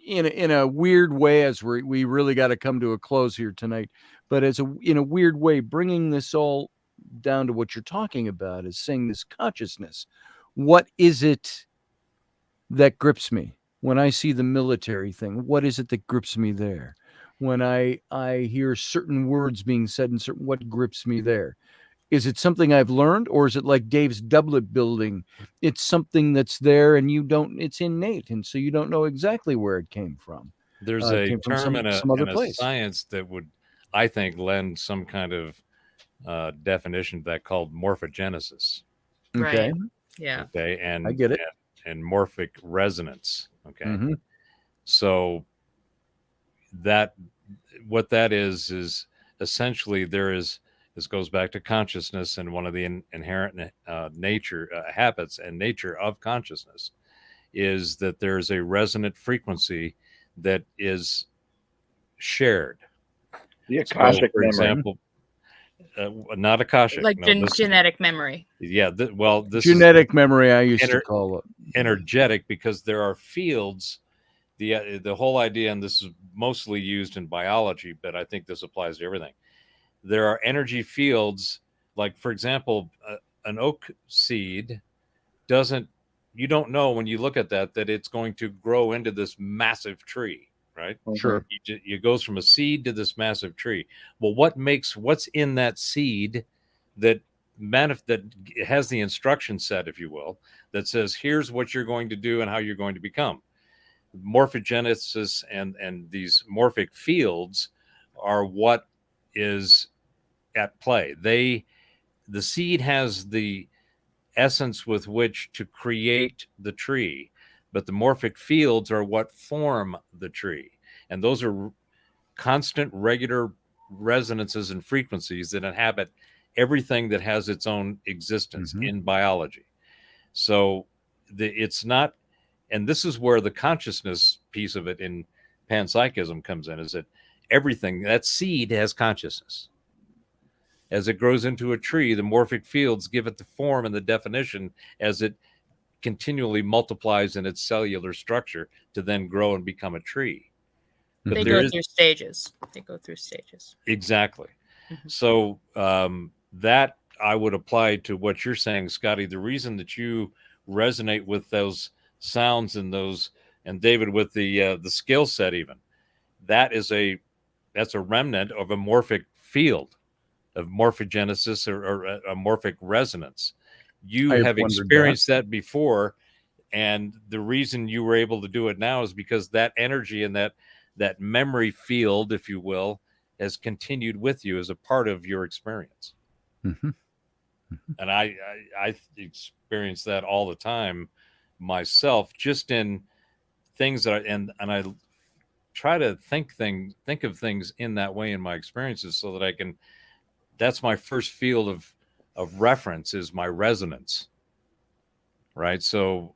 in a weird way, as we really got to come to a close here tonight, but in a weird way, bringing this all down to what you're talking about is saying this consciousness. What is it that grips me when I see the military thing? What is it that grips me there? When I hear certain words being said and certain, what grips me there? Is it something I've learned, or is it like Dave's doublet building? It's something that's there and it's innate. And so you don't know exactly where it came from. There's It a came from term in some other a place. science that would, I think, lend some kind of definition to that, called morphogenesis. Okay. Right. Yeah. Okay. And I get it. And morphic resonance. Okay. Mhm. So what that is essentially this goes back to consciousness, and one of the inherent habits and nature of consciousness is that there's a resonant frequency that is shared. The Akashic for memory. example, not Akashic, Like no, genetic memory. yeah. This Genetic is memory, I used to call it. energetic, because there are fields. The whole idea, and this is mostly used in biology, but I think this applies to everything. There are energy fields, like, for example, an oak seed you don't know when you look at that it's going to grow into this massive tree, right? Sure. It goes from a seed to this massive tree. Well, what's in that seed that has the instruction set, if you will, that says, here's what you're going to do and how you're going to become. Morphogenesis and these morphic fields are what is at play. The seed has the essence with which to create the tree, but the morphic fields are what form the tree. And those are constant, regular resonances and frequencies that inhabit everything that has its own existence in biology. So it's not, and this is where the consciousness piece of it in panpsychism comes in, is that everything, that seed has consciousness. As it grows into a tree, the morphic fields give it the form and the definition as it continually multiplies in its cellular structure to then grow and become a tree. But They go through stages. Exactly. Mm-hmm. So that I would apply to what you're saying, Scotty. The reason that you resonate with those sounds and David with the skill set, even, that's a remnant of a morphic field, of morphogenesis or a morphic resonance. You have experienced that before, and the reason you were able to do it now is because that energy and that memory field, if you will, has continued with you as a part of your experience. Mm-hmm. And I experience that all the time myself, just in things that I try to think of things in that way in my experiences, so that I can. That's my first field of reference, is my resonance, right? So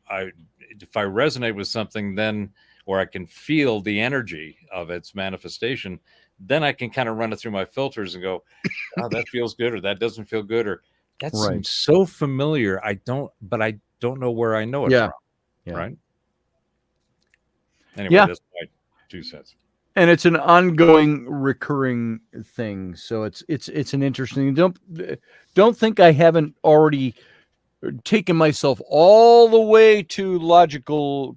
if I resonate with something, then, or I can feel the energy of its manifestation, then I can kind of run it through my filters and go, oh, that feels good, or that doesn't feel good, or that seems so familiar. I don't know where I know it from. Yeah. Right. Anyway, that's my 2 cents. And it's an ongoing, recurring thing. So it's an interesting. Don't think I haven't already taken myself all the way to logical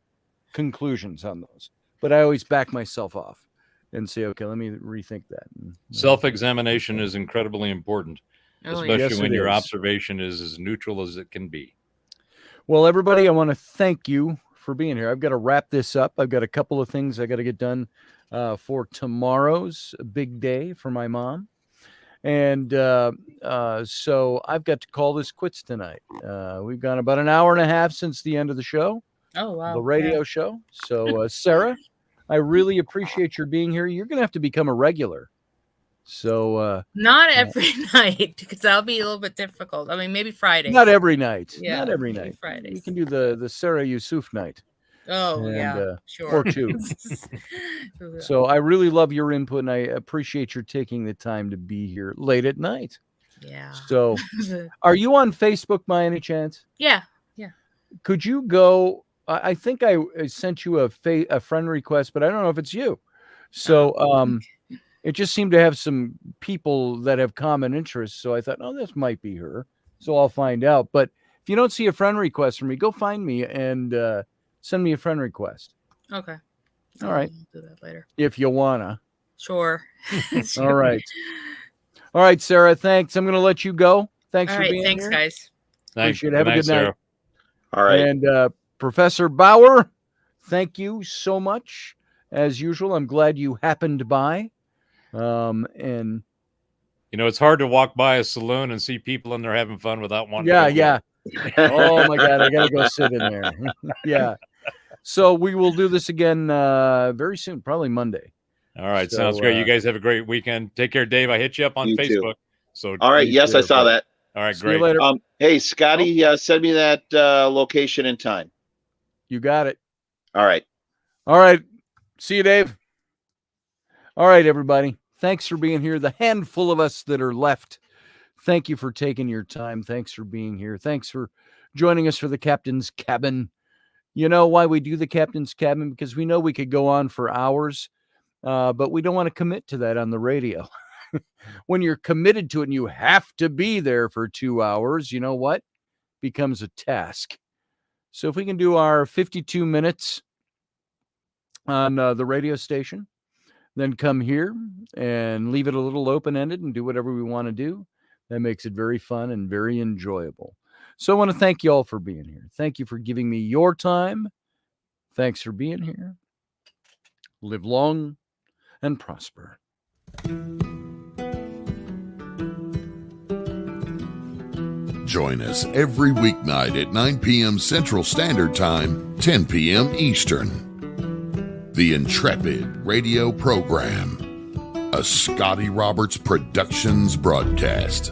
conclusions on those, but I always back myself off and say, okay, let me rethink that. Self-examination is incredibly important, Oh, especially Yes, when it your is. observation is as neutral as it can be. Well, everybody, I want to thank you for being here. I've got to wrap this up. I've got a couple of things I got to get done for tomorrow's big day for my mom. And so I've got to call this quits tonight. We've gone about an hour and a half since the end of the show, Oh, wow. the radio show. So, Sarah, I really appreciate your being here. You're going to have to become a regular. So, Not every night, because that'll be a little bit difficult. I mean, maybe Fridays. not every night. Yeah, Not every maybe night. Fridays. We can do the Sarah Yusuf night. Oh, and, yeah, sure. or two. So I really love your input, and I appreciate your taking the time to be here late at night. Yeah. So are you on Facebook by any chance? Yeah. Could you go? I think I sent you a friend request, but I don't know if it's you. So it just seemed to have some people that have common interests. So I thought, oh, this might be her. So I'll find out. But if you don't see a friend request from me, go find me and send me a friend request. Okay. All right. I'll do that later. If you wanna. Sure. All right. All right, Sarah. Thanks. I'm going to let you go. Thanks All for right. being Thanks, here. guys. Thanks. Appreciate it. Have a good night. Sarah. All right. And Professor Bauer, thank you so much. As usual, I'm glad you happened by. And You know, it's hard to walk by a saloon and see people in there having fun without wanting yeah, to go. yeah. Oh my God, I gotta go sit in there. Yeah. So we will do this again very soon, probably Monday. All right, So, sounds great. You guys have a great weekend. Take care, Dave. I hit you up on You too. Facebook. So All right. You Yes, too, I saw buddy. that. all right, See great. you later. Hey, Scotty, send me that location and time. You got it. All right. All right. See you, Dave. All right, everybody. Thanks for being here. The handful of us that are left, thank you for taking your time. Thanks for being here. Thanks for joining us for the Captain's Cabin. You know why we do the Captain's Cabin? Because we know we could go on for hours, but we don't want to commit to that on the radio. When you're committed to it and you have to be there for 2 hours, you know what? Becomes a task. So if we can do our 52 minutes on the radio station, then come here and leave it a little open-ended and do whatever we want to do, that makes it very fun and very enjoyable. So I want to thank you all for being here. Thank you for giving me your time. Thanks for being here. Live long and prosper. Join us every weeknight at 9 p.m. Central Standard Time, 10 p.m. Eastern. The Intrepid Radio Program, a Scotty Roberts Productions broadcast.